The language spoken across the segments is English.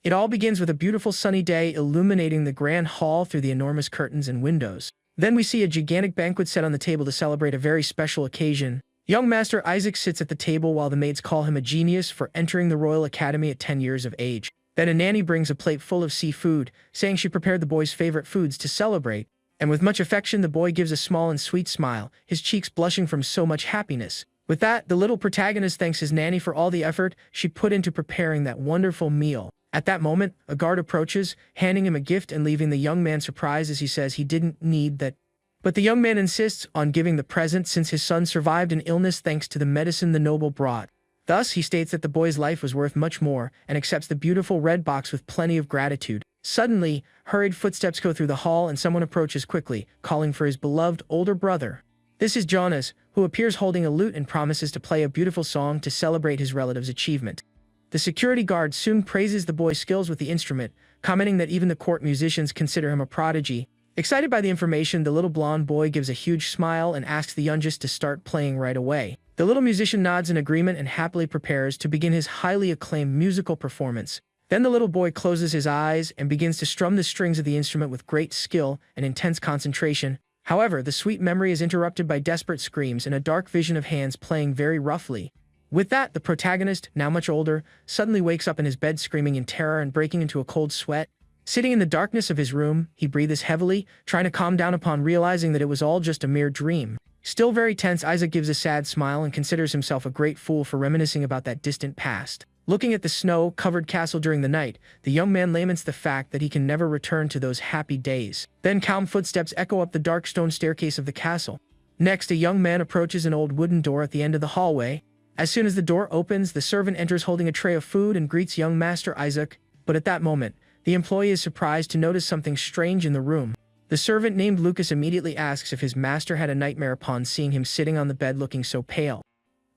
It all begins with a beautiful sunny day illuminating the grand hall through the enormous curtains and windows. Then we see a gigantic banquet set on the table to celebrate a very special occasion. Young Master Isaac sits at the table while the maids call him a genius for entering the Royal Academy at 10 years of age. Then a nanny brings a plate full of seafood, saying she prepared the boy's favorite foods to celebrate. And with much affection, the boy gives a small and sweet smile, his cheeks blushing from so much happiness. With that, the little protagonist thanks his nanny for all the effort she put into preparing that wonderful meal. At that moment, a guard approaches, handing him a gift and leaving the young man surprised as he says he didn't need that. But the young man insists on giving the present since his son survived an illness thanks to the medicine the noble brought. Thus, he states that the boy's life was worth much more and accepts the beautiful red box with plenty of gratitude. Suddenly, hurried footsteps go through the hall and someone approaches quickly, calling for his beloved older brother. This is Jonas, who appears holding a lute and promises to play a beautiful song to celebrate his relative's achievement. The security guard soon praises the boy's skills with the instrument, commenting that even the court musicians consider him a prodigy. Excited by the information, the little blonde boy gives a huge smile and asks the youngest to start playing right away. The little musician nods in agreement and happily prepares to begin his highly acclaimed musical performance. Then the little boy closes his eyes and begins to strum the strings of the instrument with great skill and intense concentration. However, the sweet memory is interrupted by desperate screams and a dark vision of hands playing very roughly. With that, the protagonist, now much older, suddenly wakes up in his bed screaming in terror and breaking into a cold sweat. Sitting in the darkness of his room, he breathes heavily, trying to calm down upon realizing that it was all just a mere dream. Still very tense, Isaac gives a sad smile and considers himself a great fool for reminiscing about that distant past. Looking at the snow-covered castle during the night, the young man laments the fact that he can never return to those happy days. Then calm footsteps echo up the dark stone staircase of the castle. Next, a young man approaches an old wooden door at the end of the hallway. As soon as the door opens, the servant enters holding a tray of food and greets young Master Isaac. But at that moment, the employee is surprised to notice something strange in the room. The servant named Lucas immediately asks if his master had a nightmare upon seeing him sitting on the bed looking so pale.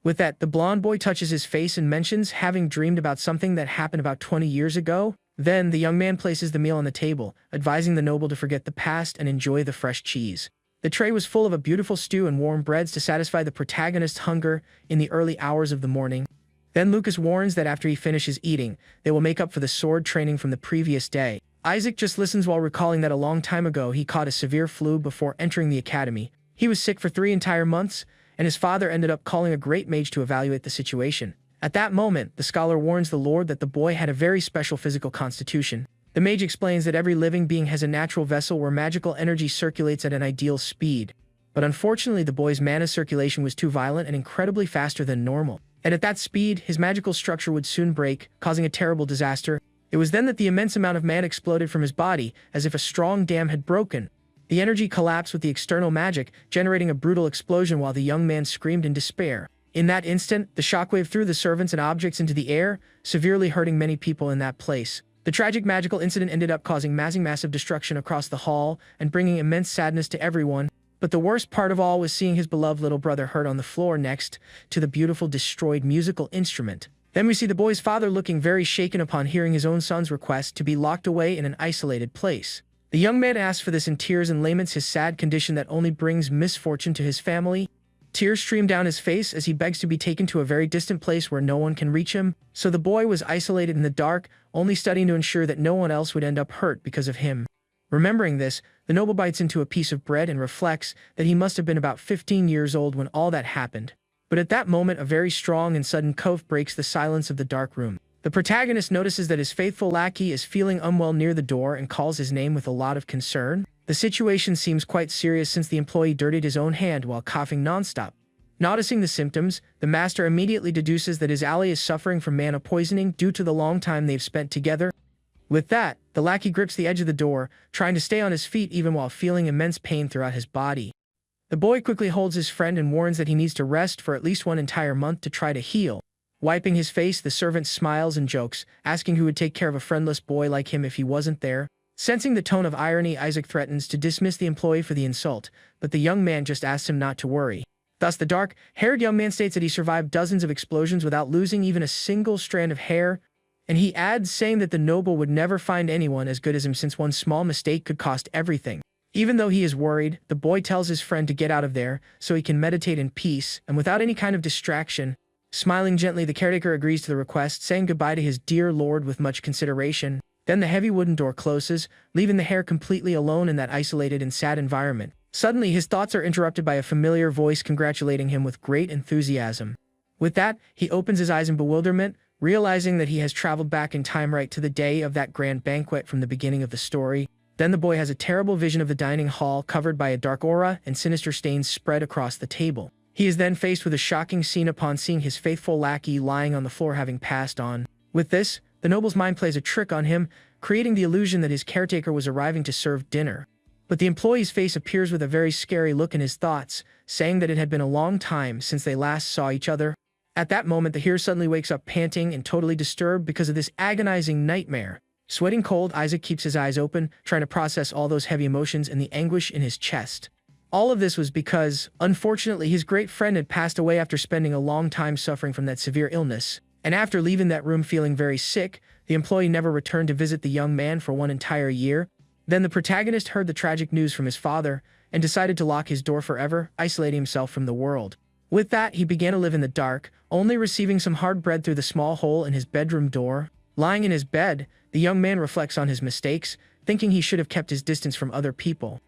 With that, the blonde boy touches his face and mentions having dreamed about something that happened about 20 years ago. Then, the young man places the meal on the table, advising the noble to forget the past and enjoy the fresh cheese. The tray was full of a beautiful stew and warm breads to satisfy the protagonist's hunger in the early hours of the morning. Then Lucas warns that after he finishes eating, they will make up for the sword training from the previous day. Isaac just listens while recalling that a long time ago he caught a severe flu before entering the academy. He was sick for 3 entire months, and his father ended up calling a great mage to evaluate the situation. At that moment, the scholar warns the Lord that the boy had a very special physical constitution. The mage explains that every living being has a natural vessel where magical energy circulates at an ideal speed. But unfortunately, the boy's mana circulation was too violent and incredibly faster than normal. And at that speed, his magical structure would soon break, causing a terrible disaster. It was then that the immense amount of mana exploded from his body, as if a strong dam had broken. The energy collapsed with the external magic, generating a brutal explosion while the young man screamed in despair. In that instant, the shockwave threw the servants and objects into the air, severely hurting many people in that place. The tragic magical incident ended up causing massive destruction across the hall and bringing immense sadness to everyone. But the worst part of all was seeing his beloved little brother hurt on the floor next to the beautiful destroyed musical instrument. Then we see the boy's father looking very shaken upon hearing his own son's request to be locked away in an isolated place. The young man asks for this in tears and laments his sad condition that only brings misfortune to his family. Tears stream down his face as he begs to be taken to a very distant place where no one can reach him. So the boy was isolated in the dark, only studying to ensure that no one else would end up hurt because of him. Remembering this, the noble bites into a piece of bread and reflects that he must have been about 15 years old when all that happened. But at that moment, a very strong and sudden cough breaks the silence of the dark room. The protagonist notices that his faithful lackey is feeling unwell near the door and calls his name with a lot of concern. The situation seems quite serious since the employee dirtied his own hand while coughing nonstop. Noticing the symptoms, the master immediately deduces that his ally is suffering from mana poisoning due to the long time they've spent together. With that, the lackey grips the edge of the door, trying to stay on his feet even while feeling immense pain throughout his body. The boy quickly holds his friend and warns that he needs to rest for at least 1 entire month to try to heal. Wiping his face, the servant smiles and jokes, asking who would take care of a friendless boy like him if he wasn't there. Sensing the tone of irony, Isaac threatens to dismiss the employee for the insult, but the young man just asks him not to worry. Thus, the dark-haired young man states that he survived dozens of explosions without losing even a single strand of hair, and he adds saying that the noble would never find anyone as good as him since one small mistake could cost everything. Even though he is worried, the boy tells his friend to get out of there so he can meditate in peace and without any kind of distraction. Smiling gently, the caretaker agrees to the request, saying goodbye to his dear lord with much consideration. Then the heavy wooden door closes, leaving the hare completely alone in that isolated and sad environment. Suddenly, his thoughts are interrupted by a familiar voice congratulating him with great enthusiasm. With that, he opens his eyes in bewilderment, realizing that he has traveled back in time right to the day of that grand banquet from the beginning of the story. Then the boy has a terrible vision of the dining hall covered by a dark aura and sinister stains spread across the table. He is then faced with a shocking scene upon seeing his faithful lackey lying on the floor having passed on. With this, the noble's mind plays a trick on him, creating the illusion that his caretaker was arriving to serve dinner. But the employee's face appears with a very scary look in his thoughts, saying that it had been a long time since they last saw each other. At that moment, the hare suddenly wakes up panting and totally disturbed because of this agonizing nightmare. Sweating cold, Isaac keeps his eyes open, trying to process all those heavy emotions and the anguish in his chest. All of this was because, unfortunately, his great friend had passed away after spending a long time suffering from that severe illness. And after leaving that room feeling very sick, the employee never returned to visit the young man for one entire year. Then the protagonist heard the tragic news from his father and decided to lock his door forever, isolating himself from the world. With that, he began to live in the dark, only receiving some hard bread through the small hole in his bedroom door. Lying in his bed, the young man reflects on his mistakes, thinking he should have kept his distance from other people.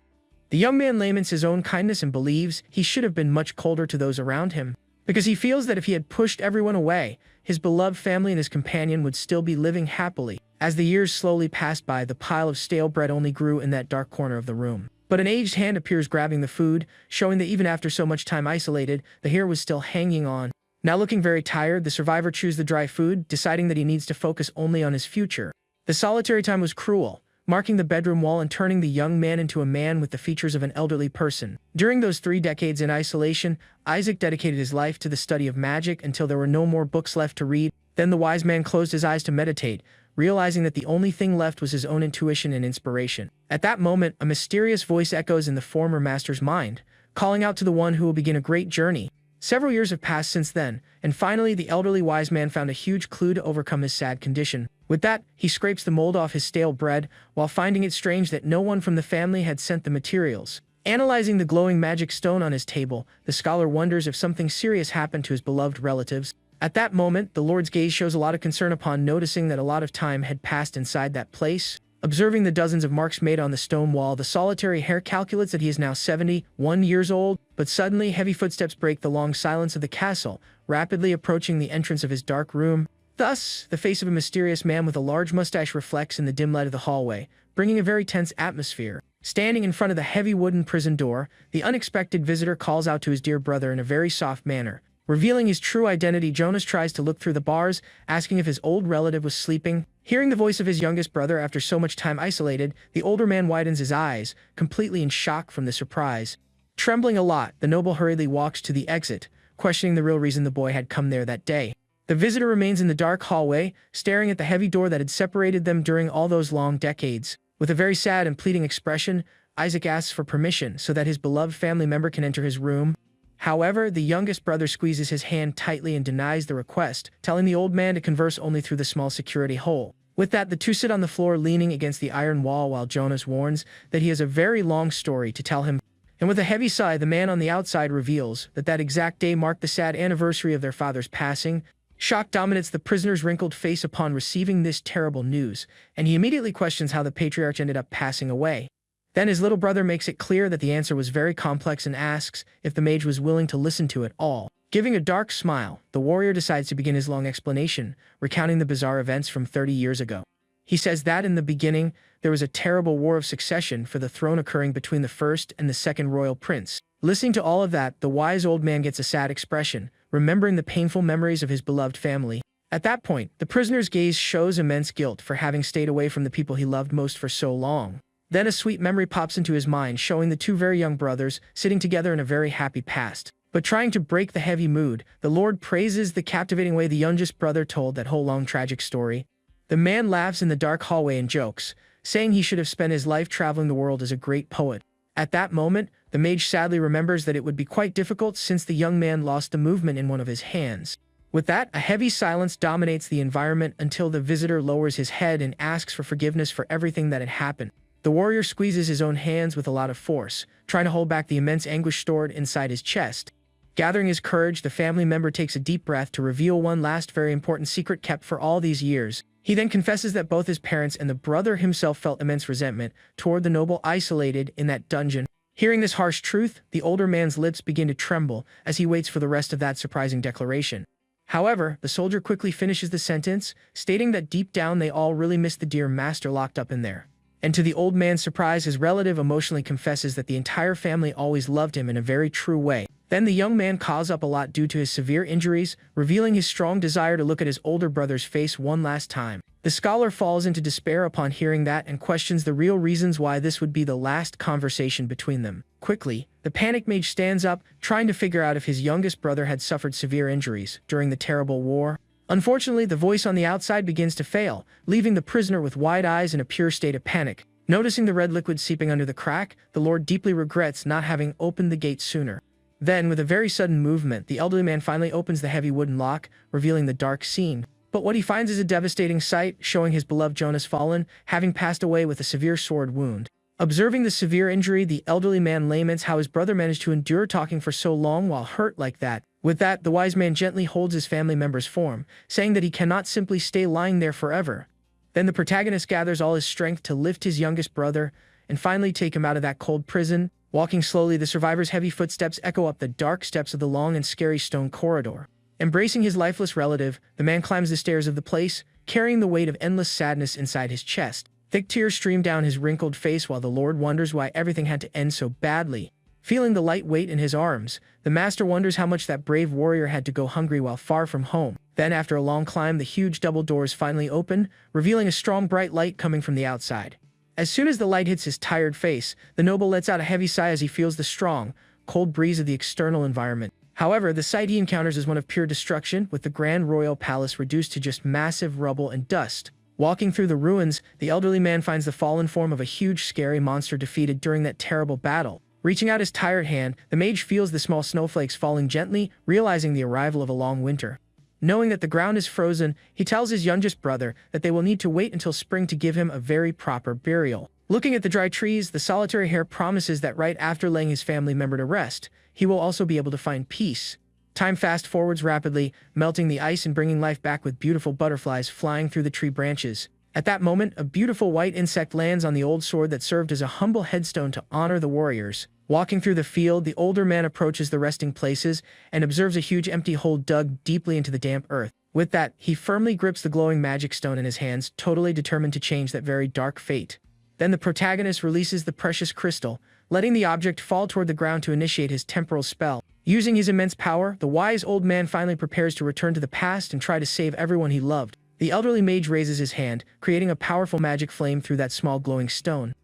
The young man laments his own kindness and believes he should have been much colder to those around him, because he feels that if he had pushed everyone away, his beloved family and his companion would still be living happily. As the years slowly passed by, the pile of stale bread only grew in that dark corner of the room. But an aged hand appears grabbing the food, showing that even after so much time isolated, the hare was still hanging on. Now looking very tired, the survivor chews the dry food, deciding that he needs to focus only on his future. The solitary time was cruel, marking the bedroom wall and turning the young man into a man with the features of an elderly person. During those 3 decades in isolation, Isaac dedicated his life to the study of magic until there were no more books left to read. Then the wise man closed his eyes to meditate, realizing that the only thing left was his own intuition and inspiration. At that moment, a mysterious voice echoes in the former master's mind, calling out to the one who will begin a great journey. Several years have passed since then, and finally the elderly wise man found a huge clue to overcome his sad condition. With that, he scrapes the mold off his stale bread, while finding it strange that no one from the family had sent the materials. Analyzing the glowing magic stone on his table, the scholar wonders if something serious happened to his beloved relatives. At that moment, the Lord's gaze shows a lot of concern upon noticing that a lot of time had passed inside that place. Observing the dozens of marks made on the stone wall, the solitary hare calculates that he is now 71 years old, but suddenly heavy footsteps break the long silence of the castle, rapidly approaching the entrance of his dark room. Thus, the face of a mysterious man with a large mustache reflects in the dim light of the hallway, bringing a very tense atmosphere. Standing in front of the heavy wooden prison door, the unexpected visitor calls out to his dear brother in a very soft manner. Revealing his true identity, Jonas tries to look through the bars, asking if his old relative was sleeping. Hearing the voice of his youngest brother after so much time isolated, the older man widens his eyes, completely in shock from the surprise. Trembling a lot, the noble hurriedly walks to the exit, questioning the real reason the boy had come there that day. The visitor remains in the dark hallway, staring at the heavy door that had separated them during all those long decades. With a very sad and pleading expression, Isaac asks for permission so that his beloved family member can enter his room. However, the youngest brother squeezes his hand tightly and denies the request, telling the old man to converse only through the small security hole. With that, the two sit on the floor leaning against the iron wall while Jonas warns that he has a very long story to tell him. And with a heavy sigh, the man on the outside reveals that that exact day marked the sad anniversary of their father's passing. Shock dominates the prisoner's wrinkled face upon receiving this terrible news, and he immediately questions how the patriarch ended up passing away. Then his little brother makes it clear that the answer was very complex and asks if the mage was willing to listen to it all. Giving a dark smile, the warrior decides to begin his long explanation, recounting the bizarre events from 30 years ago. He says that in the beginning, there was a terrible war of succession for the throne occurring between the first and the second royal prince. Listening to all of that, the wise old man gets a sad expression, remembering the painful memories of his beloved family. At that point, the prisoner's gaze shows immense guilt for having stayed away from the people he loved most for so long. Then a sweet memory pops into his mind, showing the two very young brothers sitting together in a very happy past. But trying to break the heavy mood, the Lord praises the captivating way the youngest brother told that whole long tragic story. The man laughs in the dark hallway and jokes, saying he should have spent his life traveling the world as a great poet. At that moment, the mage sadly remembers that it would be quite difficult since the young man lost the movement in one of his hands. With that, a heavy silence dominates the environment until the visitor lowers his head and asks for forgiveness for everything that had happened. The warrior squeezes his own hands with a lot of force, trying to hold back the immense anguish stored inside his chest. Gathering his courage, the family member takes a deep breath to reveal one last very important secret kept for all these years. He then confesses that both his parents and the brother himself felt immense resentment toward the noble isolated in that dungeon. Hearing this harsh truth, the older man's lips begin to tremble as he waits for the rest of that surprising declaration. However, the soldier quickly finishes the sentence, stating that deep down they all really miss the dear master locked up in there. And to the old man's surprise, his relative emotionally confesses that the entire family always loved him in a very true way. Then the young man calls up a lot due to his severe injuries, revealing his strong desire to look at his older brother's face one last time. The scholar falls into despair upon hearing that and questions the real reasons why this would be the last conversation between them. Quickly, the panic mage stands up, trying to figure out if his youngest brother had suffered severe injuries during the terrible war. Unfortunately, the voice on the outside begins to fail, leaving the prisoner with wide eyes in a pure state of panic. Noticing the red liquid seeping under the crack, the lord deeply regrets not having opened the gate sooner. Then, with a very sudden movement, the elderly man finally opens the heavy wooden lock, revealing the dark scene. But what he finds is a devastating sight, showing his beloved Jonas fallen, having passed away with a severe sword wound. Observing the severe injury, the elderly man laments how his brother managed to endure talking for so long while hurt like that. With that, the wise man gently holds his family member's form, saying that he cannot simply stay lying there forever. Then the protagonist gathers all his strength to lift his youngest brother, and finally take him out of that cold prison. Walking slowly, the survivor's heavy footsteps echo up the dark steps of the long and scary stone corridor. Embracing his lifeless relative, the man climbs the stairs of the place, carrying the weight of endless sadness inside his chest. Thick tears stream down his wrinkled face while the lord wonders why everything had to end so badly. Feeling the light weight in his arms, the master wonders how much that brave warrior had to go hungry while far from home. Then, after a long climb, the huge double doors finally open, revealing a strong bright light coming from the outside. As soon as the light hits his tired face, the noble lets out a heavy sigh as he feels the strong, cold breeze of the external environment. However, the sight he encounters is one of pure destruction, with the grand royal palace reduced to just massive rubble and dust. Walking through the ruins, the elderly man finds the fallen form of a huge scary monster defeated during that terrible battle. Reaching out his tired hand, the mage feels the small snowflakes falling gently, realizing the arrival of a long winter. Knowing that the ground is frozen, he tells his youngest brother that they will need to wait until spring to give him a very proper burial. Looking at the dry trees, the solitary hare promises that right after laying his family member to rest, he will also be able to find peace. Time fast forwards rapidly, melting the ice and bringing life back with beautiful butterflies flying through the tree branches. At that moment, a beautiful white insect lands on the old sword that served as a humble headstone to honor the warriors. Walking through the field, the older man approaches the resting places and observes a huge empty hole dug deeply into the damp earth. With that, he firmly grips the glowing magic stone in his hands, totally determined to change that very dark fate. Then the protagonist releases the precious crystal, letting the object fall toward the ground to initiate his temporal spell. Using his immense power, the wise old man finally prepares to return to the past and try to save everyone he loved. The elderly mage raises his hand, creating a powerful magic flame through that small glowing stone.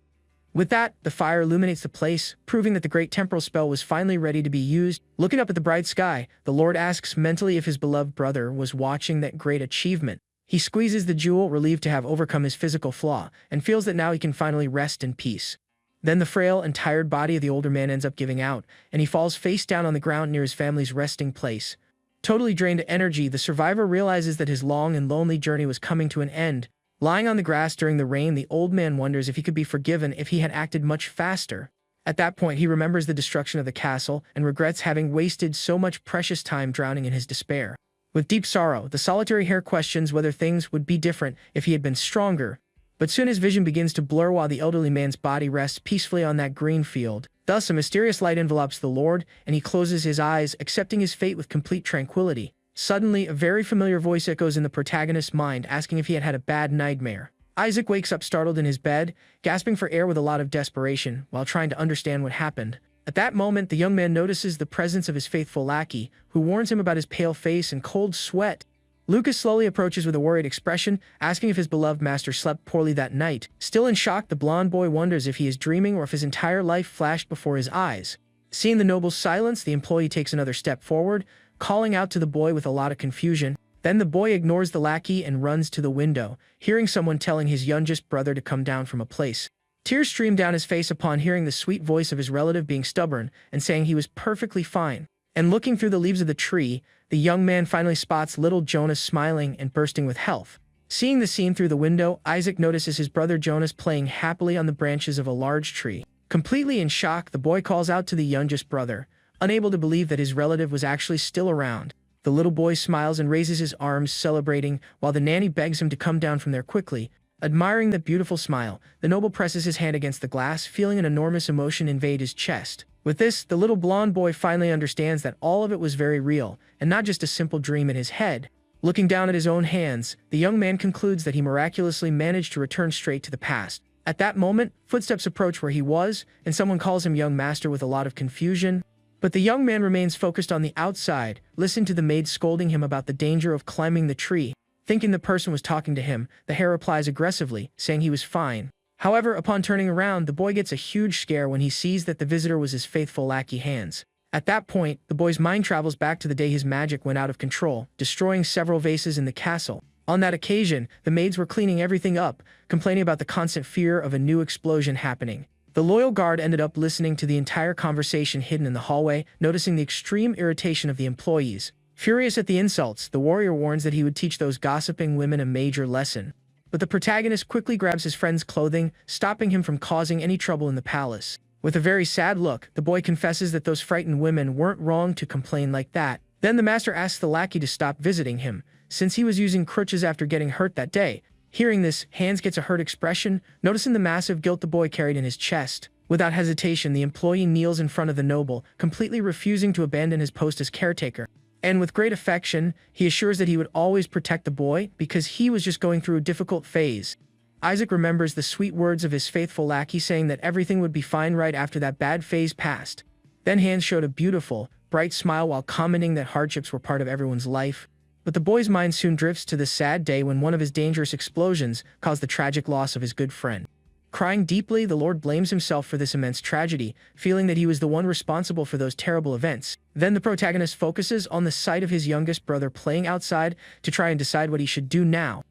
With that, the fire illuminates the place, proving that the great temporal spell was finally ready to be used. Looking up at the bright sky, the lord asks mentally if his beloved brother was watching that great achievement. He squeezes the jewel, relieved to have overcome his physical flaw, and feels that now he can finally rest in peace. Then the frail and tired body of the older man ends up giving out, and he falls face down on the ground near his family's resting place. Totally drained of energy, the survivor realizes that his long and lonely journey was coming to an end. Lying on the grass during the rain, the old man wonders if he could be forgiven if he had acted much faster. At that point, he remembers the destruction of the castle and regrets having wasted so much precious time drowning in his despair. With deep sorrow, the solitary hare questions whether things would be different if he had been stronger. But soon his vision begins to blur while the elderly man's body rests peacefully on that green field. Thus, a mysterious light envelops the lord, and he closes his eyes, accepting his fate with complete tranquility. Suddenly, a very familiar voice echoes in the protagonist's mind, asking if he had had a bad nightmare. Isaac wakes up startled in his bed, gasping for air with a lot of desperation, while trying to understand what happened. At that moment, the young man notices the presence of his faithful lackey, who warns him about his pale face and cold sweat. Lucas slowly approaches with a worried expression, asking if his beloved master slept poorly that night. Still in shock, the blonde boy wonders if he is dreaming or if his entire life flashed before his eyes. Seeing the noble's silence, the employee takes another step forward, calling out to the boy with a lot of confusion. Then the boy ignores the lackey and runs to the window, hearing someone telling his youngest brother to come down from a place. Tears stream down his face upon hearing the sweet voice of his relative being stubborn and saying he was perfectly fine. And looking through the leaves of the tree, the young man finally spots little Jonas smiling and bursting with health. Seeing the scene through the window, Isaac notices his brother Jonas playing happily on the branches of a large tree. Completely in shock, the boy calls out to the youngest brother, unable to believe that his relative was actually still around. The little boy smiles and raises his arms, celebrating, while the nanny begs him to come down from there quickly. Admiring that beautiful smile, the noble presses his hand against the glass, feeling an enormous emotion invade his chest. With this, the little blonde boy finally understands that all of it was very real, and not just a simple dream in his head. Looking down at his own hands, the young man concludes that he miraculously managed to return straight to the past. At that moment, footsteps approach where he was, and someone calls him young master with a lot of confusion. But the young man remains focused on the outside, listening to the maid scolding him about the danger of climbing the tree. Thinking the person was talking to him, the hare replies aggressively, saying he was fine. However, upon turning around, the boy gets a huge scare when he sees that the visitor was his faithful lackey Hans. At that point, the boy's mind travels back to the day his magic went out of control, destroying several vases in the castle. On that occasion, the maids were cleaning everything up, complaining about the constant fear of a new explosion happening. The loyal guard ended up listening to the entire conversation hidden in the hallway, noticing the extreme irritation of the employees. Furious at the insults, the warrior warns that he would teach those gossiping women a major lesson. But the protagonist quickly grabs his friend's clothing, stopping him from causing any trouble in the palace. With a very sad look, the boy confesses that those frightened women weren't wrong to complain like that. Then the master asks the lackey to stop visiting him, since he was using crutches after getting hurt that day. Hearing this, Hans gets a hurt expression, noticing the massive guilt the boy carried in his chest. Without hesitation, the employee kneels in front of the noble, completely refusing to abandon his post as caretaker. And with great affection, he assures that he would always protect the boy because he was just going through a difficult phase. Isaac remembers the sweet words of his faithful lackey saying that everything would be fine right after that bad phase passed. Then Hans showed a beautiful, bright smile while commenting that hardships were part of everyone's life. But the boy's mind soon drifts to the sad day when one of his dangerous explosions caused the tragic loss of his good friend. Crying deeply, the Lord blames himself for this immense tragedy, feeling that he was the one responsible for those terrible events. Then the protagonist focuses on the sight of his youngest brother playing outside to try and decide what he should do now.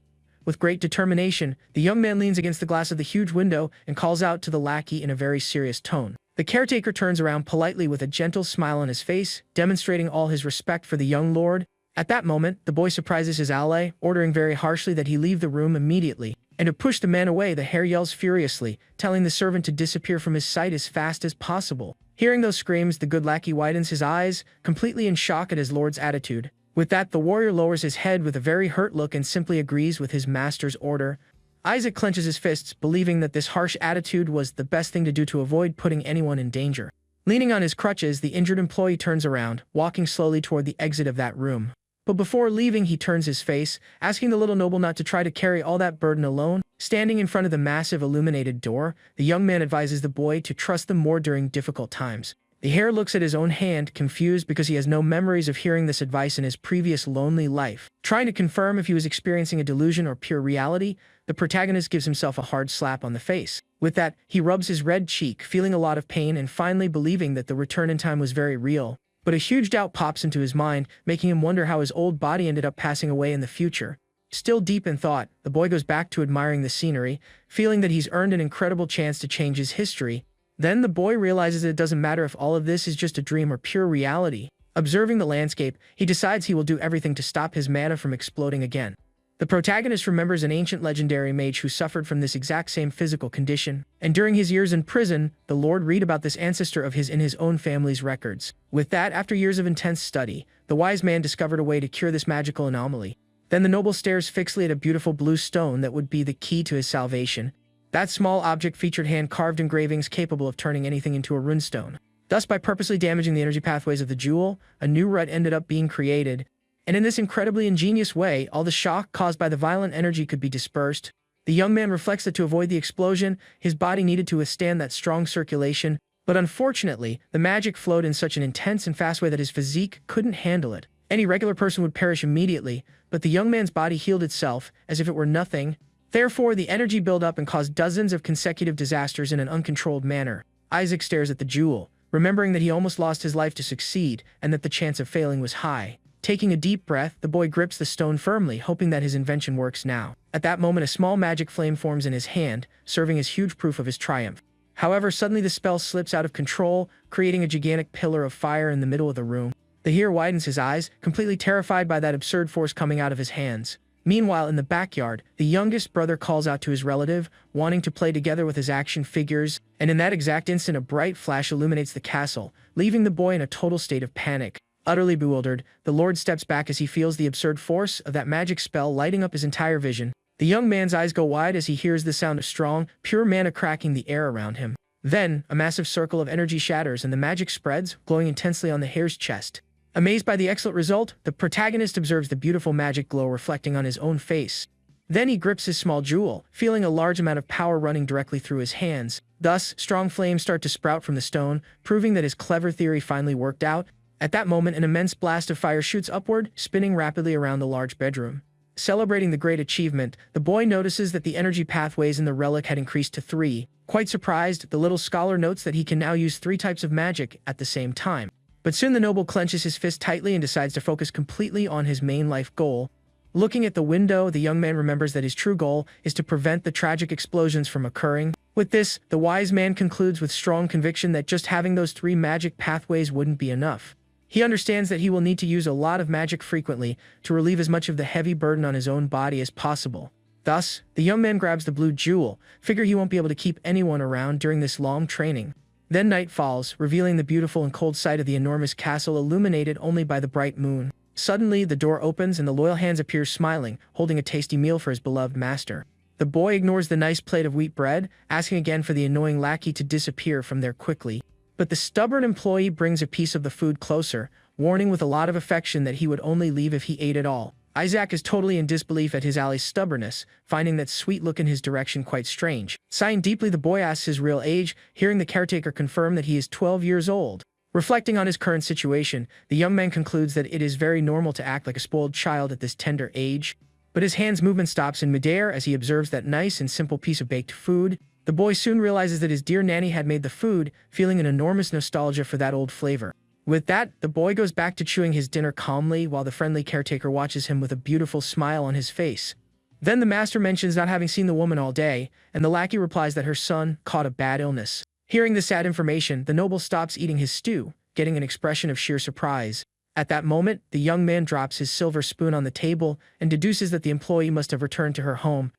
With great determination, the young man leans against the glass of the huge window and calls out to the lackey in a very serious tone. The caretaker turns around politely with a gentle smile on his face, demonstrating all his respect for the young lord. At that moment, the boy surprises his ally, ordering very harshly that he leave the room immediately. And to push the man away, the hare yells furiously, telling the servant to disappear from his sight as fast as possible. Hearing those screams, the good lackey widens his eyes, completely in shock at his lord's attitude. With that, the warrior lowers his head with a very hurt look and simply agrees with his master's order. Isaac clenches his fists, believing that this harsh attitude was the best thing to do to avoid putting anyone in danger. Leaning on his crutches, the injured employee turns around, walking slowly toward the exit of that room. But before leaving, he turns his face, asking the little noble not to try to carry all that burden alone. Standing in front of the massive illuminated door, the young man advises the boy to trust them more during difficult times. The hare looks at his own hand, confused because he has no memories of hearing this advice in his previous lonely life. Trying to confirm if he was experiencing a delusion or pure reality, the protagonist gives himself a hard slap on the face. With that, he rubs his red cheek, feeling a lot of pain and finally believing that the return in time was very real. But a huge doubt pops into his mind, making him wonder how his old body ended up passing away in the future. Still deep in thought, the boy goes back to admiring the scenery, feeling that he's earned an incredible chance to change his history. Then the boy realizes that it doesn't matter if all of this is just a dream or pure reality. Observing the landscape, he decides he will do everything to stop his mana from exploding again. The protagonist remembers an ancient legendary mage who suffered from this exact same physical condition, and during his years in prison, the Lord read about this ancestor of his in his own family's records. With that, after years of intense study, the wise man discovered a way to cure this magical anomaly. Then the noble stares fixedly at a beautiful blue stone that would be the key to his salvation. That small object featured hand-carved engravings capable of turning anything into a runestone. Thus, by purposely damaging the energy pathways of the jewel, a new rut ended up being created. And in this incredibly ingenious way, all the shock caused by the violent energy could be dispersed. The young man reflects that to avoid the explosion, his body needed to withstand that strong circulation, but unfortunately, the magic flowed in such an intense and fast way that his physique couldn't handle it. Any regular person would perish immediately, but the young man's body healed itself, as if it were nothing. Therefore, the energy built up and caused dozens of consecutive disasters in an uncontrolled manner. Isaac stares at the jewel, remembering that he almost lost his life to succeed, and that the chance of failing was high. Taking a deep breath, the boy grips the stone firmly, hoping that his invention works now. At that moment, a small magic flame forms in his hand, serving as huge proof of his triumph. However, suddenly the spell slips out of control, creating a gigantic pillar of fire in the middle of the room. The hero widens his eyes, completely terrified by that absurd force coming out of his hands. Meanwhile, in the backyard, the youngest brother calls out to his relative, wanting to play together with his action figures, and in that exact instant a bright flash illuminates the castle, leaving the boy in a total state of panic. Utterly bewildered, the Lord steps back as he feels the absurd force of that magic spell lighting up his entire vision. The young man's eyes go wide as he hears the sound of strong, pure mana cracking the air around him. Then, a massive circle of energy shatters and the magic spreads, glowing intensely on the hare's chest. Amazed by the excellent result, the protagonist observes the beautiful magic glow reflecting on his own face. Then he grips his small jewel, feeling a large amount of power running directly through his hands. Thus, strong flames start to sprout from the stone, proving that his clever theory finally worked out. At that moment, an immense blast of fire shoots upward, spinning rapidly around the large bedroom. Celebrating the great achievement, the boy notices that the energy pathways in the relic had increased to 3. Quite surprised, the little scholar notes that he can now use 3 types of magic at the same time. But soon the noble clenches his fist tightly and decides to focus completely on his main life goal. Looking at the window, the young man remembers that his true goal is to prevent the tragic explosions from occurring. With this, the wise man concludes with strong conviction that just having those 3 magic pathways wouldn't be enough. He understands that he will need to use a lot of magic frequently to relieve as much of the heavy burden on his own body as possible. Thus, the young man grabs the blue jewel, figure he won't be able to keep anyone around during this long training. Then night falls, revealing the beautiful and cold sight of the enormous castle illuminated only by the bright moon. Suddenly, the door opens and the loyal Hans appears smiling, holding a tasty meal for his beloved master. The boy ignores the nice plate of wheat bread, asking again for the annoying lackey to disappear from there quickly. But the stubborn employee brings a piece of the food closer, warning with a lot of affection that he would only leave if he ate it all. Isaac is totally in disbelief at his ally's stubbornness, finding that sweet look in his direction quite strange. Sighing deeply, the boy asks his real age, hearing the caretaker confirm that he is 12 years old. Reflecting on his current situation, the young man concludes that it is very normal to act like a spoiled child at this tender age. But his hand's movement stops in midair as he observes that nice and simple piece of baked food. The boy soon realizes that his dear nanny had made the food, feeling an enormous nostalgia for that old flavor. With that, the boy goes back to chewing his dinner calmly while the friendly caretaker watches him with a beautiful smile on his face. Then the master mentions not having seen the woman all day, and the lackey replies that her son caught a bad illness. Hearing the sad information, the noble stops eating his stew, getting an expression of sheer surprise. At that moment, the young man drops his silver spoon on the table and deduces that the employee must have returned to her home.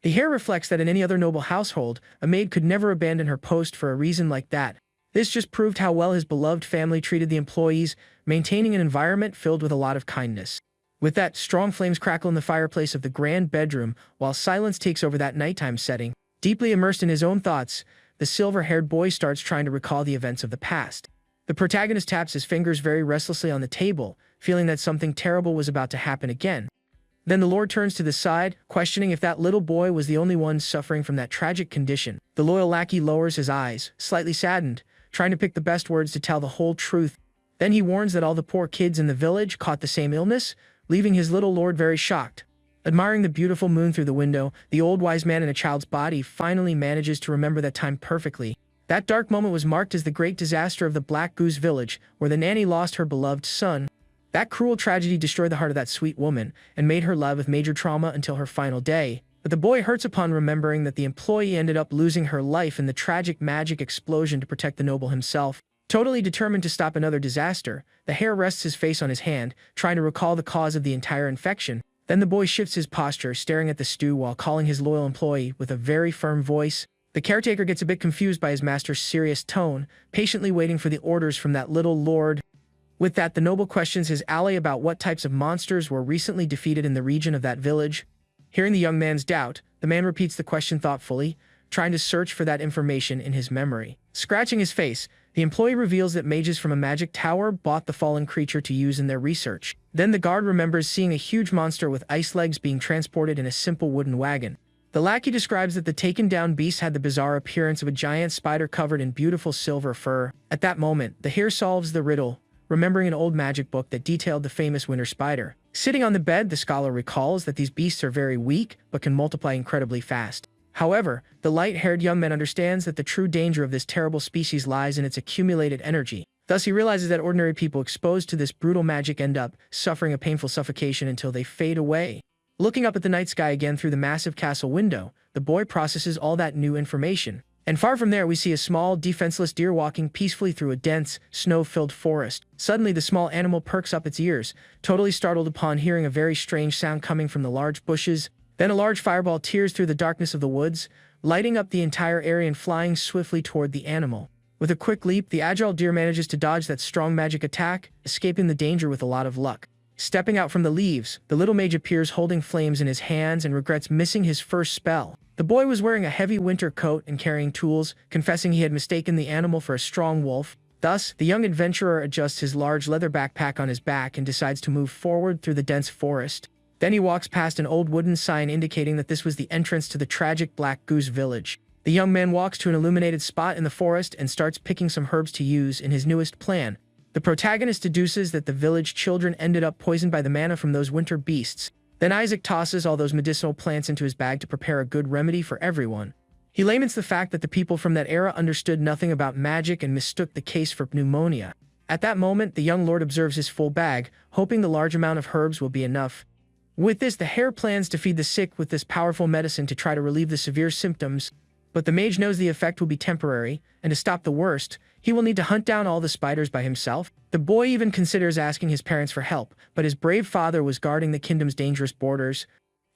The hare reflects that in any other noble household, a maid could never abandon her post for a reason like that. This just proved how well his beloved family treated the employees, maintaining an environment filled with a lot of kindness. With that, strong flames crackle in the fireplace of the grand bedroom, while silence takes over that nighttime setting. Deeply immersed in his own thoughts, the silver-haired boy starts trying to recall the events of the past. The protagonist taps his fingers very restlessly on the table, feeling that something terrible was about to happen again. Then the Lord turns to the side, questioning if that little boy was the only one suffering from that tragic condition. The loyal lackey lowers his eyes, slightly saddened, trying to pick the best words to tell the whole truth. Then he warns that all the poor kids in the village caught the same illness, leaving his little lord very shocked. Admiring the beautiful moon through the window, the old wise man in a child's body finally manages to remember that time perfectly. That dark moment was marked as the great disaster of the Black Goose Village, where the nanny lost her beloved son. That cruel tragedy destroyed the heart of that sweet woman and made her live with major trauma until her final day. But the boy hurts upon remembering that the employee ended up losing her life in the tragic magic explosion to protect the noble himself. Totally determined to stop another disaster, the hare rests his face on his hand, trying to recall the cause of the entire infection. Then the boy shifts his posture, staring at the stew while calling his loyal employee with a very firm voice. The caretaker gets a bit confused by his master's serious tone, patiently waiting for the orders from that little lord. With that, the noble questions his ally about what types of monsters were recently defeated in the region of that village. Hearing the young man's doubt, the man repeats the question thoughtfully, trying to search for that information in his memory. Scratching his face, the employee reveals that mages from a magic tower bought the fallen creature to use in their research. Then the guard remembers seeing a huge monster with ice legs being transported in a simple wooden wagon. The lackey describes that the taken-down beast had the bizarre appearance of a giant spider covered in beautiful silver fur. At that moment, the hare solves the riddle, remembering an old magic book that detailed the famous winter spider. Sitting on the bed, the scholar recalls that these beasts are very weak, but can multiply incredibly fast. However, the light-haired young man understands that the true danger of this terrible species lies in its accumulated energy. Thus, he realizes that ordinary people exposed to this brutal magic end up suffering a painful suffocation until they fade away. Looking up at the night sky again through the massive castle window, the boy processes all that new information. And far from there we see a small, defenseless deer walking peacefully through a dense, snow-filled forest. Suddenly the small animal perks up its ears, totally startled upon hearing a very strange sound coming from the large bushes. Then a large fireball tears through the darkness of the woods, lighting up the entire area and flying swiftly toward the animal. With a quick leap, the agile deer manages to dodge that strong magic attack, escaping the danger with a lot of luck. Stepping out from the leaves, the little mage appears holding flames in his hands and regrets missing his first spell. The boy was wearing a heavy winter coat and carrying tools, confessing he had mistaken the animal for a strong wolf. Thus, the young adventurer adjusts his large leather backpack on his back and decides to move forward through the dense forest. Then he walks past an old wooden sign indicating that this was the entrance to the tragic Black Goose village. The young man walks to an illuminated spot in the forest and starts picking some herbs to use in his newest plan. The protagonist deduces that the village children ended up poisoned by the mana from those winter beasts. Then Isaac tosses all those medicinal plants into his bag to prepare a good remedy for everyone. He laments the fact that the people from that era understood nothing about magic and mistook the case for pneumonia. At that moment, the young lord observes his full bag, hoping the large amount of herbs will be enough. With this, the hare plans to feed the sick with this powerful medicine to try to relieve the severe symptoms, but the mage knows the effect will be temporary, and to stop the worst, he will need to hunt down all the spiders by himself. The boy even considers asking his parents for help, but his brave father was guarding the kingdom's dangerous borders.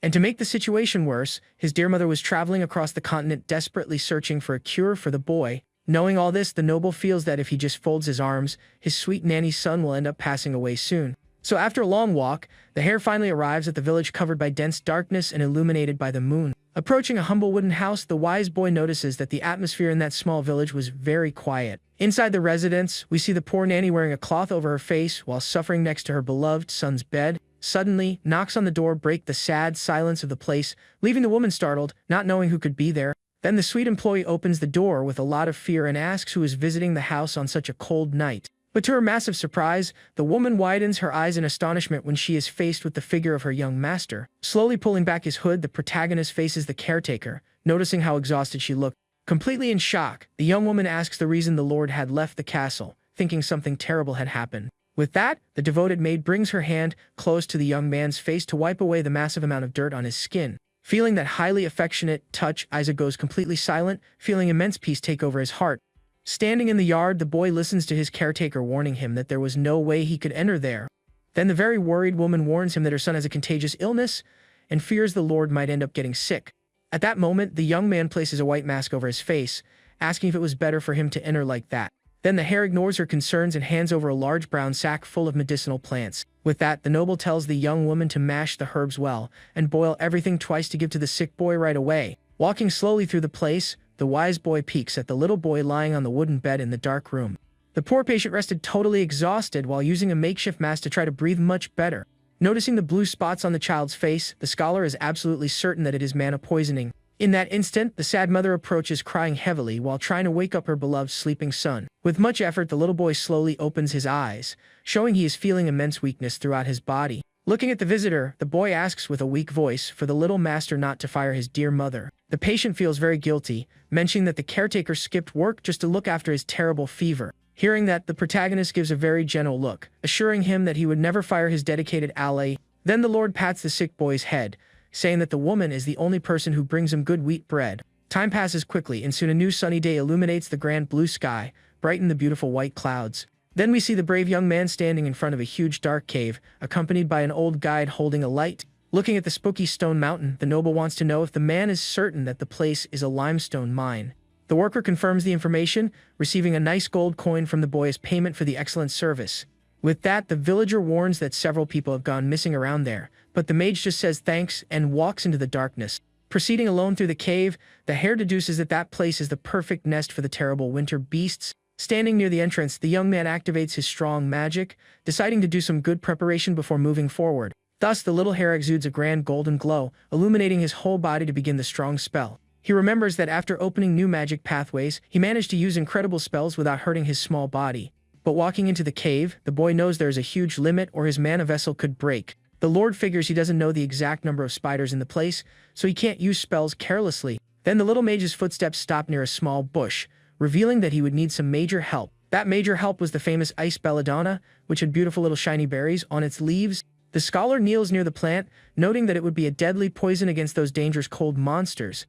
And to make the situation worse, his dear mother was traveling across the continent desperately searching for a cure for the boy. Knowing all this, the noble feels that if he just folds his arms, his sweet nanny's son will end up passing away soon. So after a long walk, the hare finally arrives at the village covered by dense darkness and illuminated by the moon. Approaching a humble wooden house, the wise boy notices that the atmosphere in that small village was very quiet. Inside the residence, we see the poor nanny wearing a cloth over her face while suffering next to her beloved son's bed. Suddenly, knocks on the door break the sad silence of the place, leaving the woman startled, not knowing who could be there. Then the sweet employee opens the door with a lot of fear and asks who is visiting the house on such a cold night. But to her massive surprise, the woman widens her eyes in astonishment when she is faced with the figure of her young master. Slowly pulling back his hood, the protagonist faces the caretaker, noticing how exhausted she looked. Completely in shock, the young woman asks the reason the lord had left the castle, thinking something terrible had happened. With that, the devoted maid brings her hand close to the young man's face to wipe away the massive amount of dirt on his skin. Feeling that highly affectionate touch, Isaac goes completely silent, feeling immense peace take over his heart. Standing in the yard, the boy listens to his caretaker warning him that there was no way he could enter there. Then the very worried woman warns him that her son has a contagious illness and fears the lord might end up getting sick. At that moment, the young man places a white mask over his face, asking if it was better for him to enter like that. Then the hare ignores her concerns and hands over a large brown sack full of medicinal plants. With that, the noble tells the young woman to mash the herbs well and boil everything twice to give to the sick boy right away. Walking slowly through the place, the wise boy peeks at the little boy lying on the wooden bed in the dark room. The poor patient rested totally exhausted while using a makeshift mask to try to breathe much better. Noticing the blue spots on the child's face, the scholar is absolutely certain that it is mana poisoning. In that instant, the sad mother approaches crying heavily while trying to wake up her beloved sleeping son. With much effort, the little boy slowly opens his eyes, showing he is feeling immense weakness throughout his body. Looking at the visitor, the boy asks with a weak voice for the little master not to fire his dear mother. The patient feels very guilty, mentioning that the caretaker skipped work just to look after his terrible fever. Hearing that, the protagonist gives a very gentle look, assuring him that he would never fire his dedicated ally. Then the lord pats the sick boy's head, saying that the woman is the only person who brings him good wheat bread. Time passes quickly, and soon a new sunny day illuminates the grand blue sky, brightening the beautiful white clouds. Then we see the brave young man standing in front of a huge dark cave, accompanied by an old guide holding a light. Looking at the spooky stone mountain, the noble wants to know if the man is certain that the place is a limestone mine. The worker confirms the information, receiving a nice gold coin from the boy as payment for the excellent service. With that, the villager warns that several people have gone missing around there, but the mage just says thanks and walks into the darkness. Proceeding alone through the cave, the hare deduces that that place is the perfect nest for the terrible winter beasts. Standing near the entrance, the young man activates his strong magic, deciding to do some good preparation before moving forward. Thus, the little hare exudes a grand golden glow, illuminating his whole body to begin the strong spell. He remembers that after opening new magic pathways, he managed to use incredible spells without hurting his small body. But walking into the cave, the boy knows there is a huge limit or his mana vessel could break. The lord figures he doesn't know the exact number of spiders in the place, so he can't use spells carelessly. Then the little mage's footsteps stop near a small bush, revealing that he would need some major help. That major help was the famous ice belladonna, which had beautiful little shiny berries on its leaves. The scholar kneels near the plant, noting that it would be a deadly poison against those dangerous cold monsters.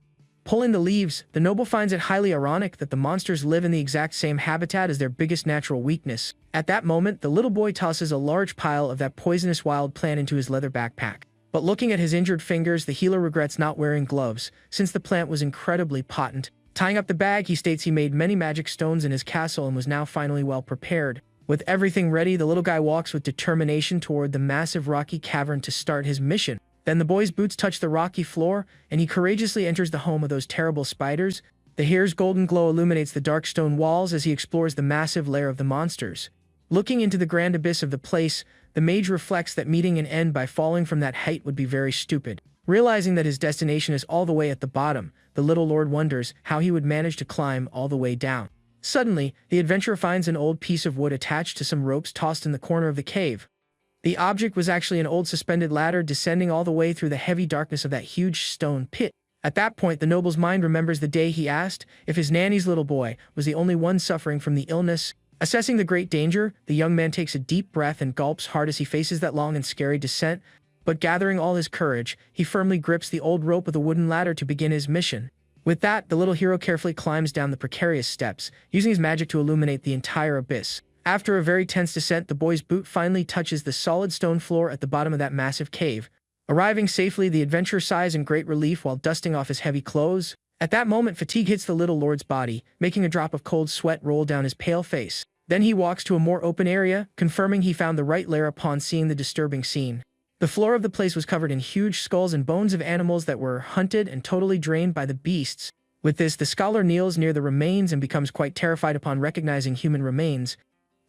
Pulling the leaves, the noble finds it highly ironic that the monsters live in the exact same habitat as their biggest natural weakness. At that moment, the little boy tosses a large pile of that poisonous wild plant into his leather backpack. But looking at his injured fingers, the healer regrets not wearing gloves, since the plant was incredibly potent. Tying up the bag, he states he made many magic stones in his castle and was now finally well prepared. With everything ready, the little guy walks with determination toward the massive rocky cavern to start his mission. Then the boy's boots touch the rocky floor, and he courageously enters the home of those terrible spiders. The hare's golden glow illuminates the dark stone walls as he explores the massive lair of the monsters. Looking into the grand abyss of the place, the mage reflects that meeting an end by falling from that height would be very stupid. Realizing that his destination is all the way at the bottom, the little lord wonders how he would manage to climb all the way down. Suddenly, the adventurer finds an old piece of wood attached to some ropes tossed in the corner of the cave. The object was actually an old suspended ladder descending all the way through the heavy darkness of that huge stone pit. At that point, the noble's mind remembers the day he asked if his nanny's little boy was the only one suffering from the illness. Assessing the great danger, the young man takes a deep breath and gulps hard as he faces that long and scary descent. But gathering all his courage, he firmly grips the old rope of the wooden ladder to begin his mission. With that, the little hero carefully climbs down the precarious steps, using his magic to illuminate the entire abyss. After a very tense descent, the boy's boot finally touches the solid stone floor at the bottom of that massive cave. Arriving safely, the adventurer sighs in great relief while dusting off his heavy clothes. At that moment, fatigue hits the little lord's body, making a drop of cold sweat roll down his pale face. Then he walks to a more open area, confirming he found the right lair upon seeing the disturbing scene. The floor of the place was covered in huge skulls and bones of animals that were hunted and totally drained by the beasts. With this, the scholar kneels near the remains and becomes quite terrified upon recognizing human remains.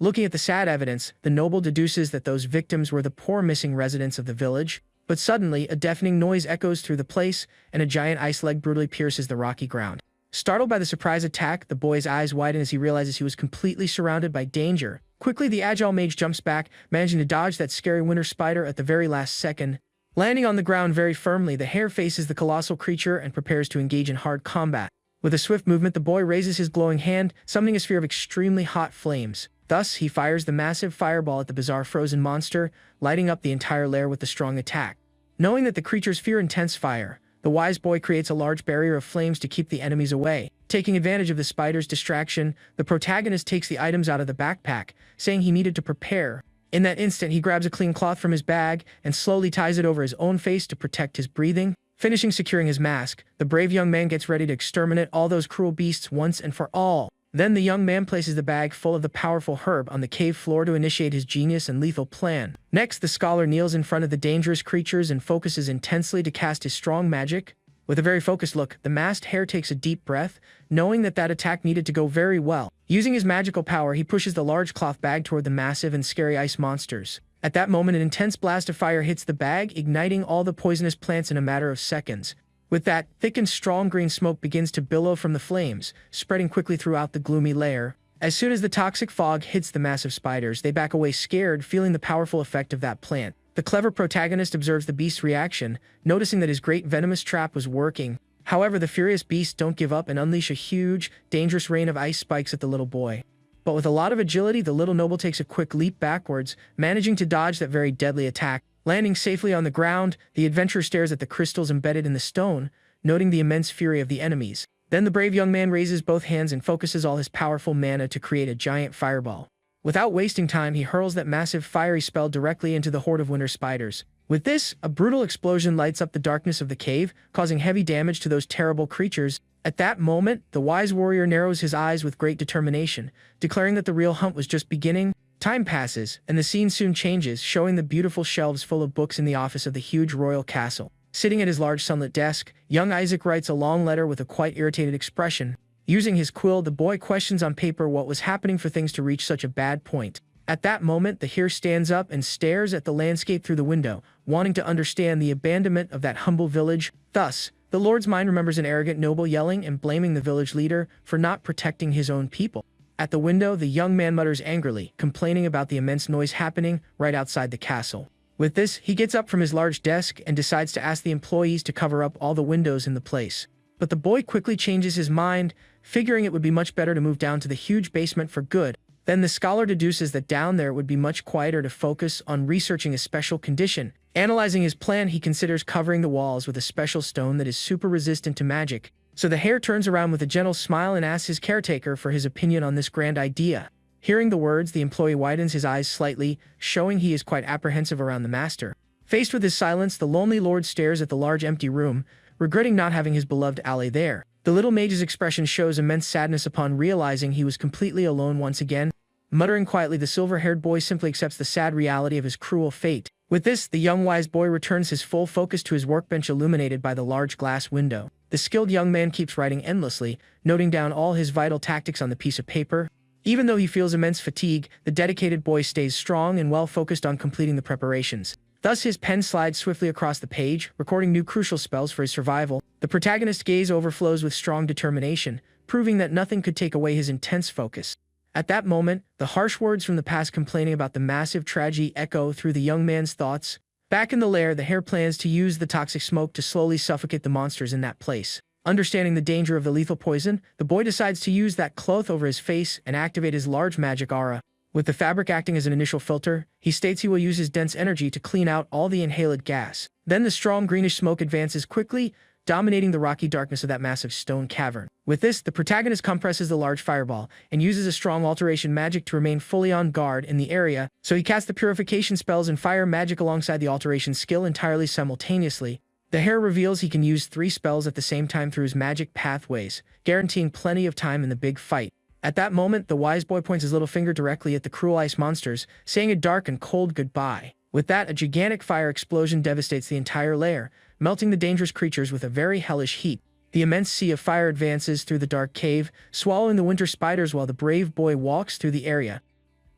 Looking at the sad evidence, the noble deduces that those victims were the poor missing residents of the village. But suddenly, a deafening noise echoes through the place, and a giant ice leg brutally pierces the rocky ground. Startled by the surprise attack, the boy's eyes widen as he realizes he was completely surrounded by danger. Quickly, the agile mage jumps back, managing to dodge that scary winter spider at the very last second. Landing on the ground very firmly, the hare faces the colossal creature and prepares to engage in hard combat. With a swift movement, the boy raises his glowing hand, summoning a sphere of extremely hot flames. Thus, he fires the massive fireball at the bizarre frozen monster, lighting up the entire lair with the strong attack. Knowing that the creatures fear intense fire, the wise boy creates a large barrier of flames to keep the enemies away. Taking advantage of the spider's distraction, the protagonist takes the items out of the backpack, saying he needed to prepare. In that instant, he grabs a clean cloth from his bag and slowly ties it over his own face to protect his breathing. Finishing securing his mask, the brave young man gets ready to exterminate all those cruel beasts once and for all. Then the young man places the bag full of the powerful herb on the cave floor to initiate his genius and lethal plan. Next, the scholar kneels in front of the dangerous creatures and focuses intensely to cast his strong magic. With a very focused look, the masked hare takes a deep breath, knowing that that attack needed to go very well. Using his magical power, he pushes the large cloth bag toward the massive and scary ice monsters. At that moment, an intense blast of fire hits the bag, igniting all the poisonous plants in a matter of seconds. With that, thick and strong green smoke begins to billow from the flames, spreading quickly throughout the gloomy lair. As soon as the toxic fog hits the massive spiders, they back away scared, feeling the powerful effect of that plant. The clever protagonist observes the beast's reaction, noticing that his great venomous trap was working. However, the furious beasts don't give up and unleash a huge, dangerous rain of ice spikes at the little boy. But with a lot of agility, the little noble takes a quick leap backwards, managing to dodge that very deadly attack. Landing safely on the ground, the adventurer stares at the crystals embedded in the stone, noting the immense fury of the enemies. Then the brave young man raises both hands and focuses all his powerful mana to create a giant fireball. Without wasting time, he hurls that massive fiery spell directly into the horde of winter spiders. With this, a brutal explosion lights up the darkness of the cave, causing heavy damage to those terrible creatures. At that moment, the wise warrior narrows his eyes with great determination, declaring that the real hunt was just beginning. Time passes, and the scene soon changes, showing the beautiful shelves full of books in the office of the huge royal castle. Sitting at his large sunlit desk, young Isaac writes a long letter with a quite irritated expression. Using his quill, the boy questions on paper what was happening for things to reach such a bad point. At that moment, the hare stands up and stares at the landscape through the window, wanting to understand the abandonment of that humble village. Thus, the lord's mind remembers an arrogant noble yelling and blaming the village leader for not protecting his own people. At the window, the young man mutters angrily, complaining about the immense noise happening right outside the castle. With this, he gets up from his large desk and decides to ask the employees to cover up all the windows in the place. But the boy quickly changes his mind, figuring it would be much better to move down to the huge basement for good. Then the scholar deduces that down there it would be much quieter to focus on researching a special condition. Analyzing his plan, he considers covering the walls with a special stone that is super resistant to magic. So the hare turns around with a gentle smile and asks his caretaker for his opinion on this grand idea. Hearing the words, the employee widens his eyes slightly, showing he is quite apprehensive around the master. Faced with his silence, the lonely lord stares at the large empty room, regretting not having his beloved ally there. The little mage's expression shows immense sadness upon realizing he was completely alone once again. Muttering quietly, the silver-haired boy simply accepts the sad reality of his cruel fate. With this, the young wise boy returns his full focus to his workbench illuminated by the large glass window. The skilled young man keeps writing endlessly, noting down all his vital tactics on the piece of paper. Even though he feels immense fatigue, the dedicated boy stays strong and well focused on completing the preparations. Thus his pen slides swiftly across the page, recording new crucial spells for his survival. The protagonist's gaze overflows with strong determination, proving that nothing could take away his intense focus. At that moment, the harsh words from the past complaining about the massive tragedy echo through the young man's thoughts. Back in the lair, the hare plans to use the toxic smoke to slowly suffocate the monsters in that place. Understanding the danger of the lethal poison, the boy decides to use that cloth over his face and activate his large magic aura. With the fabric acting as an initial filter, he states he will use his dense energy to clean out all the inhaled gas. Then the strong greenish smoke advances quickly, dominating the rocky darkness of that massive stone cavern. With this, the protagonist compresses the large fireball and uses a strong alteration magic to remain fully on guard in the area, so he casts the purification spells and fire magic alongside the alteration skill entirely simultaneously. The hare reveals he can use 3 spells at the same time through his magic pathways, guaranteeing plenty of time in the big fight. At that moment, the wise boy points his little finger directly at the cruel ice monsters, saying a dark and cold goodbye. With that, a gigantic fire explosion devastates the entire lair, melting the dangerous creatures with a very hellish heat. The immense sea of fire advances through the dark cave, swallowing the winter spiders while the brave boy walks through the area.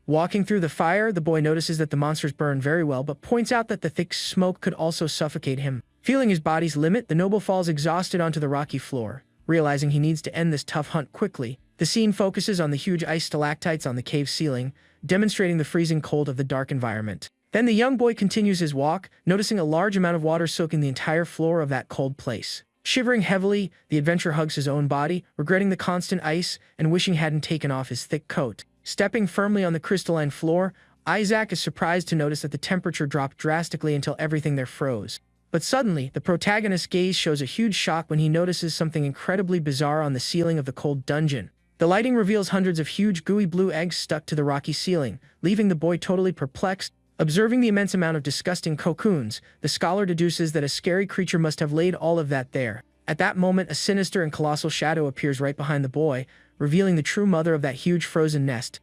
Walking through the fire, the boy notices that the monsters burn very well, but points out that the thick smoke could also suffocate him. Feeling his body's limit, the noble falls exhausted onto the rocky floor. Realizing he needs to end this tough hunt quickly, the scene focuses on the huge ice stalactites on the cave ceiling, demonstrating the freezing cold of the dark environment. Then the young boy continues his walk, noticing a large amount of water soaking the entire floor of that cold place. Shivering heavily, the adventurer hugs his own body, regretting the constant ice and wishing he hadn't taken off his thick coat. Stepping firmly on the crystalline floor, Isaac is surprised to notice that the temperature dropped drastically until everything there froze. But suddenly, the protagonist's gaze shows a huge shock when he notices something incredibly bizarre on the ceiling of the cold dungeon. The lighting reveals hundreds of huge gooey blue eggs stuck to the rocky ceiling, leaving the boy totally perplexed. Observing the immense amount of disgusting cocoons, the scholar deduces that a scary creature must have laid all of that there. At that moment, a sinister and colossal shadow appears right behind the boy, revealing the true mother of that huge frozen nest.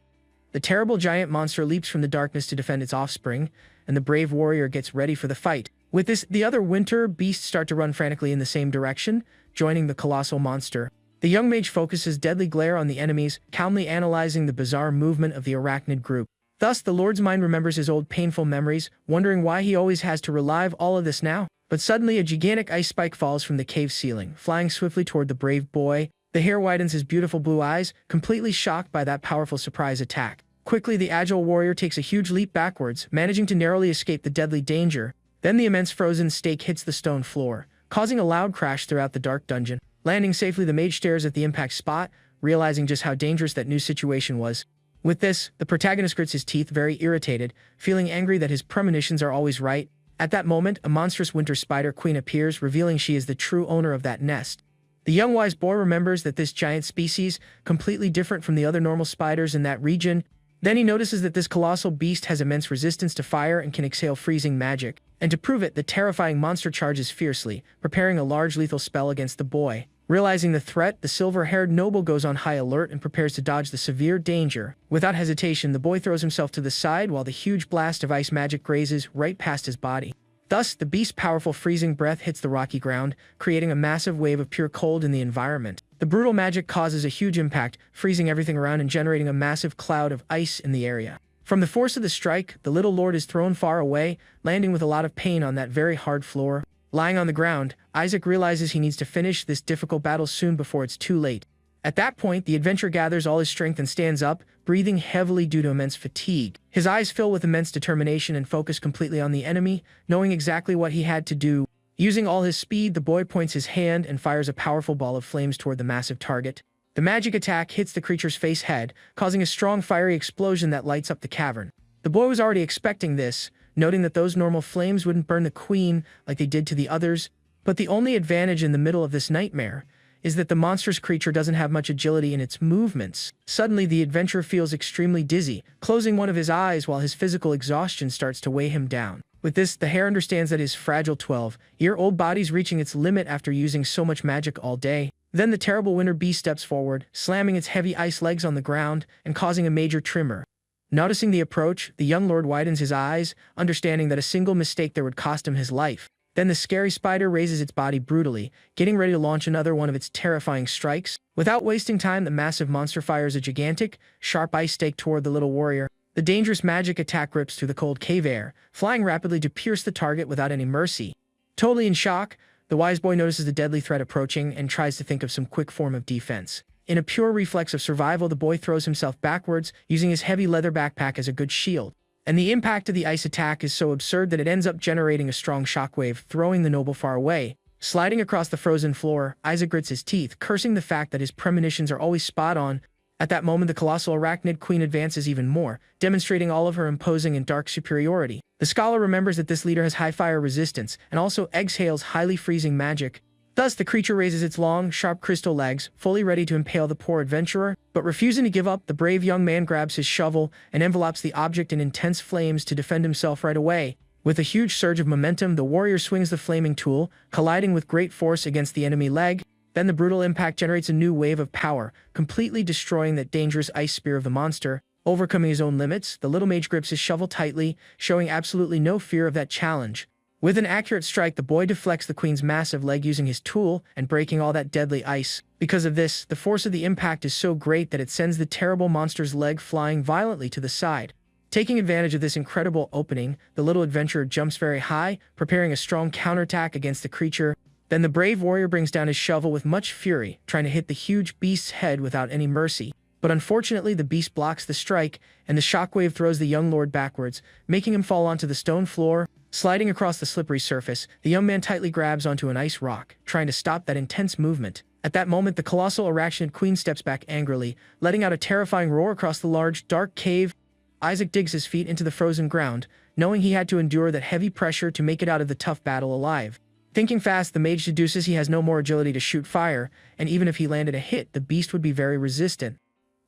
The terrible giant monster leaps from the darkness to defend its offspring, and the brave warrior gets ready for the fight. With this, the other winter beasts start to run frantically in the same direction, joining the colossal monster. The young mage focuses deadly glare on the enemies, calmly analyzing the bizarre movement of the arachnid group. Thus, the Lord's mind remembers his old painful memories, wondering why he always has to relive all of this now. But suddenly, a gigantic ice spike falls from the cave ceiling, flying swiftly toward the brave boy. The hare widens his beautiful blue eyes, completely shocked by that powerful surprise attack. Quickly, the agile warrior takes a huge leap backwards, managing to narrowly escape the deadly danger. Then the immense frozen stake hits the stone floor, causing a loud crash throughout the dark dungeon. Landing safely, the mage stares at the impact spot, realizing just how dangerous that new situation was. With this, the protagonist grits his teeth, very irritated, feeling angry that his premonitions are always right. At that moment, a monstrous winter spider queen appears, revealing she is the true owner of that nest. The young wise boy remembers that this giant species, completely different from the other normal spiders in that region. Then he notices that this colossal beast has immense resistance to fire and can exhale freezing magic. And to prove it, the terrifying monster charges fiercely, preparing a large lethal spell against the boy. Realizing the threat, the silver-haired noble goes on high alert and prepares to dodge the severe danger. Without hesitation, the boy throws himself to the side while the huge blast of ice magic grazes right past his body. Thus, the beast's powerful freezing breath hits the rocky ground, creating a massive wave of pure cold in the environment. The brutal magic causes a huge impact, freezing everything around and generating a massive cloud of ice in the area. From the force of the strike, the little lord is thrown far away, landing with a lot of pain on that very hard floor. Lying on the ground, Isaac realizes he needs to finish this difficult battle soon before it's too late. At that point, the adventurer gathers all his strength and stands up, breathing heavily due to immense fatigue. His eyes fill with immense determination and focus completely on the enemy, knowing exactly what he had to do. Using all his speed, the boy points his hand and fires a powerful ball of flames toward the massive target. The magic attack hits the creature's face head, causing a strong fiery explosion that lights up the cavern. The boy was already expecting this, noting that those normal flames wouldn't burn the queen like they did to the others. But the only advantage in the middle of this nightmare is that the monstrous creature doesn't have much agility in its movements. Suddenly, the adventurer feels extremely dizzy, closing one of his eyes while his physical exhaustion starts to weigh him down. With this, the hare understands that his fragile 12-year-old body's reaching its limit after using so much magic all day. Then the terrible winter beast steps forward, slamming its heavy ice legs on the ground and causing a major tremor. Noticing the approach, the young lord widens his eyes, understanding that a single mistake there would cost him his life. Then the scary spider raises its body brutally, getting ready to launch another one of its terrifying strikes. Without wasting time, the massive monster fires a gigantic, sharp ice stake toward the little warrior. The dangerous magic attack rips through the cold cave air, flying rapidly to pierce the target without any mercy. Totally in shock, the wise boy notices the deadly threat approaching and tries to think of some quick form of defense. In a pure reflex of survival, the boy throws himself backwards, using his heavy leather backpack as a good shield. And the impact of the ice attack is so absurd that it ends up generating a strong shockwave, throwing the noble far away. Sliding across the frozen floor, Isaac grits his teeth, cursing the fact that his premonitions are always spot on. At that moment, the colossal arachnid queen advances even more, demonstrating all of her imposing and dark superiority. The scholar remembers that this leader has high fire resistance, and also exhales highly freezing magic. Thus, the creature raises its long, sharp crystal legs, fully ready to impale the poor adventurer. But refusing to give up, the brave young man grabs his shovel and envelopes the object in intense flames to defend himself right away. With a huge surge of momentum, the warrior swings the flaming tool, colliding with great force against the enemy leg. Then the brutal impact generates a new wave of power, completely destroying that dangerous ice spear of the monster. Overcoming his own limits, the little mage grips his shovel tightly, showing absolutely no fear of that challenge. With an accurate strike, the boy deflects the queen's massive leg using his tool and breaking all that deadly ice. Because of this, the force of the impact is so great that it sends the terrible monster's leg flying violently to the side. Taking advantage of this incredible opening, the little adventurer jumps very high, preparing a strong counterattack against the creature. Then the brave warrior brings down his shovel with much fury, trying to hit the huge beast's head without any mercy. But unfortunately, the beast blocks the strike, and the shockwave throws the young lord backwards, making him fall onto the stone floor. Sliding across the slippery surface, the young man tightly grabs onto an ice rock, trying to stop that intense movement. At that moment, the colossal arachnid queen steps back angrily, letting out a terrifying roar across the large, dark cave. Isaac digs his feet into the frozen ground, knowing he had to endure that heavy pressure to make it out of the tough battle alive. Thinking fast, the mage deduces he has no more agility to shoot fire, and even if he landed a hit, the beast would be very resistant.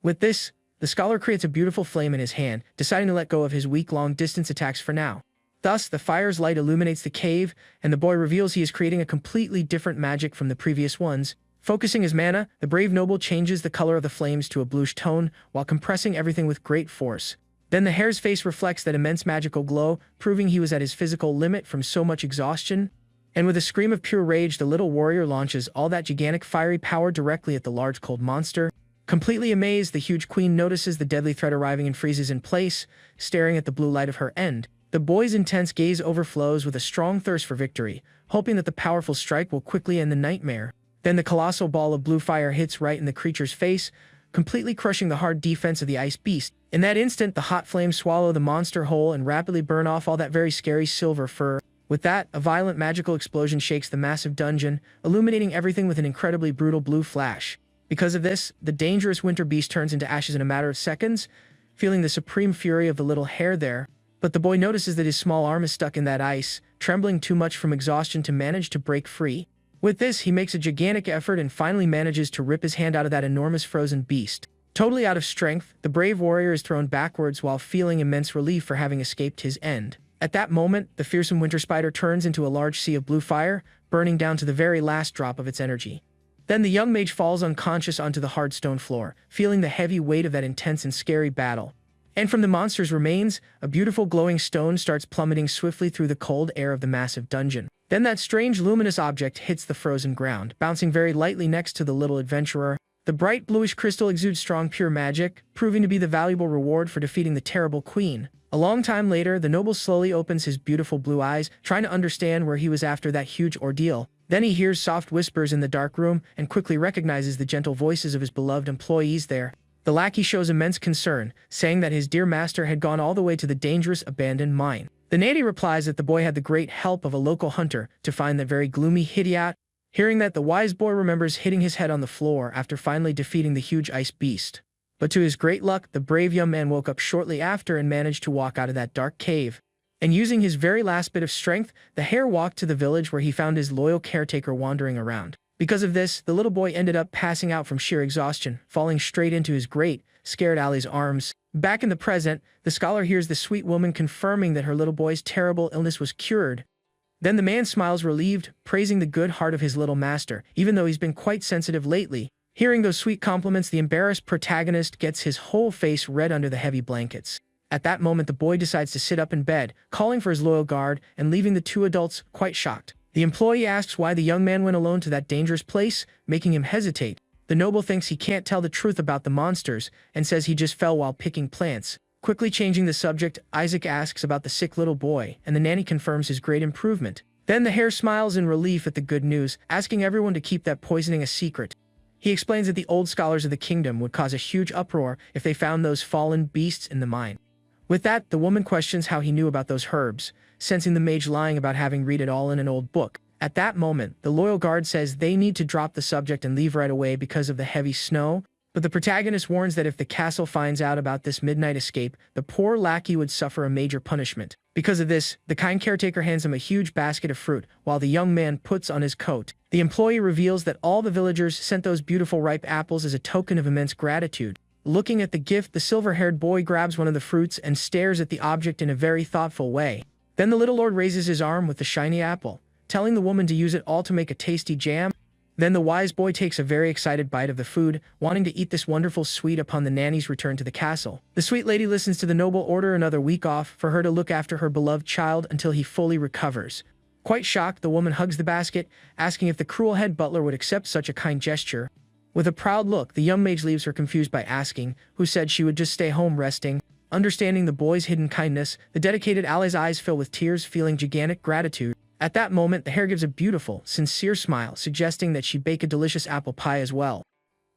With this, the scholar creates a beautiful flame in his hand, deciding to let go of his weak long-distance attacks for now. Thus, the fire's light illuminates the cave, and the boy reveals he is creating a completely different magic from the previous ones. Focusing his mana, the brave noble changes the color of the flames to a bluish tone, while compressing everything with great force. Then the hare's face reflects that immense magical glow, proving he was at his physical limit from so much exhaustion. And with a scream of pure rage, the little warrior launches all that gigantic fiery power directly at the large cold monster. Completely amazed, the huge queen notices the deadly threat arriving and freezes in place, staring at the blue light of her end. The boy's intense gaze overflows with a strong thirst for victory, hoping that the powerful strike will quickly end the nightmare. Then the colossal ball of blue fire hits right in the creature's face, completely crushing the hard defense of the ice beast. In that instant, the hot flames swallow the monster whole and rapidly burn off all that very scary silver fur. With that, a violent magical explosion shakes the massive dungeon, illuminating everything with an incredibly brutal blue flash. Because of this, the dangerous winter beast turns into ashes in a matter of seconds, feeling the supreme fury of the little hare there. But the boy notices that his small arm is stuck in that ice, trembling too much from exhaustion to manage to break free. With this, he makes a gigantic effort and finally manages to rip his hand out of that enormous frozen beast. Totally out of strength, the brave warrior is thrown backwards while feeling immense relief for having escaped his end. At that moment, the fearsome winter spider turns into a large sea of blue fire, burning down to the very last drop of its energy. Then the young mage falls unconscious onto the hard stone floor, feeling the heavy weight of that intense and scary battle. And from the monster's remains, a beautiful glowing stone starts plummeting swiftly through the cold air of the massive dungeon. Then that strange luminous object hits the frozen ground, bouncing very lightly next to the little adventurer. The bright bluish crystal exudes strong pure magic, proving to be the valuable reward for defeating the terrible queen. A long time later, the noble slowly opens his beautiful blue eyes, trying to understand where he was after that huge ordeal. Then he hears soft whispers in the dark room and quickly recognizes the gentle voices of his beloved employees there. The lackey shows immense concern, saying that his dear master had gone all the way to the dangerous abandoned mine. The native replies that the boy had the great help of a local hunter to find that very gloomy idiot. Hearing that, the wise boy remembers hitting his head on the floor after finally defeating the huge ice beast. But to his great luck, the brave young man woke up shortly after and managed to walk out of that dark cave. And using his very last bit of strength, the hare walked to the village where he found his loyal caretaker wandering around. Because of this, the little boy ended up passing out from sheer exhaustion, falling straight into his great, scared Ali's arms. Back in the present, the scholar hears the sweet woman confirming that her little boy's terrible illness was cured. Then the man smiles relieved, praising the good heart of his little master, even though he's been quite sensitive lately. Hearing those sweet compliments, the embarrassed protagonist gets his whole face red under the heavy blankets. At that moment, the boy decides to sit up in bed, calling for his loyal guard and leaving the two adults quite shocked. The employee asks why the young man went alone to that dangerous place, making him hesitate. The noble thinks he can't tell the truth about the monsters and says he just fell while picking plants. Quickly changing the subject, Isaac asks about the sick little boy, and the nanny confirms his great improvement. Then the hare smiles in relief at the good news, asking everyone to keep that poisoning a secret. He explains that the old scholars of the kingdom would cause a huge uproar if they found those fallen beasts in the mine. With that, the woman questions how he knew about those herbs, sensing the mage lying about having read it all in an old book. At that moment, the loyal guard says they need to drop the subject and leave right away because of the heavy snow, but the protagonist warns that if the castle finds out about this midnight escape, the poor lackey would suffer a major punishment. Because of this, the kind caretaker hands him a huge basket of fruit, while the young man puts on his coat. The employee reveals that all the villagers sent those beautiful ripe apples as a token of immense gratitude. Looking at the gift, the silver-haired boy grabs one of the fruits and stares at the object in a very thoughtful way. Then the little lord raises his arm with the shiny apple, telling the woman to use it all to make a tasty jam. Then the wise boy takes a very excited bite of the food, wanting to eat this wonderful sweet upon the nanny's return to the castle. The sweet lady listens to the noble order another week off for her to look after her beloved child until he fully recovers. Quite shocked, the woman hugs the basket, asking if the cruel head butler would accept such a kind gesture. With a proud look, the young mage leaves her confused by asking, who said she would just stay home resting. Understanding the boy's hidden kindness, the dedicated Ali's eyes fill with tears, feeling gigantic gratitude. At that moment, the hare gives a beautiful, sincere smile, suggesting that she bake a delicious apple pie as well.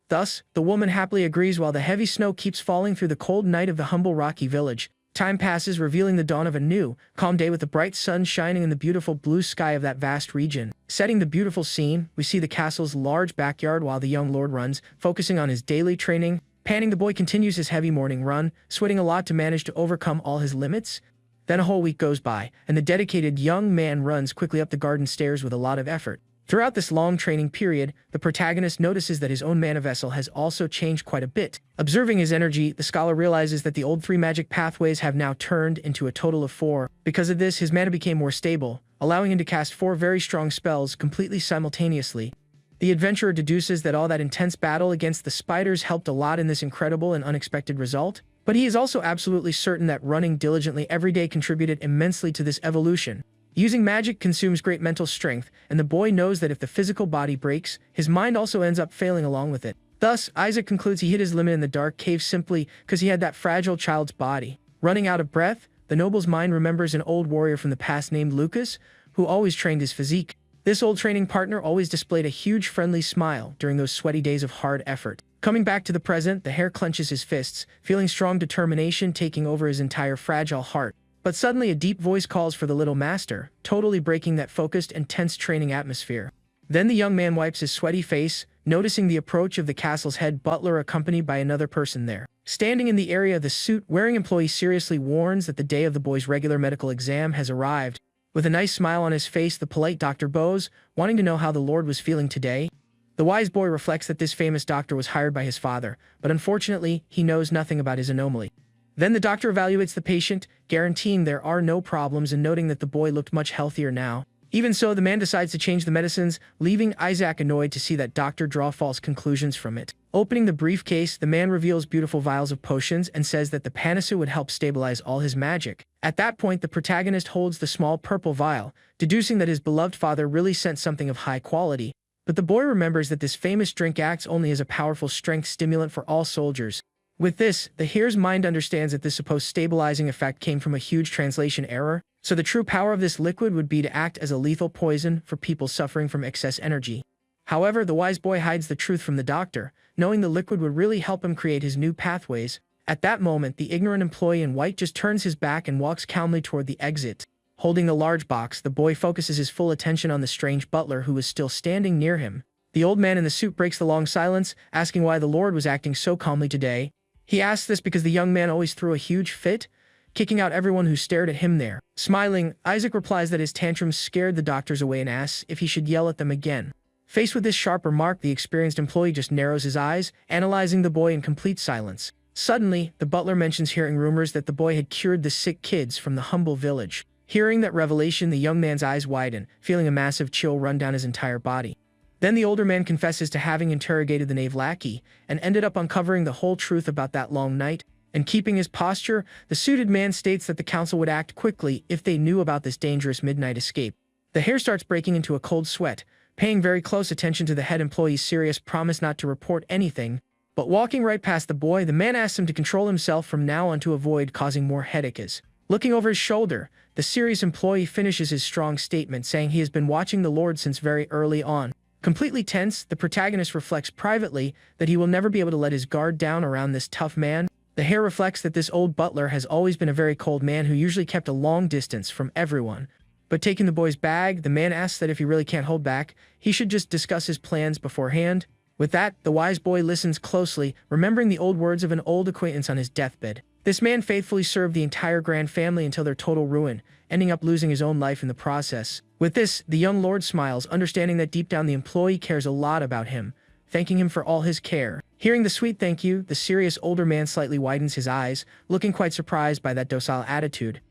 Thus, the woman happily agrees while the heavy snow keeps falling through the cold night of the humble rocky village. Time passes, revealing the dawn of a new, calm day with the bright sun shining in the beautiful blue sky of that vast region. Setting the beautiful scene, we see the castle's large backyard while the young lord runs, focusing on his daily training. Panting, the boy continues his heavy morning run, sweating a lot to manage to overcome all his limits. Then a whole week goes by, and the dedicated young man runs quickly up the garden stairs with a lot of effort. Throughout this long training period, the protagonist notices that his own mana vessel has also changed quite a bit. Observing his energy, the scholar realizes that the old 3 magic pathways have now turned into a total of 4. Because of this, his mana became more stable, allowing him to cast 4 very strong spells completely simultaneously. The adventurer deduces that all that intense battle against the spiders helped a lot in this incredible and unexpected result. But he is also absolutely certain that running diligently every day contributed immensely to this evolution. Using magic consumes great mental strength, and the boy knows that if the physical body breaks, his mind also ends up failing along with it. Thus, Isaac concludes he hit his limit in the dark cave simply because he had that fragile child's body. Running out of breath, the noble's mind remembers an old warrior from the past named Lucas, who always trained his physique. This old training partner always displayed a huge friendly smile during those sweaty days of hard effort. Coming back to the present, the hare clenches his fists, feeling strong determination taking over his entire fragile heart. But suddenly a deep voice calls for the little master, totally breaking that focused and tense training atmosphere. Then the young man wipes his sweaty face, noticing the approach of the castle's head butler accompanied by another person there. Standing in the area, the suit-wearing employee seriously warns that the day of the boy's regular medical exam has arrived. With a nice smile on his face, the polite doctor bows, wanting to know how the lord was feeling today. The wise boy reflects that this famous doctor was hired by his father, but unfortunately, he knows nothing about his anomaly. Then the doctor evaluates the patient, guaranteeing there are no problems and noting that the boy looked much healthier now. Even so, the man decides to change the medicines, leaving Isaac annoyed to see that doctor draw false conclusions from it. Opening the briefcase, the man reveals beautiful vials of potions and says that the panacea would help stabilize all his magic. At that point, the protagonist holds the small purple vial, deducing that his beloved father really sent something of high quality. But the boy remembers that this famous drink acts only as a powerful strength stimulant for all soldiers. With this, the here's mind understands that this supposed stabilizing effect came from a huge translation error, so the true power of this liquid would be to act as a lethal poison for people suffering from excess energy. However, the wise boy hides the truth from the doctor, knowing the liquid would really help him create his new pathways. At that moment, the ignorant employee in white just turns his back and walks calmly toward the exit. Holding the large box, the boy focuses his full attention on the strange butler who was still standing near him. The old man in the suit breaks the long silence, asking why the lord was acting so calmly today. He asks this because the young man always threw a huge fit, kicking out everyone who stared at him there. Smiling, Isaac replies that his tantrums scared the doctors away and asks if he should yell at them again. Faced with this sharp remark, the experienced employee just narrows his eyes, analyzing the boy in complete silence. Suddenly, the butler mentions hearing rumors that the boy had cured the sick kids from the humble village. Hearing that revelation, the young man's eyes widen, feeling a massive chill run down his entire body. Then the older man confesses to having interrogated the knave lackey, and ended up uncovering the whole truth about that long night. And keeping his posture, the suited man states that the council would act quickly if they knew about this dangerous midnight escape. The hair starts breaking into a cold sweat, paying very close attention to the head employee's serious promise not to report anything. But walking right past the boy, the man asks him to control himself from now on to avoid causing more headaches. Looking over his shoulder, the serious employee finishes his strong statement, saying he has been watching the Lord since very early on. Completely tense, the protagonist reflects privately that he will never be able to let his guard down around this tough man. The hair reflects that this old butler has always been a very cold man who usually kept a long distance from everyone. But taking the boy's bag, the man asks that if he really can't hold back, he should just discuss his plans beforehand. With that, the wise boy listens closely, remembering the old words of an old acquaintance on his deathbed. This man faithfully served the entire grand family until their total ruin, ending up losing his own life in the process. With this, the young lord smiles, understanding that deep down the employee cares a lot about him, thanking him for all his care. Hearing the sweet thank you, the serious older man slightly widens his eyes, looking quite surprised by that docile attitude.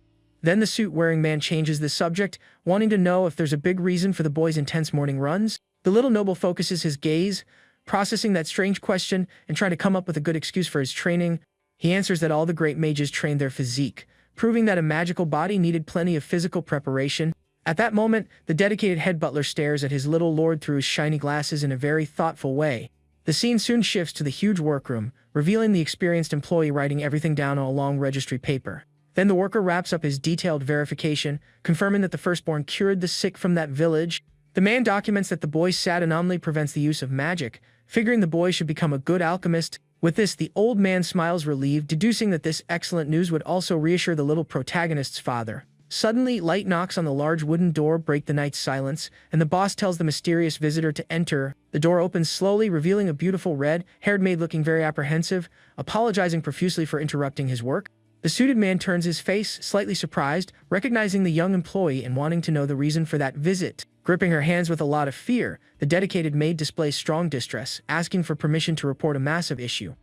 Then the suit-wearing man changes the subject, wanting to know if there's a big reason for the boy's intense morning runs. The little noble focuses his gaze, processing that strange question and trying to come up with a good excuse for his training. He answers that all the great mages trained their physique, proving that a magical body needed plenty of physical preparation. At that moment, the dedicated head butler stares at his little lord through his shiny glasses in a very thoughtful way. The scene soon shifts to the huge workroom, revealing the experienced employee writing everything down on a long registry paper. Then the worker wraps up his detailed verification, confirming that the firstborn cured the sick from that village. The man documents that the boy's sad anomaly prevents the use of magic, figuring the boy should become a good alchemist. With this, the old man smiles relieved, deducing that this excellent news would also reassure the little protagonist's father. Suddenly, light knocks on the large wooden door break the night's silence, and the boss tells the mysterious visitor to enter. The door opens slowly, revealing a beautiful red-haired maid looking very apprehensive, apologizing profusely for interrupting his work. The suited man turns his face, slightly surprised, recognizing the young employee and wanting to know the reason for that visit. Gripping her hands with a lot of fear, the dedicated maid displays strong distress, asking for permission to report a massive issue.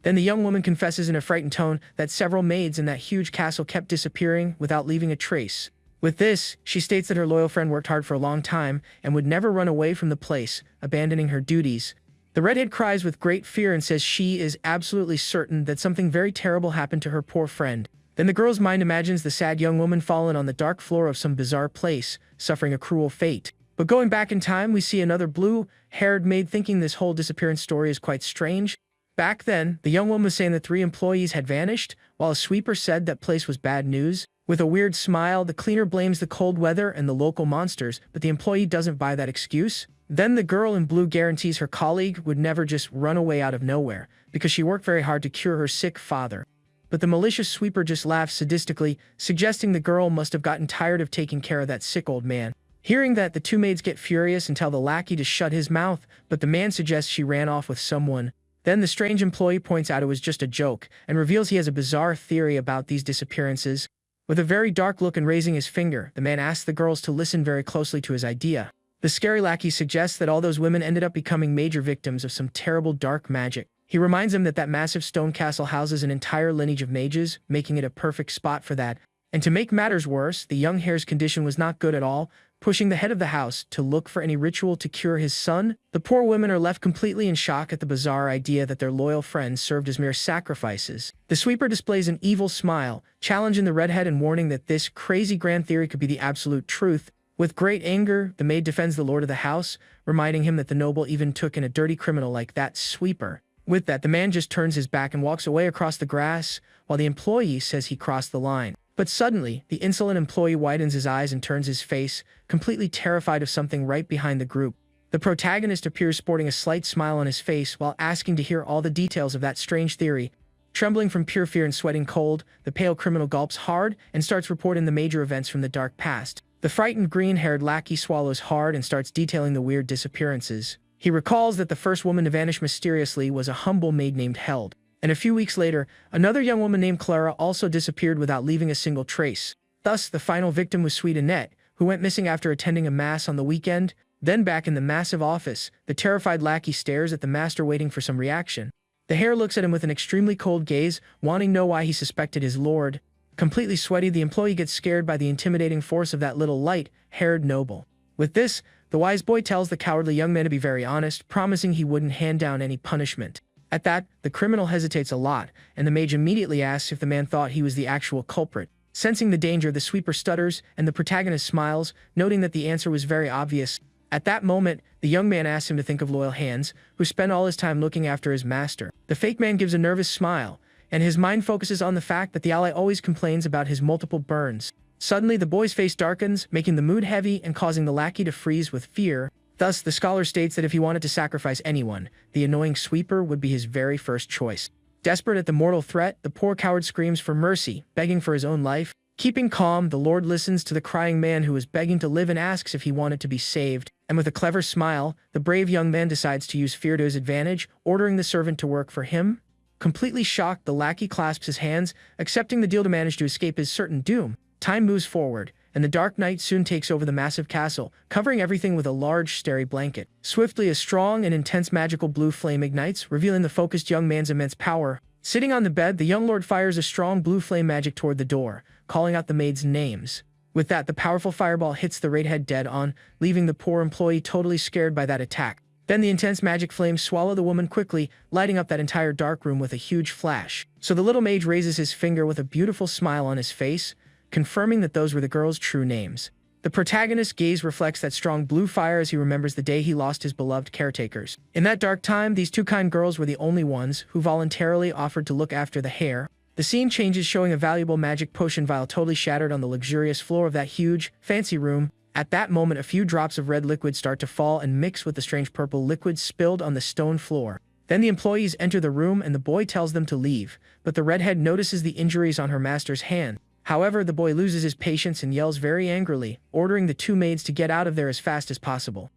Then the young woman confesses in a frightened tone that several maids in that huge castle kept disappearing without leaving a trace. With this, she states that her loyal friend worked hard for a long time and would never run away from the place, abandoning her duties. The redhead cries with great fear and says she is absolutely certain that something very terrible happened to her poor friend. Then the girl's mind imagines the sad young woman fallen on the dark floor of some bizarre place, suffering a cruel fate. But going back in time, we see another blue-haired maid thinking this whole disappearance story is quite strange. Back then, the young woman was saying that 3 employees had vanished, while a sweeper said that place was bad news. With a weird smile, the cleaner blames the cold weather and the local monsters, but the employee doesn't buy that excuse. Then the girl in blue guarantees her colleague would never just run away out of nowhere, because she worked very hard to cure her sick father. But the malicious sweeper just laughs sadistically, suggesting the girl must have gotten tired of taking care of that sick old man. Hearing that, the 2 maids get furious and tell the lackey to shut his mouth, but the man suggests she ran off with someone. Then the strange employee points out it was just a joke, and reveals he has a bizarre theory about these disappearances. With a very dark look and raising his finger, the man asks the girls to listen very closely to his idea. The scary lackey suggests that all those women ended up becoming major victims of some terrible dark magic. He reminds them that that massive stone castle houses an entire lineage of mages, making it a perfect spot for that. And to make matters worse, the young heir's condition was not good at all, pushing the head of the house to look for any ritual to cure his son. The poor women are left completely in shock at the bizarre idea that their loyal friends served as mere sacrifices. The sweeper displays an evil smile, challenging the redhead and warning that this crazy grand theory could be the absolute truth. With great anger, the maid defends the lord of the house, reminding him that the noble even took in a dirty criminal like that sweeper. With that, the man just turns his back and walks away across the grass, while the employee says he crossed the line. But suddenly, the insolent employee widens his eyes and turns his face, completely terrified of something right behind the group. The protagonist appears sporting a slight smile on his face while asking to hear all the details of that strange theory. Trembling from pure fear and sweating cold, the pale criminal gulps hard and starts reporting the major events from the dark past. The frightened green-haired lackey swallows hard and starts detailing the weird disappearances. He recalls that the first woman to vanish mysteriously was a humble maid named Held. And a few weeks later, another young woman named Clara also disappeared without leaving a single trace. Thus, the final victim was sweet Annette, who went missing after attending a mass on the weekend. Then back in the massive office, the terrified lackey stares at the master waiting for some reaction. The hare looks at him with an extremely cold gaze, wanting to know why he suspected his lord. Completely sweaty, the employee gets scared by the intimidating force of that little light-haired noble. With this, the wise boy tells the cowardly young man to be very honest, promising he wouldn't hand down any punishment. At that, the criminal hesitates a lot, and the mage immediately asks if the man thought he was the actual culprit. Sensing the danger, the sweeper stutters, and the protagonist smiles, noting that the answer was very obvious. At that moment, the young man asks him to think of loyal hands, who spend all his time looking after his master. The fake man gives a nervous smile, and his mind focuses on the fact that the ally always complains about his multiple burns. Suddenly, the boy's face darkens, making the mood heavy and causing the lackey to freeze with fear. Thus, the scholar states that if he wanted to sacrifice anyone, the annoying sweeper would be his very first choice. Desperate at the mortal threat, the poor coward screams for mercy, begging for his own life. Keeping calm, the lord listens to the crying man who is begging to live and asks if he wanted to be saved. And with a clever smile, the brave young man decides to use fear to his advantage, ordering the servant to work for him. Completely shocked, the lackey clasps his hands, accepting the deal to manage to escape his certain doom. Time moves forward, and the dark night soon takes over the massive castle, covering everything with a large, starry blanket. Swiftly, a strong and intense magical blue flame ignites, revealing the focused young man's immense power. Sitting on the bed, the young lord fires a strong blue flame magic toward the door, calling out the maids' names. With that, the powerful fireball hits the redhead dead on, leaving the poor employee totally scared by that attack. Then the intense magic flames swallow the woman quickly, lighting up that entire dark room with a huge flash. So the little mage raises his finger with a beautiful smile on his face, confirming that those were the girl's true names. The protagonist's gaze reflects that strong blue fire as he remembers the day he lost his beloved caretakers. In that dark time, these two kind girls were the only ones who voluntarily offered to look after the hare. The scene changes, showing a valuable magic potion vial totally shattered on the luxurious floor of that huge, fancy room. At that moment, a few drops of red liquid start to fall and mix with the strange purple liquid spilled on the stone floor. Then the employees enter the room and the boy tells them to leave, but the redhead notices the injuries on her master's hand. However, the boy loses his patience and yells very angrily, ordering the two maids to get out of there as fast as possible.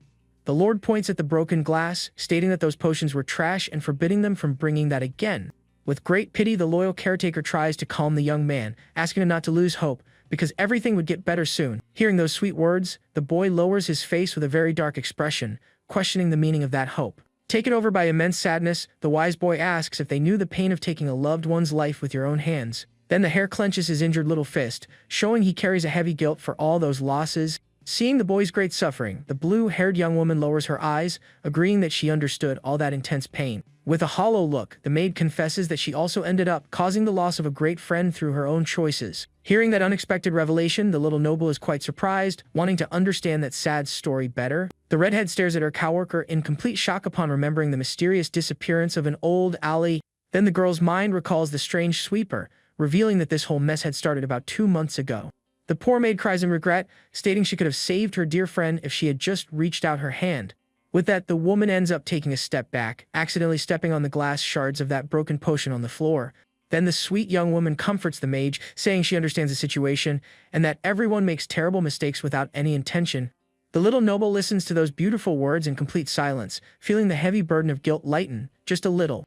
The lord points at the broken glass, stating that those potions were trash and forbidding them from bringing that again. With great pity, the loyal caretaker tries to calm the young man, asking him not to lose hope, because everything would get better soon. Hearing those sweet words, the boy lowers his face with a very dark expression, questioning the meaning of that hope. Taken over by immense sadness, the wise boy asks if they knew the pain of taking a loved one's life with your own hands. Then the hare clenches his injured little fist, showing he carries a heavy guilt for all those losses. Seeing the boy's great suffering, the blue-haired young woman lowers her eyes, agreeing that she understood all that intense pain. With a hollow look, the maid confesses that she also ended up causing the loss of a great friend through her own choices. Hearing that unexpected revelation, the little noble is quite surprised, wanting to understand that sad story better. The redhead stares at her coworker in complete shock upon remembering the mysterious disappearance of an old ally. Then the girl's mind recalls the strange sweeper, revealing that this whole mess had started about 2 months ago. The poor maid cries in regret, stating she could have saved her dear friend if she had just reached out her hand. With that, the woman ends up taking a step back, accidentally stepping on the glass shards of that broken potion on the floor. Then the sweet young woman comforts the mage, saying she understands the situation, and that everyone makes terrible mistakes without any intention. The little noble listens to those beautiful words in complete silence, feeling the heavy burden of guilt lighten, just a little.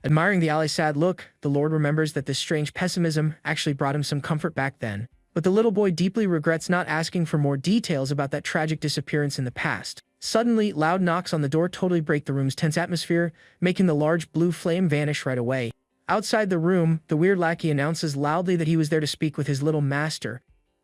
Admiring the ally's sad look, the lord remembers that this strange pessimism actually brought him some comfort back then. But the little boy deeply regrets not asking for more details about that tragic disappearance in the past. Suddenly, loud knocks on the door totally break the room's tense atmosphere, making the large blue flame vanish right away. Outside the room, the weird lackey announces loudly that he was there to speak with his little master.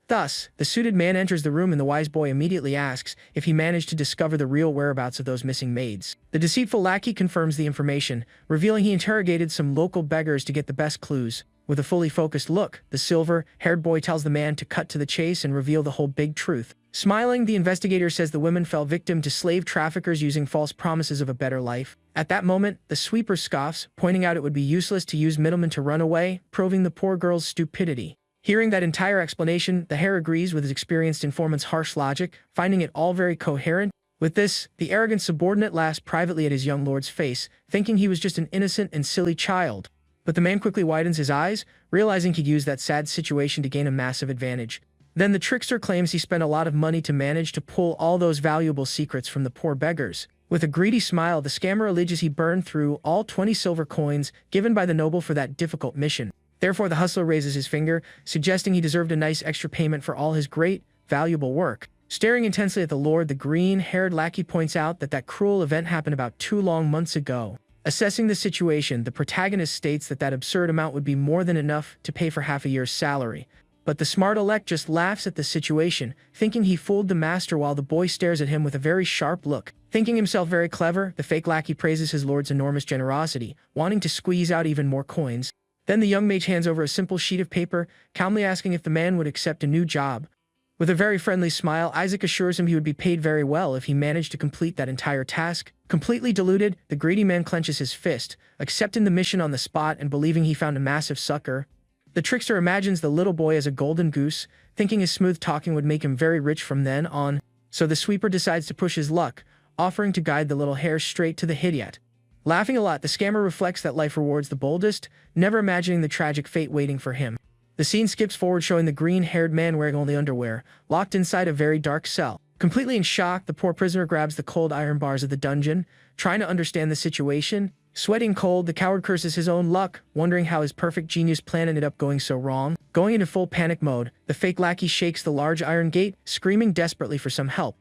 Thus, the suited man enters the room and the wise boy immediately asks if he managed to discover the real whereabouts of those missing maids. The deceitful lackey confirms the information, revealing he interrogated some local beggars to get the best clues. With a fully focused look, the silver-haired boy tells the man to cut to the chase and reveal the whole big truth. Smiling, the investigator says the women fell victim to slave traffickers using false promises of a better life. At that moment, the sweeper scoffs, pointing out it would be useless to use middlemen to run away, proving the poor girl's stupidity. Hearing that entire explanation, the hare agrees with his experienced informant's harsh logic, finding it all very coherent. With this, the arrogant subordinate laughs privately at his young lord's face, thinking he was just an innocent and silly child. But the man quickly widens his eyes, realizing he'd use that sad situation to gain a massive advantage. Then the trickster claims he spent a lot of money to manage to pull all those valuable secrets from the poor beggars. With a greedy smile, the scammer alleges he burned through all 20 silver coins given by the noble for that difficult mission. Therefore, the hustler raises his finger, suggesting he deserved a nice extra payment for all his great, valuable work. Staring intensely at the lord, the green-haired lackey points out that that cruel event happened about 2 long months ago. Assessing the situation, the protagonist states that that absurd amount would be more than enough to pay for half a year's salary. But the smart elect just laughs at the situation, thinking he fooled the master while the boy stares at him with a very sharp look. Thinking himself very clever, the fake lackey praises his lord's enormous generosity, wanting to squeeze out even more coins. Then the young mage hands over a simple sheet of paper, calmly asking if the man would accept a new job. With a very friendly smile, Isaac assures him he would be paid very well if he managed to complete that entire task. Completely deluded, the greedy man clenches his fist, accepting the mission on the spot and believing he found a massive sucker. The trickster imagines the little boy as a golden goose, thinking his smooth talking would make him very rich from then on, so the sweeper decides to push his luck, offering to guide the little hare straight to the idiot. Laughing a lot, the scammer reflects that life rewards the boldest, never imagining the tragic fate waiting for him. The scene skips forward showing the green-haired man wearing only underwear, locked inside a very dark cell. Completely in shock, the poor prisoner grabs the cold iron bars of the dungeon, trying to understand the situation. Sweating cold, the coward curses his own luck, wondering how his perfect genius plan ended up going so wrong. Going into full panic mode, the fake lackey shakes the large iron gate, screaming desperately for some help.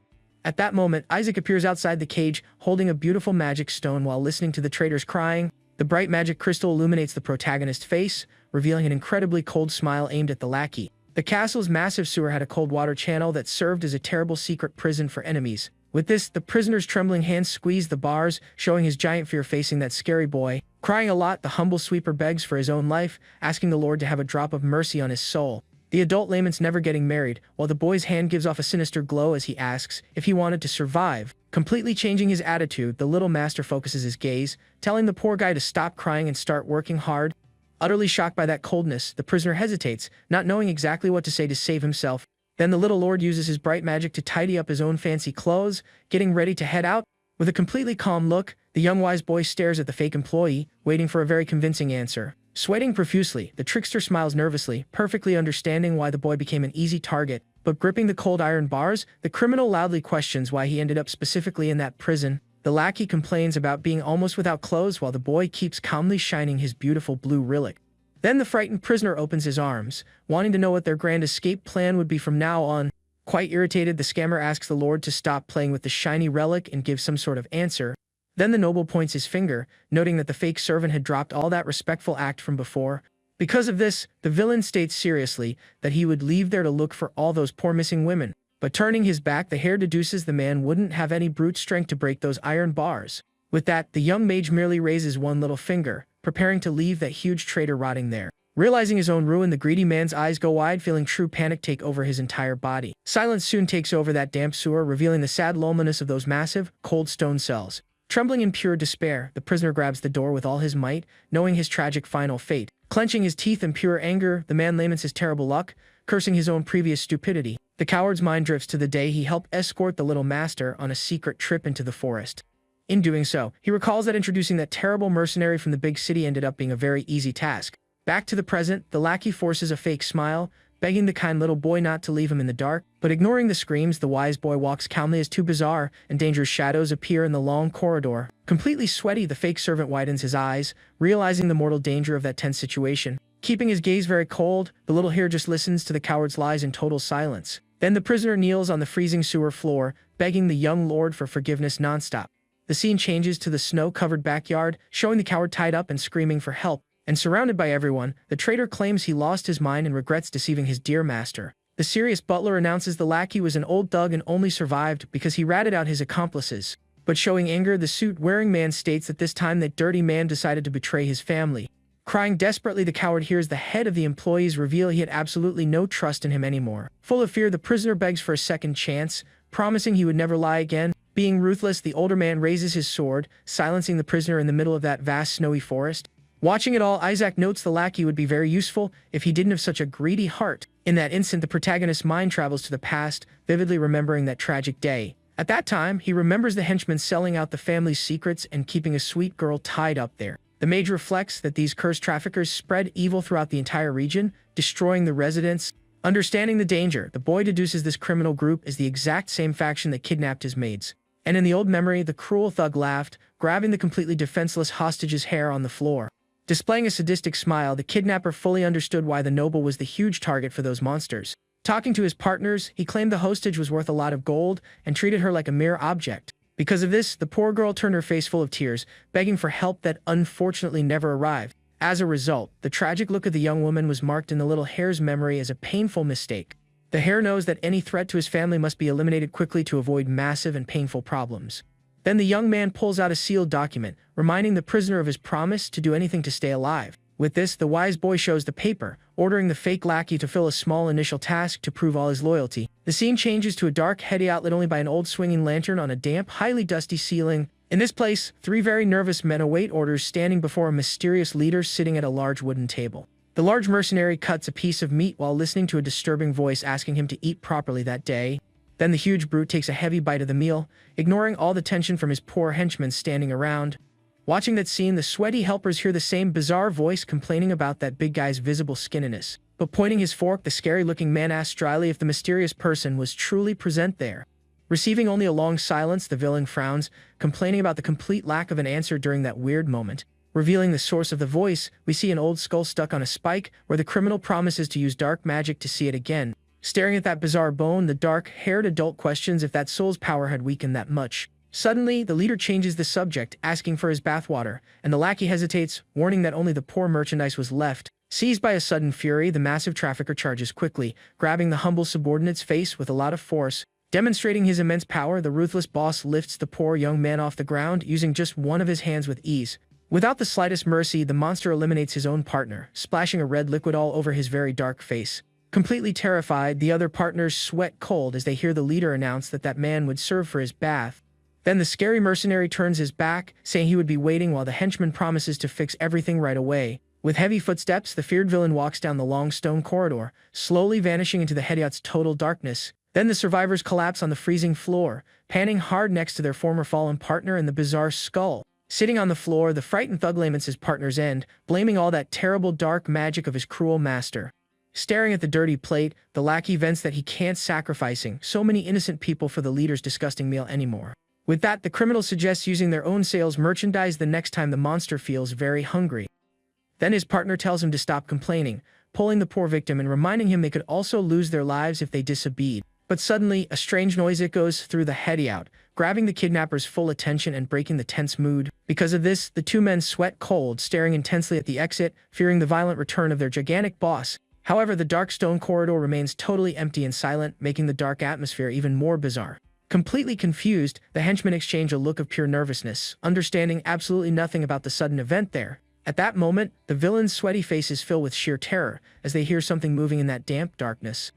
At that moment, Isaac appears outside the cage, holding a beautiful magic stone while listening to the traders crying. The bright magic crystal illuminates the protagonist's face, revealing an incredibly cold smile aimed at the lackey. The castle's massive sewer had a cold water channel that served as a terrible secret prison for enemies. With this, the prisoner's trembling hands squeeze the bars, showing his giant fear facing that scary boy. Crying a lot, the humble sweeper begs for his own life, asking the Lord to have a drop of mercy on his soul. The adult layman's never getting married, while the boy's hand gives off a sinister glow as he asks if he wanted to survive. Completely changing his attitude, the little master focuses his gaze, telling the poor guy to stop crying and start working hard. Utterly shocked by that coldness, the prisoner hesitates, not knowing exactly what to say to save himself. Then the little lord uses his bright magic to tidy up his own fancy clothes, getting ready to head out. With a completely calm look, the young wise boy stares at the fake employee, waiting for a very convincing answer. Sweating profusely, the trickster smiles nervously, perfectly understanding why the boy became an easy target. But gripping the cold iron bars, the criminal loudly questions why he ended up specifically in that prison. The lackey complains about being almost without clothes while the boy keeps calmly shining his beautiful blue relic. Then the frightened prisoner opens his arms, wanting to know what their grand escape plan would be from now on. Quite irritated, the scammer asks the lord to stop playing with the shiny relic and give some sort of answer. Then the noble points his finger, noting that the fake servant had dropped all that respectful act from before. Because of this, the villain states seriously that he would leave there to look for all those poor missing women. But turning his back, the hare deduces the man wouldn't have any brute strength to break those iron bars. With that, the young mage merely raises one little finger, preparing to leave that huge traitor rotting there. Realizing his own ruin, the greedy man's eyes go wide, feeling true panic take over his entire body. Silence soon takes over that damp sewer, revealing the sad loneliness of those massive, cold stone cells. Trembling in pure despair, the prisoner grabs the door with all his might, knowing his tragic final fate. Clenching his teeth in pure anger, the man laments his terrible luck, cursing his own previous stupidity. The coward's mind drifts to the day he helped escort the little master on a secret trip into the forest. In doing so, he recalls that introducing that terrible mercenary from the big city ended up being a very easy task. Back to the present, the lackey forces a fake smile, begging the kind little boy not to leave him in the dark. But ignoring the screams, the wise boy walks calmly as two bizarre and dangerous shadows appear in the long corridor. Completely sweaty, the fake servant widens his eyes, realizing the mortal danger of that tense situation. Keeping his gaze very cold, the little hare just listens to the coward's lies in total silence. Then the prisoner kneels on the freezing sewer floor, begging the young lord for forgiveness nonstop. The scene changes to the snow-covered backyard, showing the coward tied up and screaming for help. And surrounded by everyone, the traitor claims he lost his mind and regrets deceiving his dear master. The serious butler announces the lackey was an old thug and only survived because he ratted out his accomplices. But showing anger, the suit-wearing man states that this time that dirty man decided to betray his family. Crying desperately, the coward hears the head of the employees reveal he had absolutely no trust in him anymore. Full of fear, the prisoner begs for a second chance, promising he would never lie again. Being ruthless, the older man raises his sword, silencing the prisoner in the middle of that vast snowy forest. Watching it all, Isaac notes the lackey would be very useful if he didn't have such a greedy heart. In that instant, the protagonist's mind travels to the past, vividly remembering that tragic day. At that time, he remembers the henchman selling out the family's secrets and keeping a sweet girl tied up there. The mage reflects that these cursed traffickers spread evil throughout the entire region, destroying the residents. Understanding the danger, the boy deduces this criminal group is the exact same faction that kidnapped his maids. And in the old memory, the cruel thug laughed, grabbing the completely defenseless hostage's hair on the floor. Displaying a sadistic smile, the kidnapper fully understood why the noble was the huge target for those monsters. Talking to his partners, he claimed the hostage was worth a lot of gold and treated her like a mere object. Because of this, the poor girl turned her face full of tears, begging for help that unfortunately never arrived. As a result, the tragic look of the young woman was marked in the little hare's memory as a painful mistake. The hare knows that any threat to his family must be eliminated quickly to avoid massive and painful problems. Then the young man pulls out a sealed document, reminding the prisoner of his promise to do anything to stay alive. With this, the wise boy shows the paper, ordering the fake lackey to fill a small initial task to prove all his loyalty. The scene changes to a dark, heady outlet only by an old swinging lantern on a damp, highly dusty ceiling. In this place, three very nervous men await orders standing before a mysterious leader sitting at a large wooden table. The large mercenary cuts a piece of meat while listening to a disturbing voice asking him to eat properly that day. Then the huge brute takes a heavy bite of the meal, ignoring all the tension from his poor henchmen standing around. Watching that scene, the sweaty helpers hear the same bizarre voice complaining about that big guy's visible skinniness. But pointing his fork, the scary-looking man asks dryly if the mysterious person was truly present there. Receiving only a long silence, the villain frowns, complaining about the complete lack of an answer during that weird moment. Revealing the source of the voice, we see an old skull stuck on a spike, where the criminal promises to use dark magic to see it again. Staring at that bizarre bone, the dark-haired adult questions if that soul's power had weakened that much. Suddenly, the leader changes the subject, asking for his bathwater, and the lackey hesitates, warning that only the poor merchandise was left. Seized by a sudden fury, the massive trafficker charges quickly, grabbing the humble subordinate's face with a lot of force. Demonstrating his immense power, the ruthless boss lifts the poor young man off the ground, using just one of his hands with ease. Without the slightest mercy, the monster eliminates his own partner, splashing a red liquid all over his very dark face. Completely terrified, the other partners sweat cold as they hear the leader announce that that man would serve for his bath. Then the scary mercenary turns his back, saying he would be waiting while the henchman promises to fix everything right away. With heavy footsteps, the feared villain walks down the long stone corridor, slowly vanishing into the Hediot's total darkness. Then the survivors collapse on the freezing floor, panting hard next to their former fallen partner and the bizarre skull. Sitting on the floor, the frightened thug laments his partner's end, blaming all that terrible dark magic of his cruel master. Staring at the dirty plate, the lackey vents that he can't sacrificing so many innocent people for the leader's disgusting meal anymore. With that, the criminal suggests using their own sales merchandise the next time the monster feels very hungry. Then his partner tells him to stop complaining, pulling the poor victim and reminding him they could also lose their lives if they disobeyed. But suddenly, a strange noise echoes through the Hediot, grabbing the kidnapper's full attention and breaking the tense mood. Because of this, the two men sweat cold, staring intensely at the exit, fearing the violent return of their gigantic boss. However, the dark stone corridor remains totally empty and silent, making the dark atmosphere even more bizarre. Completely confused, the henchmen exchange a look of pure nervousness, understanding absolutely nothing about the sudden event there. At that moment, the villain's sweaty faces fill with sheer terror as they hear something moving in that damp darkness.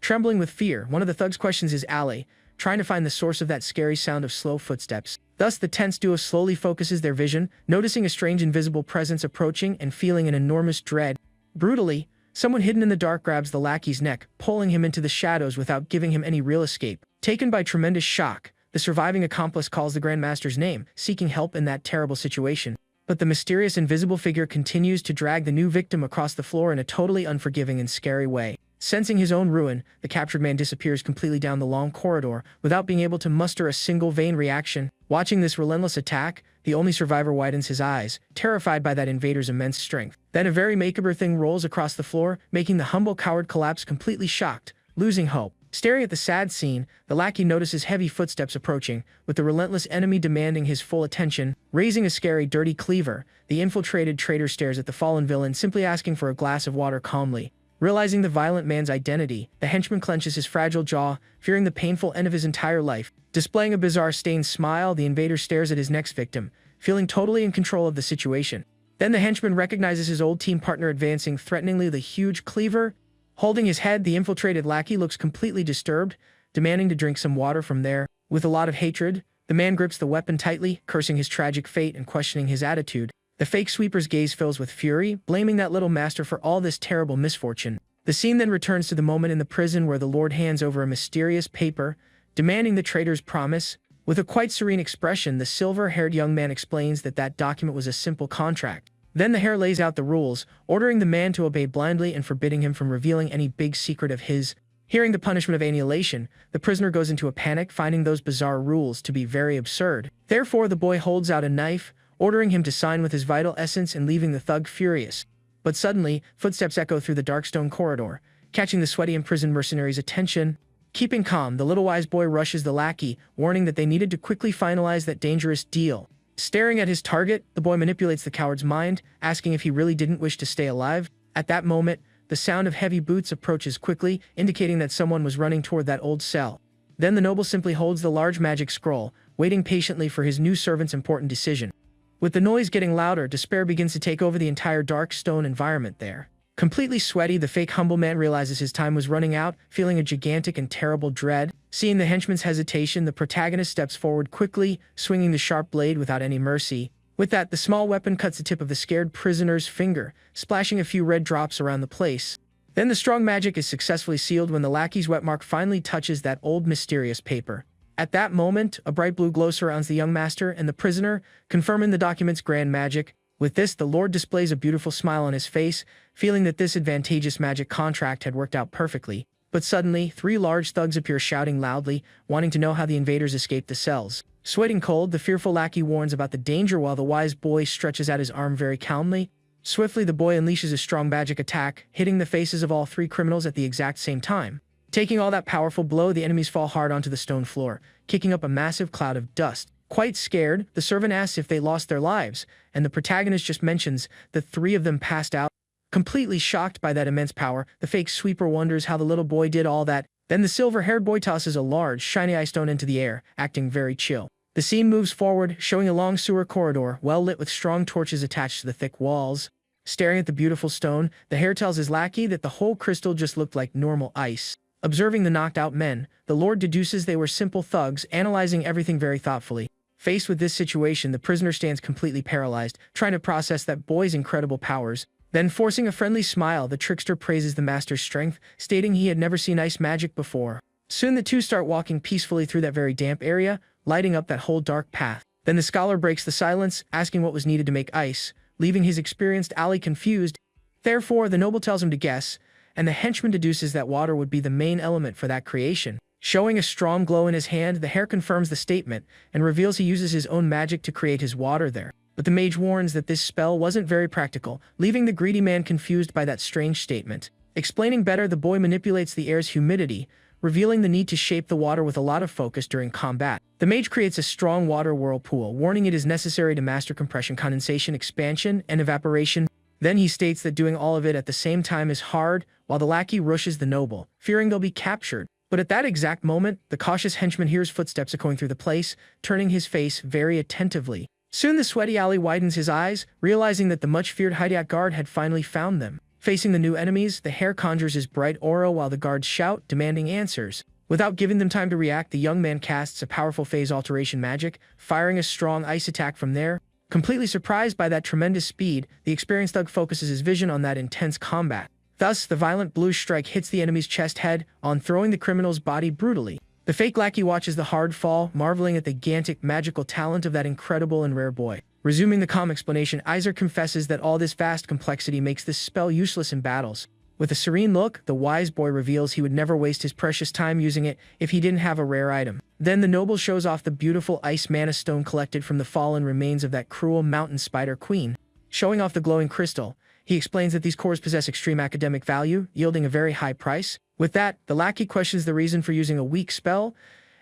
Trembling with fear, one of the thugs questions his ally, trying to find the source of that scary sound of slow footsteps. Thus, the tense duo slowly focuses their vision, noticing a strange invisible presence approaching and feeling an enormous dread. Brutally, someone hidden in the dark grabs the lackey's neck, pulling him into the shadows without giving him any real escape. Taken by tremendous shock, the surviving accomplice calls the Grandmaster's name, seeking help in that terrible situation. But the mysterious invisible figure continues to drag the new victim across the floor in a totally unforgiving and scary way. Sensing his own ruin, the captured man disappears completely down the long corridor without being able to muster a single vain reaction. Watching this relentless attack, the only survivor widens his eyes, terrified by that invader's immense strength. Then a very macabre thing rolls across the floor, making the humble coward collapse completely shocked, losing hope. Staring at the sad scene, the lackey notices heavy footsteps approaching, with the relentless enemy demanding his full attention. Raising a scary, dirty cleaver, the infiltrated traitor stares at the fallen villain, simply asking for a glass of water calmly. Realizing the violent man's identity, the henchman clenches his fragile jaw, fearing the painful end of his entire life. Displaying a bizarre stained smile, the invader stares at his next victim, feeling totally in control of the situation. Then the henchman recognizes his old team partner advancing threateningly with a huge cleaver. Holding his head, the infiltrated lackey looks completely disturbed, demanding to drink some water from there. With a lot of hatred, the man grips the weapon tightly, cursing his tragic fate and questioning his attitude. The fake sweeper's gaze fills with fury, blaming that little master for all this terrible misfortune. The scene then returns to the moment in the prison where the Lord hands over a mysterious paper, demanding the traitor's promise. With a quite serene expression, the silver-haired young man explains that that document was a simple contract. Then the hare lays out the rules, ordering the man to obey blindly and forbidding him from revealing any big secret of his. Hearing the punishment of annihilation, the prisoner goes into a panic, finding those bizarre rules to be very absurd. Therefore, the boy holds out a knife, ordering him to sign with his vital essence and leaving the thug furious. But suddenly, footsteps echo through the dark stone corridor, catching the sweaty imprisoned mercenary's attention. Keeping calm, the little wise boy rushes the lackey, warning that they needed to quickly finalize that dangerous deal. Staring at his target, the boy manipulates the coward's mind, asking if he really didn't wish to stay alive. At that moment, the sound of heavy boots approaches quickly, indicating that someone was running toward that old cell. Then the noble simply holds the large magic scroll, waiting patiently for his new servant's important decision. With the noise getting louder, despair begins to take over the entire dark stone environment there. Completely sweaty, the fake humble man realizes his time was running out, feeling a gigantic and terrible dread. Seeing the henchman's hesitation, the protagonist steps forward quickly, swinging the sharp blade without any mercy. With that, the small weapon cuts the tip of the scared prisoner's finger, splashing a few red drops around the place. Then the strong magic is successfully sealed when the lackey's wet mark finally touches that old mysterious paper. At that moment, a bright blue glow surrounds the young master and the prisoner, confirming the document's grand magic. With this, the Lord displays a beautiful smile on his face, feeling that this advantageous magic contract had worked out perfectly. But suddenly, 3 large thugs appear shouting loudly, wanting to know how the invaders escaped the cells. Sweating cold, the fearful lackey warns about the danger while the wise boy stretches out his arm very calmly. Swiftly, the boy unleashes a strong magic attack, hitting the faces of all 3 criminals at the exact same time. Taking all that powerful blow, the enemies fall hard onto the stone floor, kicking up a massive cloud of dust. Quite scared, the servant asks if they lost their lives, and the protagonist just mentions that 3 of them passed out. Completely shocked by that immense power, the fake sweeper wonders how the little boy did all that. Then the silver-haired boy tosses a large, shiny ice stone into the air, acting very chill. The scene moves forward, showing a long sewer corridor, well lit with strong torches attached to the thick walls. Staring at the beautiful stone, the hare tells his lackey that the whole crystal just looked like normal ice. Observing the knocked-out men, the Lord deduces they were simple thugs, analyzing everything very thoughtfully. Faced with this situation, the prisoner stands completely paralyzed, trying to process that boy's incredible powers. Then, forcing a friendly smile, the trickster praises the master's strength, stating he had never seen ice magic before. Soon the 2 start walking peacefully through that very damp area, lighting up that whole dark path. Then the scholar breaks the silence, asking what was needed to make ice, leaving his experienced ally confused. Therefore, the noble tells him to guess, and the henchman deduces that water would be the main element for that creation. Showing a strong glow in his hand, the hare confirms the statement and reveals he uses his own magic to create his water there. But the mage warns that this spell wasn't very practical, leaving the greedy man confused by that strange statement. Explaining better, the boy manipulates the air's humidity, revealing the need to shape the water with a lot of focus during combat. The mage creates a strong water whirlpool, warning it is necessary to master compression, condensation, expansion, and evaporation. Then he states that doing all of it at the same time is hard, while the lackey rushes the noble, fearing they'll be captured. But at that exact moment, the cautious henchman hears footsteps echoing through the place, turning his face very attentively. Soon the sweaty ally widens his eyes, realizing that the much-feared hideout guard had finally found them. Facing the new enemies, the hare conjures his bright aura while the guards shout, demanding answers. Without giving them time to react, the young man casts a powerful phase alteration magic, firing a strong ice attack from there. Completely surprised by that tremendous speed, the experienced thug focuses his vision on that intense combat. Thus, the violent blue strike hits the enemy's chest head on, throwing the criminal's body brutally. The fake lackey watches the hard fall, marveling at the gigantic magical talent of that incredible and rare boy. Resuming the calm explanation, Iser confesses that all this vast complexity makes this spell useless in battles. With a serene look, the wise boy reveals he would never waste his precious time using it if he didn't have a rare item. Then the noble shows off the beautiful ice mana stone collected from the fallen remains of that cruel mountain spider queen. Showing off the glowing crystal, he explains that these cores possess extreme academic value, yielding a very high price. With that, the lackey questions the reason for using a weak spell,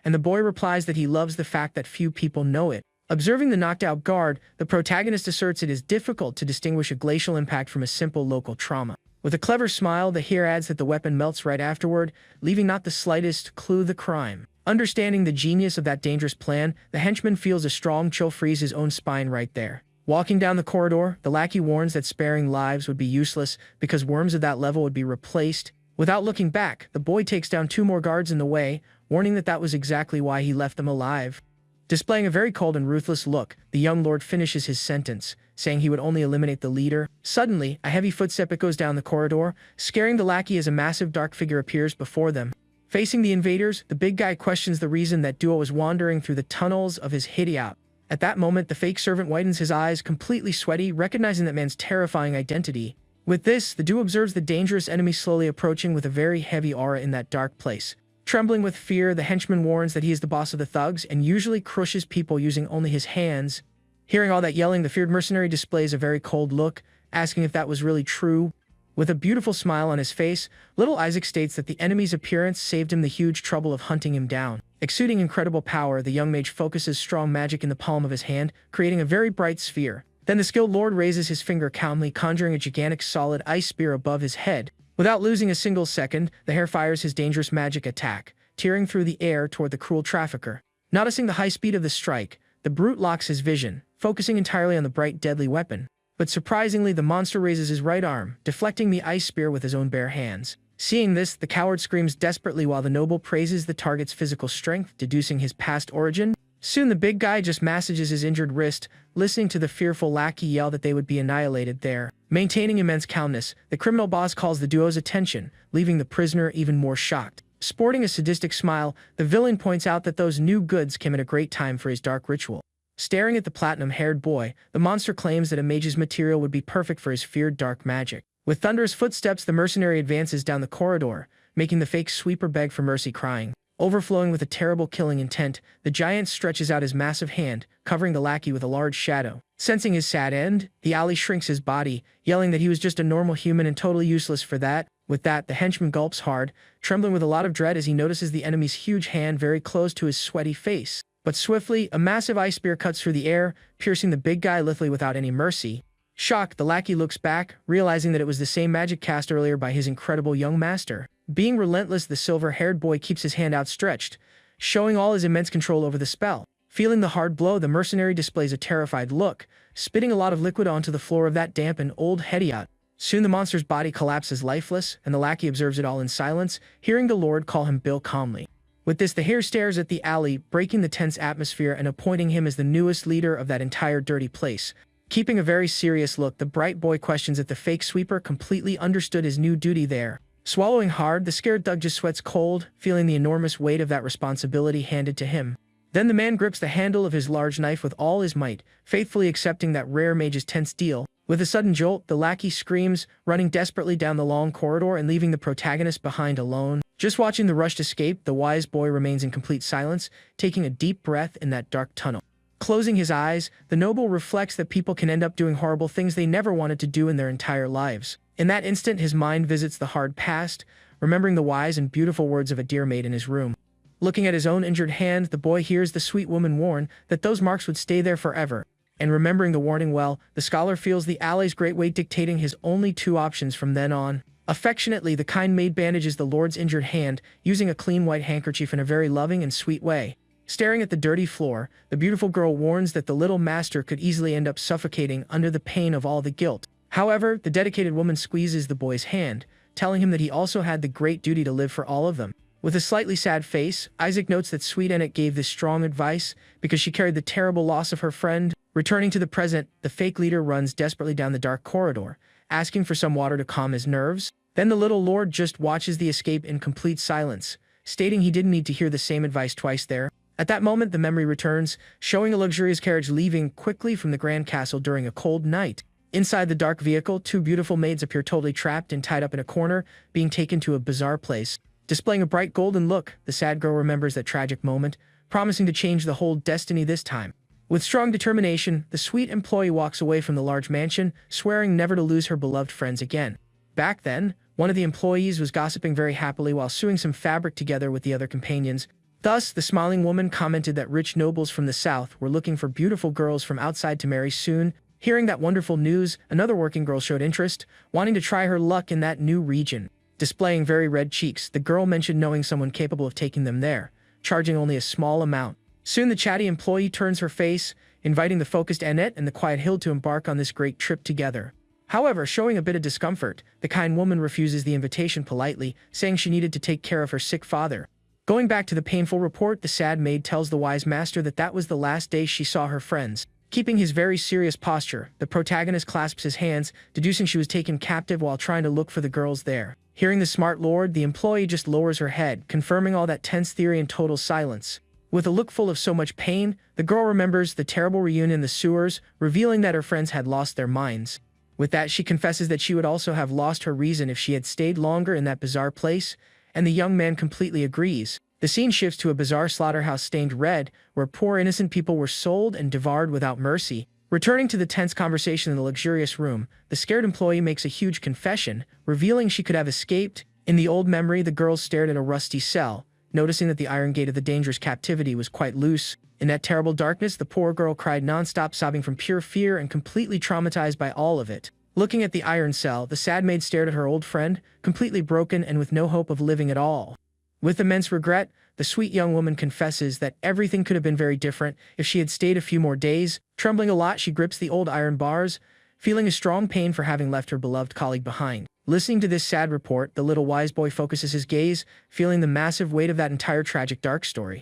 and the boy replies that he loves the fact that few people know it. Observing the knocked-out guard, the protagonist asserts it is difficult to distinguish a glacial impact from a simple local trauma. With a clever smile, the hero adds that the weapon melts right afterward, leaving not the slightest clue the crime. Understanding the genius of that dangerous plan, the henchman feels a strong chill freeze his own spine right there. Walking down the corridor, the lackey warns that sparing lives would be useless because worms of that level would be replaced. Without looking back, the boy takes down 2 more guards in the way, warning that that was exactly why he left them alive. Displaying a very cold and ruthless look, the young lord finishes his sentence, saying he would only eliminate the leader. Suddenly, a heavy footstep echoes down the corridor, scaring the lackey as a massive dark figure appears before them. Facing the invaders, the big guy questions the reason that duo was wandering through the tunnels of his hideout. At that moment, the fake servant widens his eyes, completely sweaty, recognizing that man's terrifying identity. With this, the duo observes the dangerous enemy slowly approaching with a very heavy aura in that dark place. Trembling with fear, the henchman warns that he is the boss of the thugs and usually crushes people using only his hands. Hearing all that yelling, the feared mercenary displays a very cold look, asking if that was really true. With a beautiful smile on his face, little Isaac states that the enemy's appearance saved him the huge trouble of hunting him down. Exuding incredible power, the young mage focuses strong magic in the palm of his hand, creating a very bright sphere. Then the skilled lord raises his finger calmly, conjuring a gigantic solid ice spear above his head. Without losing a single second, the hare fires his dangerous magic attack, tearing through the air toward the cruel trafficker. Noticing the high speed of the strike, the brute locks his vision, focusing entirely on the bright, deadly weapon. But surprisingly, the monster raises his right arm, deflecting the ice spear with his own bare hands. Seeing this, the coward screams desperately while the noble praises the target's physical strength, deducing his past origin. Soon the big guy just massages his injured wrist, listening to the fearful lackey yell that they would be annihilated there. Maintaining immense calmness, the criminal boss calls the duo's attention, leaving the prisoner even more shocked. Sporting a sadistic smile, the villain points out that those new goods came at a great time for his dark ritual. Staring at the platinum-haired boy, the monster claims that a mage's material would be perfect for his feared dark magic. With thunderous footsteps, the mercenary advances down the corridor, making the fake sweeper beg for mercy, crying. Overflowing with a terrible killing intent, the giant stretches out his massive hand, covering the lackey with a large shadow. Sensing his sad end, the alley shrinks his body, yelling that he was just a normal human and totally useless for that. With that, the henchman gulps hard, trembling with a lot of dread as he notices the enemy's huge hand very close to his sweaty face. But swiftly, a massive ice spear cuts through the air, piercing the big guy literally without any mercy. Shocked, the lackey looks back, realizing that it was the same magic cast earlier by his incredible young master. Being relentless, the silver-haired boy keeps his hand outstretched, showing all his immense control over the spell. Feeling the hard blow, the mercenary displays a terrified look, spitting a lot of liquid onto the floor of that damp and old headiot. Soon the monster's body collapses lifeless, and the lackey observes it all in silence, hearing the lord call him Bill calmly. With this, the hare stares at the alley, breaking the tense atmosphere and appointing him as the newest leader of that entire dirty place. Keeping a very serious look, the bright boy questions if the fake sweeper completely understood his new duty there. Swallowing hard, the scared thug just sweats cold, feeling the enormous weight of that responsibility handed to him. Then the man grips the handle of his large knife with all his might, faithfully accepting that rare mage's tense deal. With a sudden jolt, the lackey screams, running desperately down the long corridor and leaving the protagonist behind alone. Just watching the rushed escape, the wise boy remains in complete silence, taking a deep breath in that dark tunnel. Closing his eyes, the noble reflects that people can end up doing horrible things they never wanted to do in their entire lives. In that instant, his mind visits the hard past, remembering the wise and beautiful words of a dear maid in his room. Looking at his own injured hand, the boy hears the sweet woman warn that those marks would stay there forever. And remembering the warning well, the scholar feels the alley's great weight dictating his only two options from then on. Affectionately, the kind maid bandages the lord's injured hand, using a clean white handkerchief in a very loving and sweet way. Staring at the dirty floor, the beautiful girl warns that the little master could easily end up suffocating under the pain of all the guilt. However, the dedicated woman squeezes the boy's hand, telling him that he also had the great duty to live for all of them. With a slightly sad face, Isaac notes that sweet Ennet gave this strong advice because she carried the terrible loss of her friend. Returning to the present, the fake leader runs desperately down the dark corridor, asking for some water to calm his nerves. Then the little lord just watches the escape in complete silence, stating he didn't need to hear the same advice twice there. At that moment, the memory returns, showing a luxurious carriage leaving quickly from the grand castle during a cold night. Inside the dark vehicle, two beautiful maids appear totally trapped and tied up in a corner, being taken to a bizarre place. Displaying a bright golden look, the sad girl remembers that tragic moment, promising to change the whole destiny this time. With strong determination, the sweet employee walks away from the large mansion, swearing never to lose her beloved friends again. Back then, one of the employees was gossiping very happily while sewing some fabric together with the other companions. Thus, the smiling woman commented that rich nobles from the south were looking for beautiful girls from outside to marry soon. Hearing that wonderful news, another working girl showed interest, wanting to try her luck in that new region. Displaying very red cheeks, the girl mentioned knowing someone capable of taking them there, charging only a small amount. Soon the chatty employee turns her face, inviting the focused Annette and the quiet Hild to embark on this great trip together. However, showing a bit of discomfort, the kind woman refuses the invitation politely, saying she needed to take care of her sick father. Going back to the painful report, the sad maid tells the wise master that that was the last day she saw her friends. Keeping his very serious posture, the protagonist clasps his hands, deducing she was taken captive while trying to look for the girls there. Hearing the smart lord, the employee just lowers her head, confirming all that tense theory in total silence. With a look full of so much pain, the girl remembers the terrible reunion in the sewers, revealing that her friends had lost their minds. With that, she confesses that she would also have lost her reason if she had stayed longer in that bizarre place, and the young man completely agrees. The scene shifts to a bizarre slaughterhouse stained red, where poor innocent people were sold and devoured without mercy. Returning to the tense conversation in the luxurious room, the scared employee makes a huge confession, revealing she could have escaped. In the old memory, the girls stared at a rusty cell, noticing that the iron gate of the dangerous captivity was quite loose. In that terrible darkness, the poor girl cried nonstop, sobbing from pure fear and completely traumatized by all of it. Looking at the iron cell, the sad maid stared at her old friend, completely broken and with no hope of living at all. With immense regret, the sweet young woman confesses that everything could have been very different if she had stayed a few more days. Trembling a lot, she grips the old iron bars, feeling a strong pain for having left her beloved colleague behind. Listening to this sad report, the little wise boy focuses his gaze, feeling the massive weight of that entire tragic dark story.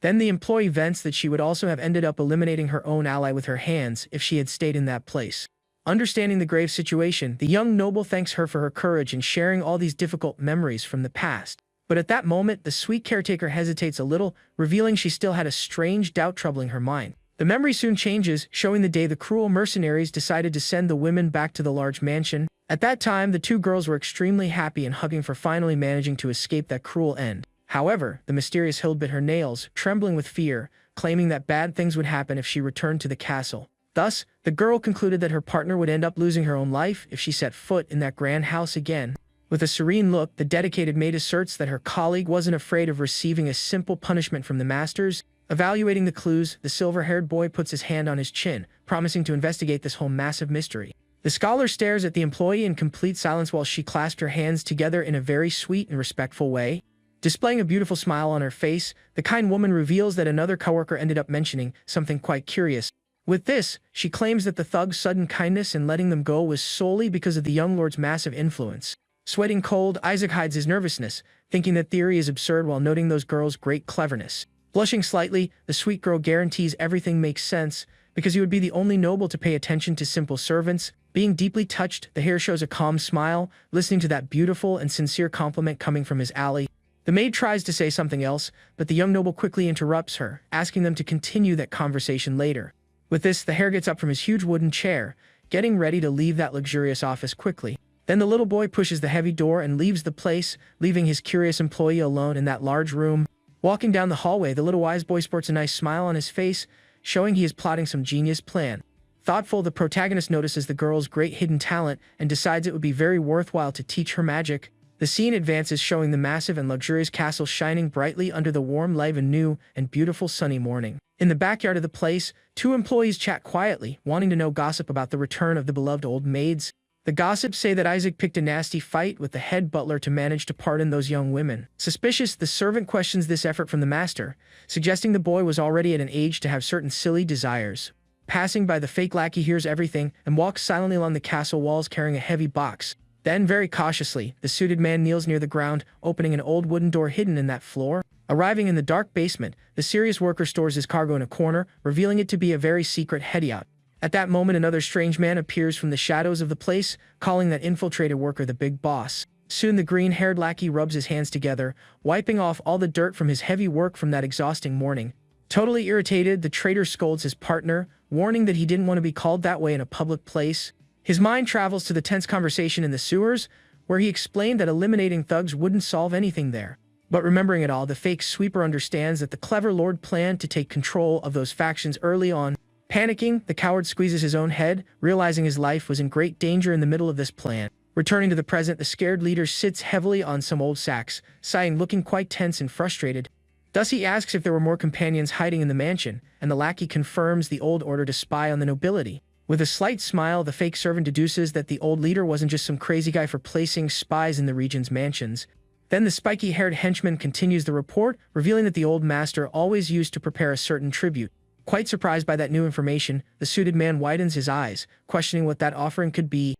Then the employee vents that she would also have ended up eliminating her own ally with her hands if she had stayed in that place. Understanding the grave situation, the young noble thanks her for her courage in sharing all these difficult memories from the past. But at that moment, the sweet caretaker hesitates a little, revealing she still had a strange doubt troubling her mind. The memory soon changes, showing the day the cruel mercenaries decided to send the women back to the large mansion. At that time, the two girls were extremely happy and hugging for finally managing to escape that cruel end. However, the mysterious Hild bit her nails, trembling with fear, claiming that bad things would happen if she returned to the castle. Thus, the girl concluded that her partner would end up losing her own life if she set foot in that grand house again. With a serene look, the dedicated maid asserts that her colleague wasn't afraid of receiving a simple punishment from the masters. Evaluating the clues, the silver-haired boy puts his hand on his chin, promising to investigate this whole massive mystery. The scholar stares at the employee in complete silence while she clasps her hands together in a very sweet and respectful way. Displaying a beautiful smile on her face, the kind woman reveals that another coworker ended up mentioning something quite curious. With this, she claims that the thug's sudden kindness in letting them go was solely because of the young lord's massive influence. Sweating cold, Isaac hides his nervousness, thinking that theory is absurd while noting those girls' great cleverness. Blushing slightly, the sweet girl guarantees everything makes sense, because he would be the only noble to pay attention to simple servants. Being deeply touched, the hare shows a calm smile, listening to that beautiful and sincere compliment coming from his ally. The maid tries to say something else, but the young noble quickly interrupts her, asking them to continue that conversation later. With this, the hare gets up from his huge wooden chair, getting ready to leave that luxurious office quickly. Then the little boy pushes the heavy door and leaves the place, leaving his curious employee alone in that large room. Walking down the hallway, the little wise boy sports a nice smile on his face, showing he is plotting some genius plan. Thoughtful, the protagonist notices the girl's great hidden talent and decides it would be very worthwhile to teach her magic. The scene advances, showing the massive and luxurious castle shining brightly under the warm light of a new and beautiful sunny morning. In the backyard of the place, two employees chat quietly, wanting to know gossip about the return of the beloved old maids. The gossips say that Isaac picked a nasty fight with the head butler to manage to pardon those young women. Suspicious, the servant questions this effort from the master, suggesting the boy was already at an age to have certain silly desires. Passing by, the fake lackey hears everything and walks silently along the castle walls carrying a heavy box. Then, very cautiously, the suited man kneels near the ground, opening an old wooden door hidden in that floor. Arriving in the dark basement, the serious worker stores his cargo in a corner, revealing it to be a very secret hideout. At that moment, another strange man appears from the shadows of the place, calling that infiltrated worker the big boss. Soon the green-haired lackey rubs his hands together, wiping off all the dirt from his heavy work from that exhausting morning. Totally irritated, the traitor scolds his partner, warning that he didn't want to be called that way in a public place. His mind travels to the tense conversation in the sewers, where he explained that eliminating thugs wouldn't solve anything there. But remembering it all, the fake sweeper understands that the clever lord planned to take control of those factions early on. Panicking, the coward squeezes his own head, realizing his life was in great danger in the middle of this plan. Returning to the present, the scared leader sits heavily on some old sacks, sighing, looking quite tense and frustrated. Thus he asks if there were more companions hiding in the mansion, and the lackey confirms the old order to spy on the nobility. With a slight smile, the fake servant deduces that the old leader wasn't just some crazy guy for placing spies in the region's mansions. Then the spiky-haired henchman continues the report, revealing that the old master always used to prepare a certain tribute. Quite surprised by that new information, the suited man widens his eyes, questioning what that offering could be.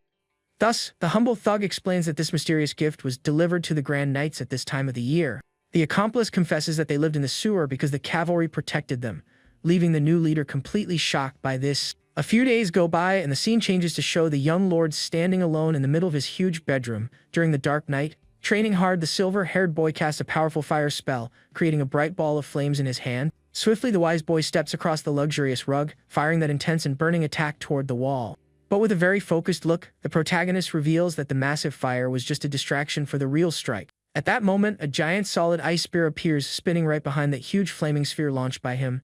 Thus, the humble thug explains that this mysterious gift was delivered to the Grand Knights at this time of the year. The accomplice confesses that they lived in the sewer because the cavalry protected them, leaving the new leader completely shocked by this. A few days go by and the scene changes to show the young lord standing alone in the middle of his huge bedroom during the dark night. Training hard, the silver-haired boy casts a powerful fire spell, creating a bright ball of flames in his hand. Swiftly, the wise boy steps across the luxurious rug, firing that intense and burning attack toward the wall. But with a very focused look, the protagonist reveals that the massive fire was just a distraction for the real strike. At that moment, a giant solid ice spear appears, spinning right behind that huge flaming sphere launched by him.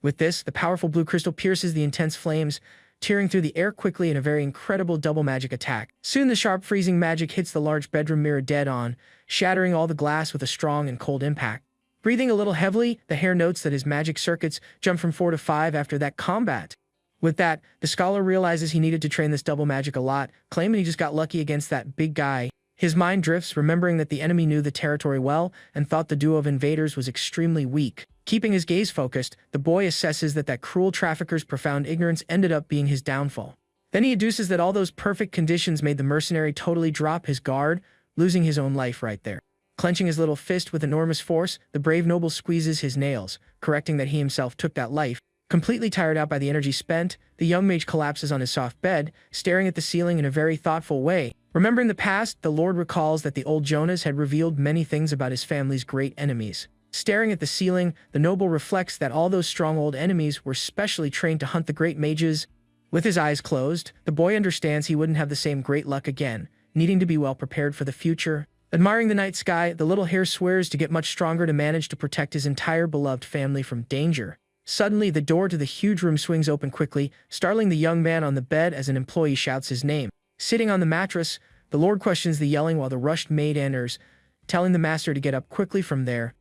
With this, the powerful blue crystal pierces the intense flames, tearing through the air quickly in a very incredible double magic attack. Soon the sharp freezing magic hits the large bedroom mirror dead on, shattering all the glass with a strong and cold impact. Breathing a little heavily, the hare notes that his magic circuits jump from 4 to 5 after that combat. With that, the scholar realizes he needed to train this double magic a lot, claiming he just got lucky against that big guy. His mind drifts, remembering that the enemy knew the territory well and thought the duo of invaders was extremely weak. Keeping his gaze focused, the boy assesses that cruel trafficker's profound ignorance ended up being his downfall. Then he deduces that all those perfect conditions made the mercenary totally drop his guard, losing his own life right there. Clenching his little fist with enormous force, the brave noble squeezes his nails, correcting that he himself took that life. Completely tired out by the energy spent, the young mage collapses on his soft bed, staring at the ceiling in a very thoughtful way. Remembering the past, the Lord recalls that the old Jonas had revealed many things about his family's great enemies. Staring at the ceiling, the noble reflects that all those strong old enemies were specially trained to hunt the great mages. With his eyes closed, the boy understands he wouldn't have the same great luck again, needing to be well prepared for the future. Admiring the night sky, the little hare swears to get much stronger to manage to protect his entire beloved family from danger. Suddenly, the door to the huge room swings open quickly, startling the young man on the bed as an employee shouts his name. Sitting on the mattress, the Lord questions the yelling while the rushed maid enters, telling the master to get up quickly from there.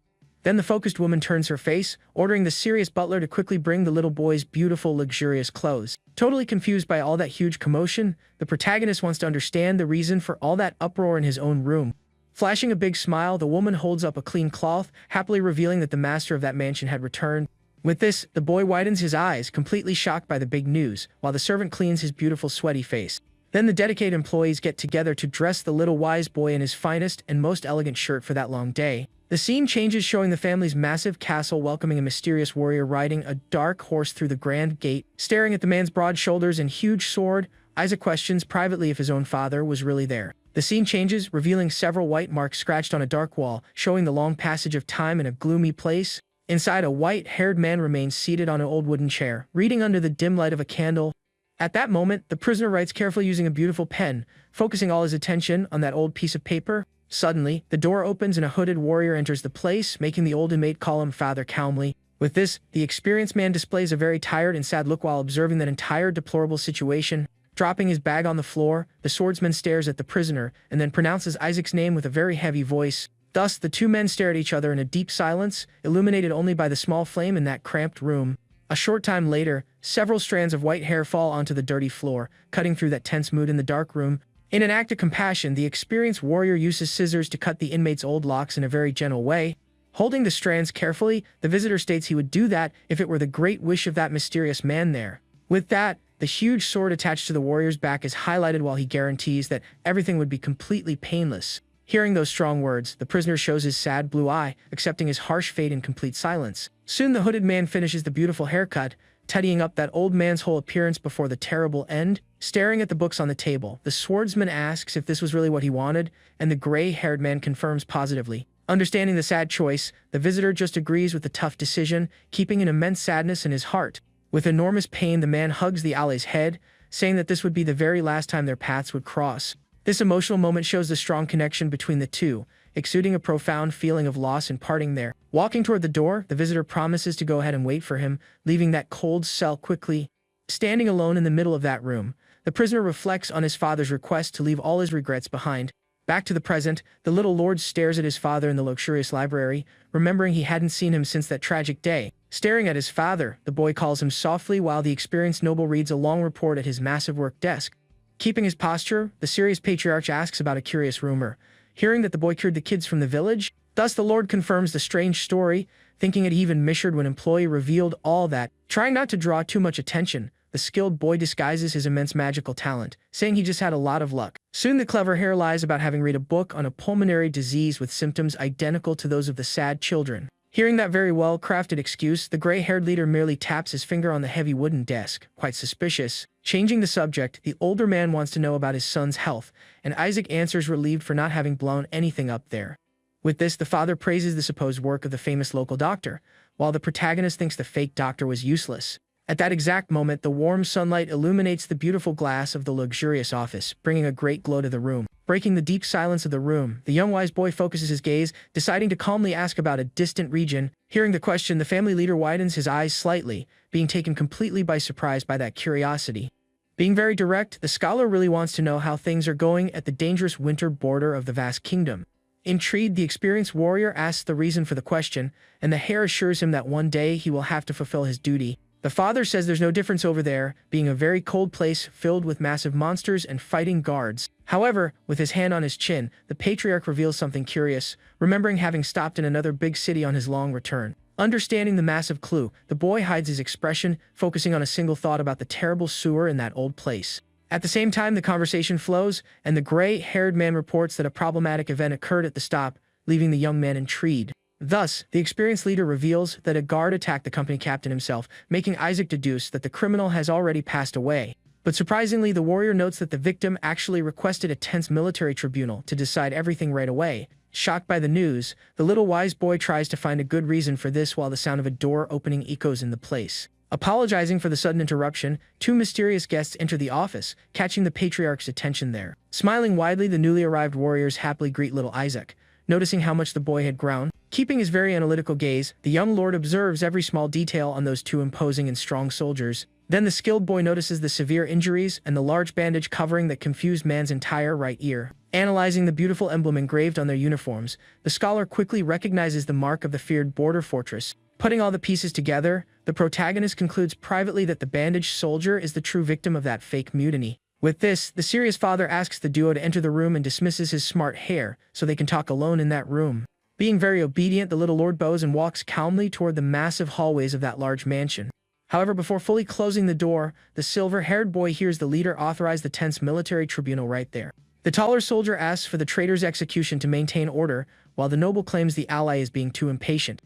Then the focused woman turns her face, ordering the serious butler to quickly bring the little boy's beautiful, luxurious clothes. Totally confused by all that huge commotion, the protagonist wants to understand the reason for all that uproar in his own room. Flashing a big smile, the woman holds up a clean cloth, happily revealing that the master of that mansion had returned. With this, the boy widens his eyes, completely shocked by the big news, while the servant cleans his beautiful sweaty face. Then the dedicated employees get together to dress the little wise boy in his finest and most elegant shirt for that long day. The scene changes, showing the family's massive castle welcoming a mysterious warrior riding a dark horse through the grand gate. Staring at the man's broad shoulders and huge sword, Isaac questions privately if his own father was really there. The scene changes, revealing several white marks scratched on a dark wall, showing the long passage of time in a gloomy place. Inside, a white-haired man remains seated on an old wooden chair, reading under the dim light of a candle. At that moment, the prisoner writes carefully using a beautiful pen, focusing all his attention on that old piece of paper. Suddenly, the door opens and a hooded warrior enters the place, making the old inmate call him father calmly. With this, the experienced man displays a very tired and sad look while observing that entire deplorable situation. Dropping his bag on the floor, the swordsman stares at the prisoner and then pronounces Isaac's name with a very heavy voice. Thus, the two men stare at each other in a deep silence, illuminated only by the small flame in that cramped room. A short time later, several strands of white hair fall onto the dirty floor, cutting through that tense mood in the dark room. In an act of compassion, the experienced warrior uses scissors to cut the inmate's old locks in a very gentle way. Holding the strands carefully, the visitor states he would do that if it were the great wish of that mysterious man there. With that, the huge sword attached to the warrior's back is highlighted while he guarantees that everything would be completely painless. Hearing those strong words, the prisoner shows his sad blue eye, accepting his harsh fate in complete silence. Soon the hooded man finishes the beautiful haircut, tidying up that old man's whole appearance before the terrible end. Staring at the books on the table, the swordsman asks if this was really what he wanted, and the gray-haired man confirms positively. Understanding the sad choice, the visitor just agrees with the tough decision, keeping an immense sadness in his heart. With enormous pain, the man hugs the Ale's head, saying that this would be the very last time their paths would cross. This emotional moment shows the strong connection between the two, exuding a profound feeling of loss and parting there. Walking toward the door, the visitor promises to go ahead and wait for him, leaving that cold cell quickly. Standing alone in the middle of that room, the prisoner reflects on his father's request to leave all his regrets behind. Back to the present, the little lord stares at his father in the luxurious library, remembering he hadn't seen him since that tragic day. Staring at his father, the boy calls him softly while the experienced noble reads a long report at his massive work desk. Keeping his posture, the serious patriarch asks about a curious rumor. Hearing that the boy cured the kids from the village, thus the lord confirms the strange story, thinking it even misheard when employee revealed all that. Trying not to draw too much attention, the skilled boy disguises his immense magical talent, saying he just had a lot of luck. Soon the clever hare lies about having read a book on a pulmonary disease with symptoms identical to those of the sad children. Hearing that very well-crafted excuse, the gray-haired leader merely taps his finger on the heavy wooden desk, quite suspicious. Changing the subject, the older man wants to know about his son's health, and Isaac answers relieved for not having blown anything up there. With this, the father praises the supposed work of the famous local doctor, while the protagonist thinks the fake doctor was useless. At that exact moment, the warm sunlight illuminates the beautiful glass of the luxurious office, bringing a great glow to the room. breaking the deep silence of the room. The young wise boy focuses his gaze, deciding to calmly ask about a distant region. Hearing the question, the family leader widens his eyes slightly, being taken completely by surprise by that curiosity. Being very direct, the scholar really wants to know how things are going at the dangerous winter border of the vast kingdom. Intrigued, the experienced warrior asks the reason for the question, and the heir assures him that one day he will have to fulfill his duty. The father says there's no difference over there, being a very cold place filled with massive monsters and fighting guards. However, with his hand on his chin, the patriarch reveals something curious, remembering having stopped in another big city on his long return. Understanding the massive clue, the boy hides his expression, focusing on a single thought about the terrible sewer in that old place. At the same time, the conversation flows, and the gray-haired man reports that a problematic event occurred at the stop, leaving the young man intrigued. Thus, the experienced leader reveals that a guard attacked the company captain himself, making Isaac deduce that the criminal has already passed away. But surprisingly, the warrior notes that the victim actually requested a tense military tribunal to decide everything right away. Shocked by the news, the little wise boy tries to find a good reason for this while the sound of a door opening echoes in the place. Apologizing for the sudden interruption, two mysterious guests enter the office, catching the patriarch's attention there. Smiling widely, the newly arrived warriors happily greet little Isaac. Noticing how much the boy had grown, keeping his very analytical gaze, the young lord observes every small detail on those two imposing and strong soldiers. Then the skilled boy notices the severe injuries and the large bandage covering that confused man's entire right ear. Analyzing the beautiful emblem engraved on their uniforms, the scholar quickly recognizes the mark of the feared border fortress. Putting all the pieces together, the protagonist concludes privately that the bandaged soldier is the true victim of that fake mutiny. With this, the serious father asks the duo to enter the room and dismisses his smart heir, so they can talk alone in that room. Being very obedient, the little lord bows and walks calmly toward the massive hallways of that large mansion. However, before fully closing the door, the silver-haired boy hears the leader authorize the tense military tribunal right there. The taller soldier asks for the traitor's execution to maintain order, while the noble claims the ally is being too impatient.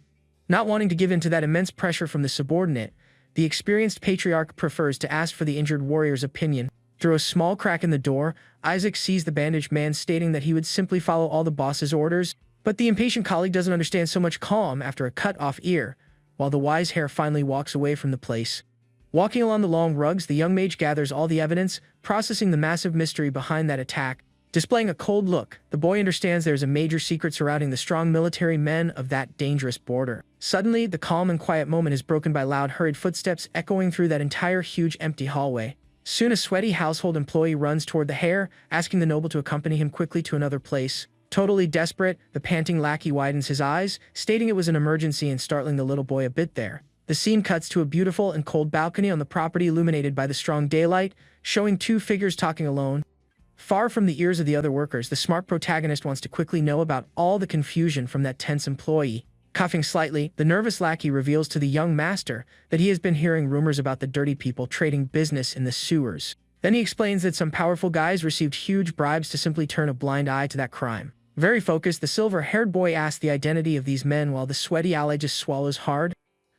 Not wanting to give in to that immense pressure from the subordinate, the experienced patriarch prefers to ask for the injured warrior's opinion. Through a small crack in the door, Isaac sees the bandaged man stating that he would simply follow all the boss's orders, but the impatient colleague doesn't understand so much calm after a cut-off ear, while the wise heir finally walks away from the place. Walking along the long rugs, the young mage gathers all the evidence, processing the massive mystery behind that attack. Displaying a cold look, the boy understands there is a major secret surrounding the strong military men of that dangerous border. Suddenly, the calm and quiet moment is broken by loud, hurried footsteps echoing through that entire huge empty hallway. Soon a sweaty household employee runs toward the heir, asking the noble to accompany him quickly to another place. Totally desperate, the panting lackey widens his eyes, stating it was an emergency and startling the little boy a bit there. The scene cuts to a beautiful and cold balcony on the property illuminated by the strong daylight, showing two figures talking alone. Far from the ears of the other workers, the smart protagonist wants to quickly know about all the confusion from that tense employee. Coughing slightly, the nervous lackey reveals to the young master that he has been hearing rumors about the dirty people trading business in the sewers. Then he explains that some powerful guys received huge bribes to simply turn a blind eye to that crime. Very focused, the silver-haired boy asks the identity of these men while the sweaty ally just swallows hard.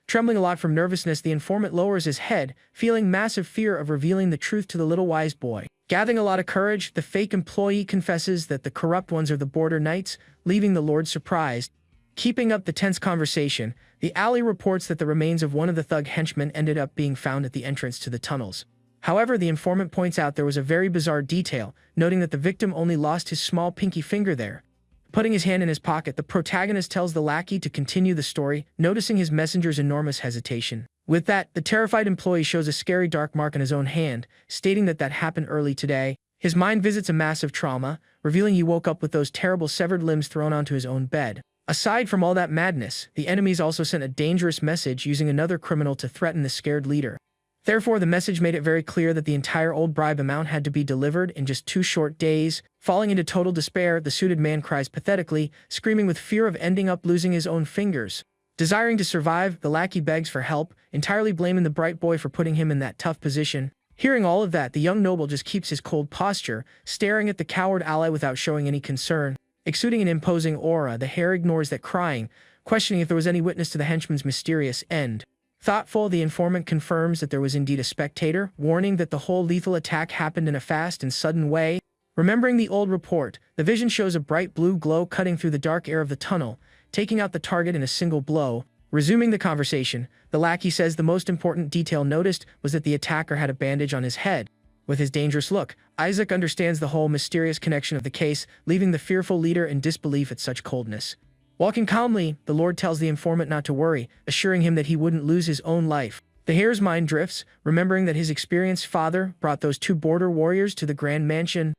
Trembling a lot from nervousness, the informant lowers his head, feeling massive fear of revealing the truth to the little wise boy. Gathering a lot of courage, the fake employee confesses that the corrupt ones are the border knights, leaving the lord surprised. Keeping up the tense conversation, the ally reports that the remains of one of the thug henchmen ended up being found at the entrance to the tunnels. However, the informant points out there was a very bizarre detail, noting that the victim only lost his small pinky finger there. Putting his hand in his pocket, the protagonist tells the lackey to continue the story, noticing his messenger's enormous hesitation. With that, the terrified employee shows a scary dark mark on his own hand, stating that happened early today. His mind visits a massive trauma, revealing he woke up with those terrible severed limbs thrown onto his own bed. Aside from all that madness, the enemies also sent a dangerous message using another criminal to threaten the scared leader. Therefore, the message made it very clear that the entire old bribe amount had to be delivered in just 2 short days. Falling into total despair, the suited man cries pathetically, screaming with fear of ending up losing his own fingers. Desiring to survive, the lackey begs for help, entirely blaming the bright boy for putting him in that tough position. Hearing all of that, the young noble just keeps his cold posture, staring at the coward ally without showing any concern. Exuding an imposing aura, the heir ignores that crying, questioning if there was any witness to the henchman's mysterious end. Thoughtful, the informant confirms that there was indeed a spectator, warning that the whole lethal attack happened in a fast and sudden way. Remembering the old report, the vision shows a bright blue glow cutting through the dark air of the tunnel, taking out the target in a single blow. Resuming the conversation, the lackey says the most important detail noticed was that the attacker had a bandage on his head. With his dangerous look, Isaac understands the whole mysterious connection of the case, leaving the fearful leader in disbelief at such coldness. Walking calmly, the Lord tells the informant not to worry, assuring him that he wouldn't lose his own life. The heir's mind drifts, remembering that his experienced father brought those two border warriors to the Grand Mansion.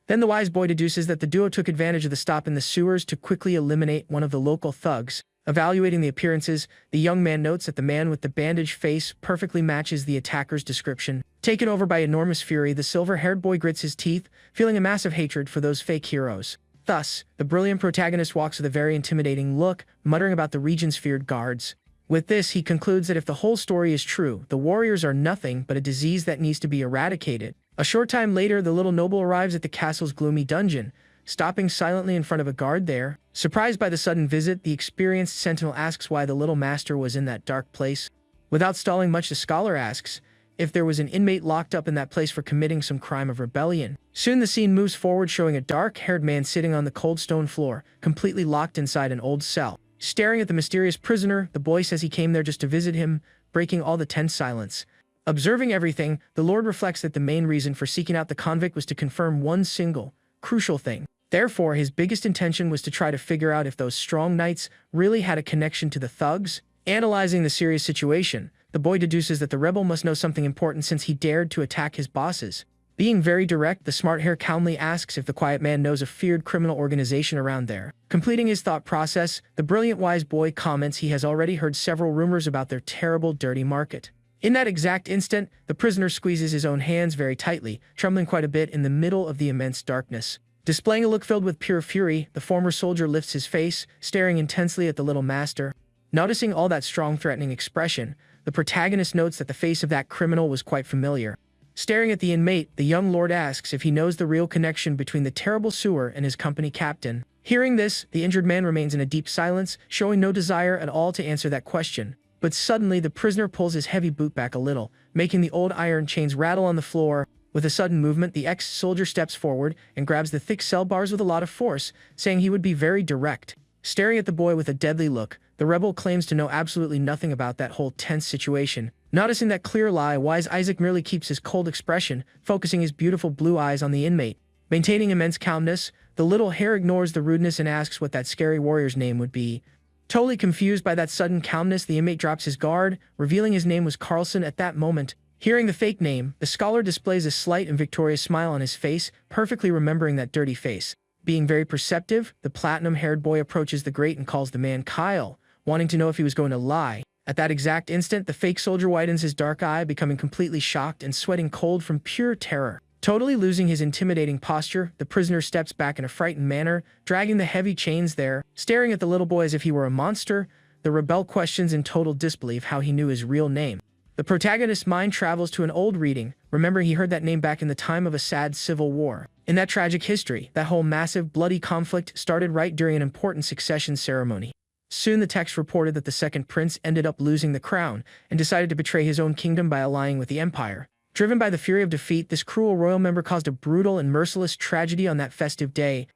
Then the wise boy deduces that the duo took advantage of the stop in the sewers to quickly eliminate one of the local thugs. Evaluating the appearances, the young man notes that the man with the bandaged face perfectly matches the attacker's description. Taken over by enormous fury, the silver-haired boy grits his teeth, feeling a massive hatred for those fake heroes. Thus, the brilliant protagonist walks with a very intimidating look, muttering about the region's feared guards. With this, he concludes that if the whole story is true, the warriors are nothing but a disease that needs to be eradicated. A short time later, the little noble arrives at the castle's gloomy dungeon, stopping silently in front of a guard there. Surprised by the sudden visit, the experienced sentinel asks why the little master was in that dark place. Without stalling much, the scholar asks if there was an inmate locked up in that place for committing some crime of rebellion. Soon the scene moves forward, showing a dark-haired man sitting on the cold stone floor, completely locked inside an old cell. Staring at the mysterious prisoner, the boy says he came there just to visit him, breaking all the tense silence. Observing everything, the Lord reflects that the main reason for seeking out the convict was to confirm one single, crucial thing. Therefore, his biggest intention was to try to figure out if those strong knights really had a connection to the thugs. Analyzing the serious situation, the boy deduces that the rebel must know something important since he dared to attack his bosses. Being very direct, the smart hare calmly asks if the quiet man knows a feared criminal organization around there. Completing his thought process, the brilliant wise boy comments he has already heard several rumors about their terrible dirty market. In that exact instant, the prisoner squeezes his own hands very tightly, trembling quite a bit in the middle of the immense darkness. Displaying a look filled with pure fury, the former soldier lifts his face, staring intensely at the little master. Noticing all that strong, threatening expression, the protagonist notes that the face of that criminal was quite familiar. Staring at the inmate, the young lord asks if he knows the real connection between the terrible sewer and his company captain. Hearing this, the injured man remains in a deep silence, showing no desire at all to answer that question. But suddenly, the prisoner pulls his heavy boot back a little, making the old iron chains rattle on the floor. With a sudden movement, the ex-soldier steps forward and grabs the thick cell bars with a lot of force, saying he would be very direct. Staring at the boy with a deadly look, the rebel claims to know absolutely nothing about that whole tense situation. Noticing that clear lie, wise Isaac merely keeps his cold expression, focusing his beautiful blue eyes on the inmate. Maintaining immense calmness, the little hare ignores the rudeness and asks what that scary warrior's name would be. Totally confused by that sudden calmness, the inmate drops his guard, revealing his name was Carlson at that moment. Hearing the fake name, the scholar displays a slight and victorious smile on his face, perfectly remembering that dirty face. Being very perceptive, the platinum-haired boy approaches the grate and calls the man Kyle, wanting to know if he was going to lie. At that exact instant, the fake soldier widens his dark eye, becoming completely shocked and sweating cold from pure terror. Totally losing his intimidating posture, the prisoner steps back in a frightened manner, dragging the heavy chains there. Staring at the little boy as if he were a monster, the rebel questions in total disbelief how he knew his real name. The protagonist's mind travels to an old reading, remembering he heard that name back in the time of a sad civil war. In that tragic history, that whole massive, bloody conflict started right during an important succession ceremony. Soon the text reported that the second prince ended up losing the crown and decided to betray his own kingdom by allying with the empire. Driven by the fury of defeat, this cruel royal member caused a brutal and merciless tragedy on that festive day.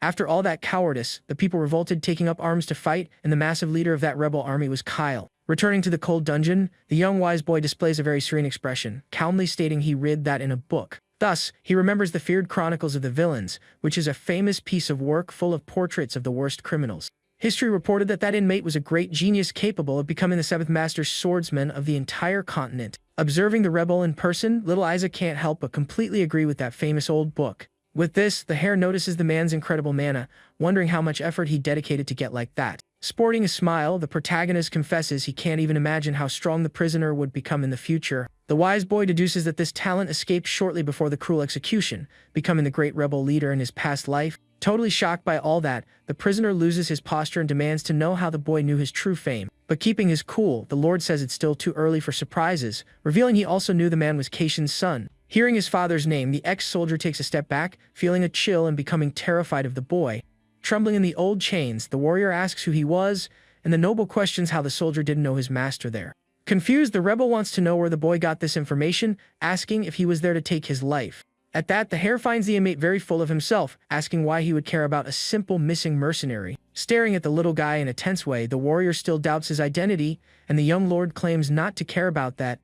After all that cowardice, the people revolted, taking up arms to fight, and the massive leader of that rebel army was Kyle. Returning to the cold dungeon, the young wise boy displays a very serene expression, calmly stating he read that in a book. Thus, he remembers the feared Chronicles of the Villains, which is a famous piece of work full of portraits of the worst criminals. History reported that that inmate was a great genius capable of becoming the seventh master swordsman of the entire continent. Observing the rebel in person, little Isaac can't help but completely agree with that famous old book. With this, the hare notices the man's incredible mana, wondering how much effort he dedicated to get like that. Sporting a smile, the protagonist confesses he can't even imagine how strong the prisoner would become in the future. The wise boy deduces that this talent escaped shortly before the cruel execution, becoming the great rebel leader in his past life. Totally shocked by all that, the prisoner loses his posture and demands to know how the boy knew his true fame. But keeping his cool, the lord says it's still too early for surprises, revealing he also knew the man was Keishin's son. Hearing his father's name, the ex-soldier takes a step back, feeling a chill and becoming terrified of the boy. Trembling in the old chains, the warrior asks who he was, and the noble questions how the soldier didn't know his master there. Confused, the rebel wants to know where the boy got this information, asking if he was there to take his life. At that, the hare finds the inmate very full of himself, asking why he would care about a simple missing mercenary. Staring at the little guy in a tense way, the warrior still doubts his identity, and the young lord claims not to care about that.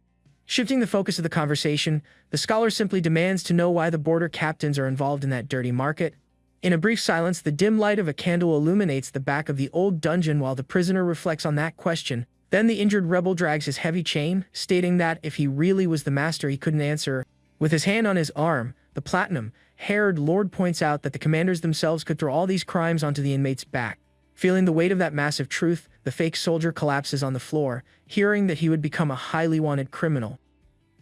Shifting the focus of the conversation, the scholar simply demands to know why the border captains are involved in that dirty market. In a brief silence, the dim light of a candle illuminates the back of the old dungeon while the prisoner reflects on that question. Then the injured rebel drags his heavy chain, stating that if he really was the master, he couldn't answer. With his hand on his arm, the platinum-haired lord points out that the commanders themselves could throw all these crimes onto the inmate's back. Feeling the weight of that massive truth, the fake soldier collapses on the floor, hearing that he would become a highly wanted criminal.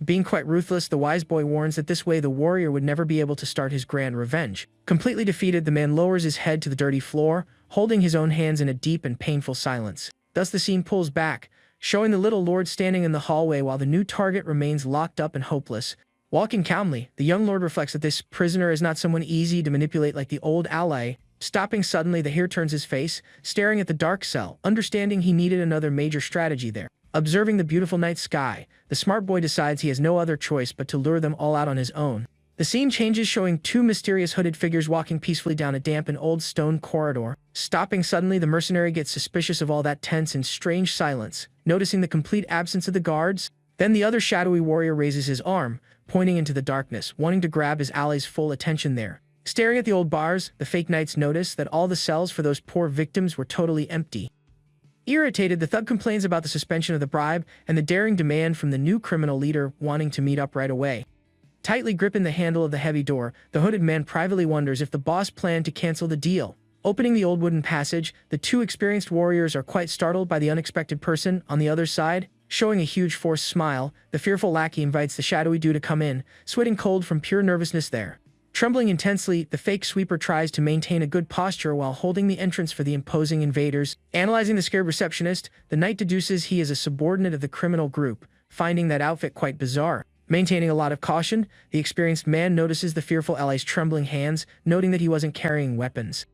Being quite ruthless, the wise boy warns that this way the warrior would never be able to start his grand revenge. Completely defeated, the man lowers his head to the dirty floor, holding his own hands in a deep and painful silence. Thus the scene pulls back, showing the little lord standing in the hallway while the new target remains locked up and hopeless. Walking calmly, the young lord reflects that this prisoner is not someone easy to manipulate like the old ally. Stopping suddenly, the hare turns his face, staring at the dark cell, understanding he needed another major strategy there. Observing the beautiful night sky, the smart boy decides he has no other choice but to lure them all out on his own. The scene changes, showing two mysterious hooded figures walking peacefully down a damp and old stone corridor. Stopping suddenly, the mercenary gets suspicious of all that tense and strange silence, noticing the complete absence of the guards. Then the other shadowy warrior raises his arm, pointing into the darkness, wanting to grab his ally's full attention there. Staring at the old bars, the fake knights notice that all the cells for those poor victims were totally empty. Irritated, the thug complains about the suspension of the bribe and the daring demand from the new criminal leader wanting to meet up right away. Tightly gripping the handle of the heavy door, the hooded man privately wonders if the boss planned to cancel the deal. Opening the old wooden passage, the two experienced warriors are quite startled by the unexpected person on the other side. Showing a huge forced smile, the fearful lackey invites the shadowy dude to come in, sweating cold from pure nervousness there. Trembling intensely, the fake sweeper tries to maintain a good posture while holding the entrance for the imposing invaders. Analyzing the scared receptionist, the knight deduces he is a subordinate of the criminal group, finding that outfit quite bizarre. Maintaining a lot of caution, the experienced man notices the fearful ally's trembling hands, noting that he wasn't carrying weapons.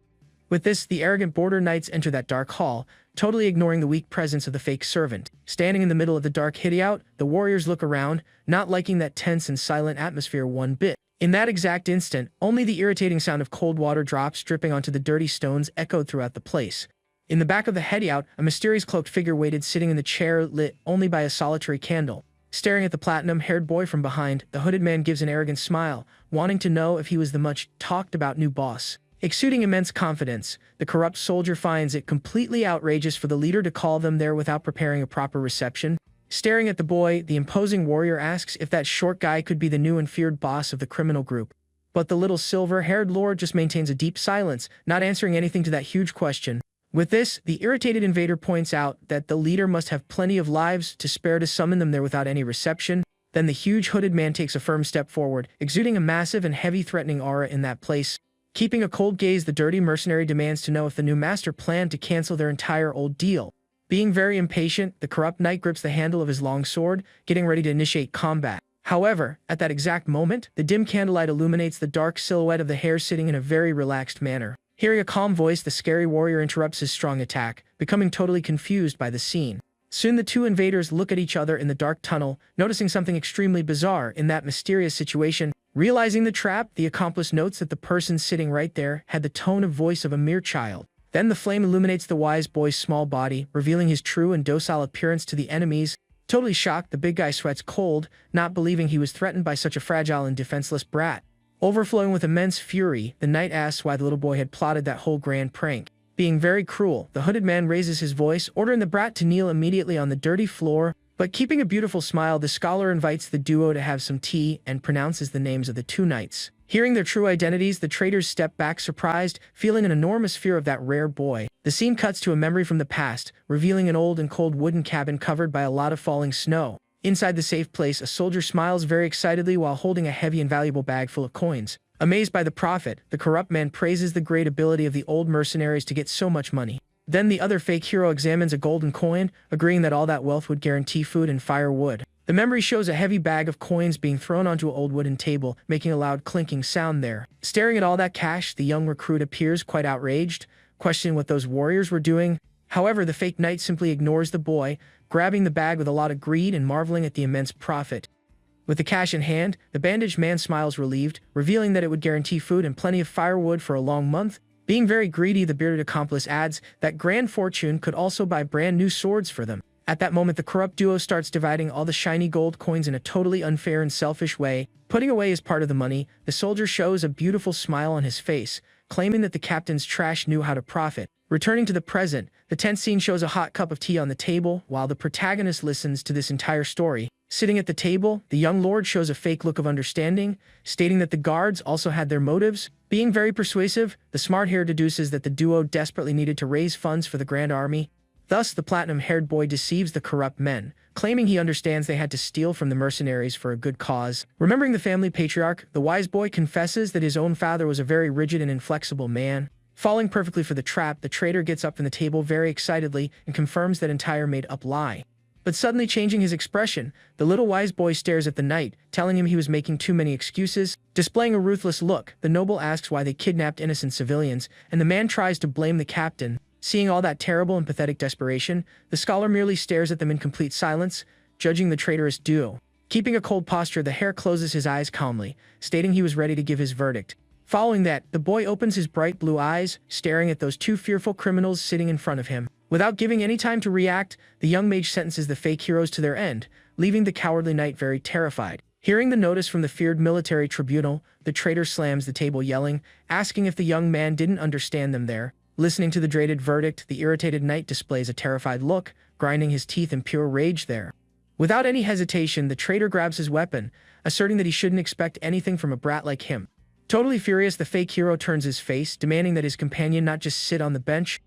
With this, the arrogant border knights enter that dark hall, totally ignoring the weak presence of the fake servant. Standing in the middle of the dark hideout, the warriors look around, not liking that tense and silent atmosphere one bit. In that exact instant, only the irritating sound of cold water drops dripping onto the dirty stones echoed throughout the place. In the back of the hideout, a mysterious cloaked figure waited, sitting in the chair lit only by a solitary candle. Staring at the platinum-haired boy from behind, the hooded man gives an arrogant smile, wanting to know if he was the much-talked-about new boss. Exuding immense confidence, the corrupt soldier finds it completely outrageous for the leader to call them there without preparing a proper reception. Staring at the boy, the imposing warrior asks if that short guy could be the new and feared boss of the criminal group. But the little silver-haired lord just maintains a deep silence, not answering anything to that huge question. With this, the irritated invader points out that the leader must have plenty of lives to spare to summon them there without any reception. Then the huge hooded man takes a firm step forward, exuding a massive and heavy threatening aura in that place. Keeping a cold gaze, the dirty mercenary demands to know if the new master planned to cancel their entire old deal. Being very impatient, the corrupt knight grips the handle of his long sword, getting ready to initiate combat. However, at that exact moment, the dim candlelight illuminates the dark silhouette of the hare sitting in a very relaxed manner. Hearing a calm voice, the scary warrior interrupts his strong attack, becoming totally confused by the scene. Soon the two invaders look at each other in the dark tunnel, noticing something extremely bizarre in that mysterious situation. Realizing the trap, the accomplice notes that the person sitting right there had the tone of voice of a mere child. Then the flame illuminates the wise boy's small body, revealing his true and docile appearance to the enemies. Totally shocked, the big guy sweats cold, not believing he was threatened by such a fragile and defenseless brat. Overflowing with immense fury, the knight asks why the little boy had plotted that whole grand prank. Being very cruel, the hooded man raises his voice, ordering the brat to kneel immediately on the dirty floor. But keeping a beautiful smile, the scholar invites the duo to have some tea and pronounces the names of the two knights. Hearing their true identities, the traders step back surprised, feeling an enormous fear of that rare boy. The scene cuts to a memory from the past, revealing an old and cold wooden cabin covered by a lot of falling snow. Inside the safe place, a soldier smiles very excitedly while holding a heavy and valuable bag full of coins. Amazed by the profit, the corrupt man praises the great ability of the old mercenaries to get so much money. Then the other fake hero examines a golden coin, agreeing that all that wealth would guarantee food and firewood. The memory shows a heavy bag of coins being thrown onto an old wooden table, making a loud clinking sound there. Staring at all that cash, the young recruit appears quite outraged, questioning what those warriors were doing. However, the fake knight simply ignores the boy, grabbing the bag with a lot of greed and marveling at the immense profit. With the cash in hand, the bandaged man smiles relieved, revealing that it would guarantee food and plenty of firewood for a long month. Being very greedy, the bearded accomplice adds that grand fortune could also buy brand new swords for them. At that moment, the corrupt duo starts dividing all the shiny gold coins in a totally unfair and selfish way. Putting away as part of the money, the soldier shows a beautiful smile on his face, claiming that the captain's trash knew how to profit. Returning to the present, the tense scene shows a hot cup of tea on the table while the protagonist listens to this entire story. Sitting at the table, the young lord shows a fake look of understanding, stating that the guards also had their motives. Being very persuasive, the smart hair deduces that the duo desperately needed to raise funds for the Grand Army. Thus, the platinum-haired boy deceives the corrupt men, claiming he understands they had to steal from the mercenaries for a good cause. Remembering the family patriarch, the wise boy confesses that his own father was a very rigid and inflexible man. Falling perfectly for the trap, the traitor gets up from the table very excitedly and confirms that entire made-up lie. But suddenly changing his expression, the little wise boy stares at the knight, telling him he was making too many excuses. Displaying a ruthless look, the noble asks why they kidnapped innocent civilians, and the man tries to blame the captain. Seeing all that terrible and pathetic desperation, the scholar merely stares at them in complete silence, judging the traitorous duo. Keeping a cold posture, the hare closes his eyes calmly, stating he was ready to give his verdict. Following that, the boy opens his bright blue eyes, staring at those two fearful criminals sitting in front of him. Without giving any time to react, the young mage sentences the fake heroes to their end, leaving the cowardly knight very terrified. Hearing the notice from the feared military tribunal, the traitor slams the table yelling, asking if the young man didn't understand them there. Listening to the dreaded verdict, the irritated knight displays a terrified look, grinding his teeth in pure rage there. Without any hesitation, the traitor grabs his weapon, asserting that he shouldn't expect anything from a brat like him. Totally furious, the fake hero turns his face, demanding that his companion not just sit on the bench.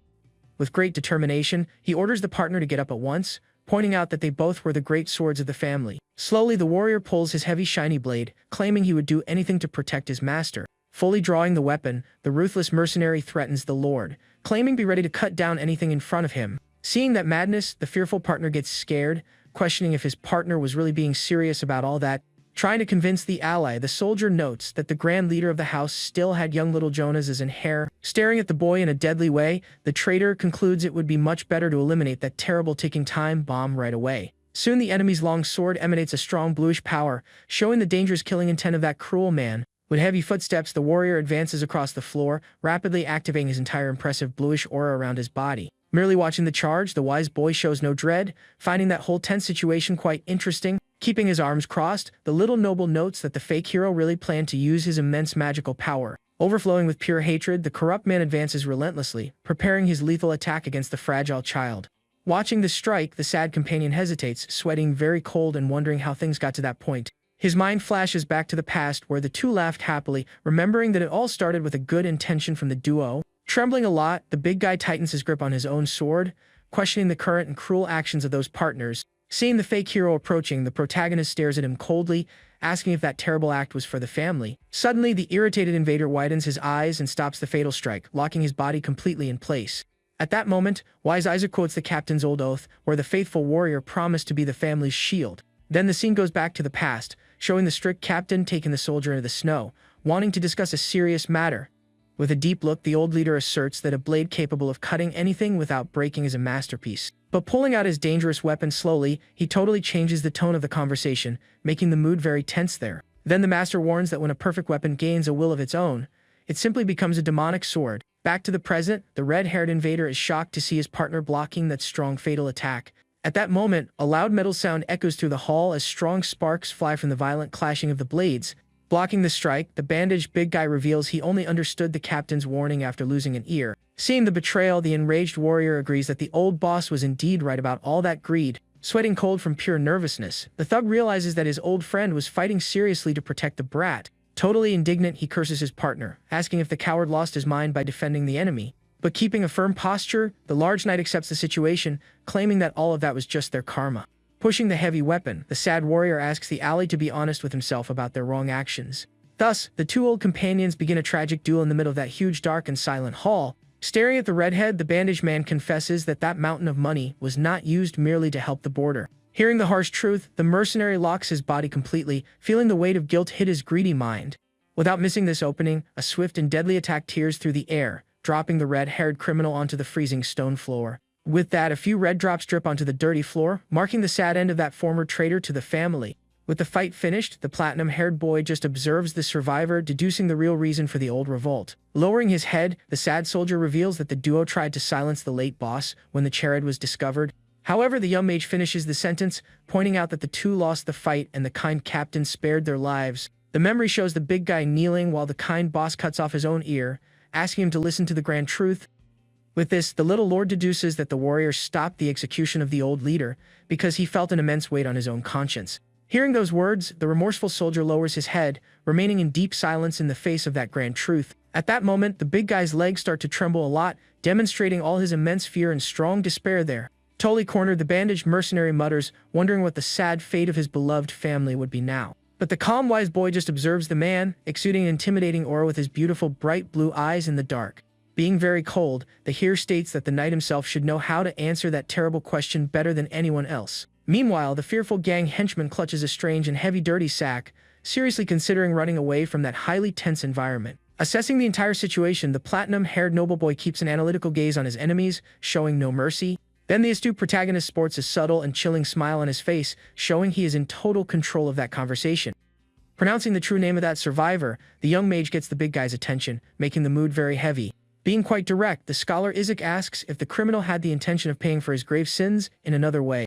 With great determination, he orders the partner to get up at once, pointing out that they both were the great swords of the family. Slowly, the warrior pulls his heavy shiny blade, claiming he would do anything to protect his master. Fully drawing the weapon, the ruthless mercenary threatens the lord, claiming to be ready to cut down anything in front of him. Seeing that madness, the fearful partner gets scared, questioning if his partner was really being serious about all that. Trying to convince the ally, the soldier notes that the grand leader of the house still had young little Jonas as an heir. Staring at the boy in a deadly way, the traitor concludes it would be much better to eliminate that terrible ticking time bomb right away. Soon the enemy's long sword emanates a strong bluish power, showing the dangerous killing intent of that cruel man. With heavy footsteps, the warrior advances across the floor, rapidly activating his entire impressive bluish aura around his body. Merely watching the charge, the wise boy shows no dread, finding that whole tense situation quite interesting. Keeping his arms crossed, the little noble notes that the fake hero really planned to use his immense magical power. Overflowing with pure hatred, the corrupt man advances relentlessly, preparing his lethal attack against the fragile child. Watching the strike, the sad companion hesitates, sweating very cold and wondering how things got to that point. His mind flashes back to the past where the two laughed happily, remembering that it all started with a good intention from the duo. Trembling a lot, the big guy tightens his grip on his own sword, questioning the current and cruel actions of those partners. Seeing the fake hero approaching, the protagonist stares at him coldly, asking if that terrible act was for the family. Suddenly, the irritated invader widens his eyes and stops the fatal strike, locking his body completely in place. At that moment, wise Isaac quotes the captain's old oath, where the faithful warrior promised to be the family's shield. Then the scene goes back to the past, showing the strict captain taking the soldier into the snow, wanting to discuss a serious matter. With a deep look, the old leader asserts that a blade capable of cutting anything without breaking is a masterpiece. But pulling out his dangerous weapon slowly, he totally changes the tone of the conversation, making the mood very tense there. Then the master warns that when a perfect weapon gains a will of its own, it simply becomes a demonic sword. Back to the present, the red-haired invader is shocked to see his partner blocking that strong fatal attack. At that moment, a loud metal sound echoes through the hall as strong sparks fly from the violent clashing of the blades. Blocking the strike, the bandaged big guy reveals he only understood the captain's warning after losing an ear. Seeing the betrayal, the enraged warrior agrees that the old boss was indeed right about all that greed. Sweating cold from pure nervousness, the thug realizes that his old friend was fighting seriously to protect the brat. Totally indignant, he curses his partner, asking if the coward lost his mind by defending the enemy. But keeping a firm posture, the large knight accepts the situation, claiming that all of that was just their karma. Pushing the heavy weapon, the sad warrior asks the ally to be honest with himself about their wrong actions. Thus, the two old companions begin a tragic duel in the middle of that huge, dark, and silent hall. Staring at the redhead, the bandaged man confesses that that mountain of money was not used merely to help the border. Hearing the harsh truth, the mercenary locks his body completely, feeling the weight of guilt hit his greedy mind. Without missing this opening, a swift and deadly attack tears through the air, dropping the red-haired criminal onto the freezing stone floor. With that, a few red drops drip onto the dirty floor, marking the sad end of that former traitor to the family. With the fight finished, the platinum-haired boy just observes the survivor, deducing the real reason for the old revolt. Lowering his head, the sad soldier reveals that the duo tried to silence the late boss when the chariot was discovered. However, the young mage finishes the sentence, pointing out that the two lost the fight and the kind captain spared their lives. The memory shows the big guy kneeling while the kind boss cuts off his own ear, asking him to listen to the grand truth. With this, the little lord deduces that the warrior stopped the execution of the old leader because he felt an immense weight on his own conscience. Hearing those words, the remorseful soldier lowers his head, remaining in deep silence in the face of that grand truth. At that moment, the big guy's legs start to tremble a lot, demonstrating all his immense fear and strong despair there. Totally cornered, the bandaged mercenary mutters, wondering what the sad fate of his beloved family would be now. But the calm, wise boy just observes the man, exuding an intimidating aura with his beautiful, bright blue eyes in the dark. Being very cold, the hero states that the knight himself should know how to answer that terrible question better than anyone else. Meanwhile, the fearful gang henchman clutches a strange and heavy dirty sack, seriously considering running away from that highly tense environment. Assessing the entire situation, the platinum-haired noble boy keeps an analytical gaze on his enemies, showing no mercy. Then the astute protagonist sports a subtle and chilling smile on his face, showing he is in total control of that conversation. Pronouncing the true name of that survivor, the young mage gets the big guy's attention, making the mood very heavy. Being quite direct, the scholar Isaac asks if the criminal had the intention of paying for his grave sins in another way.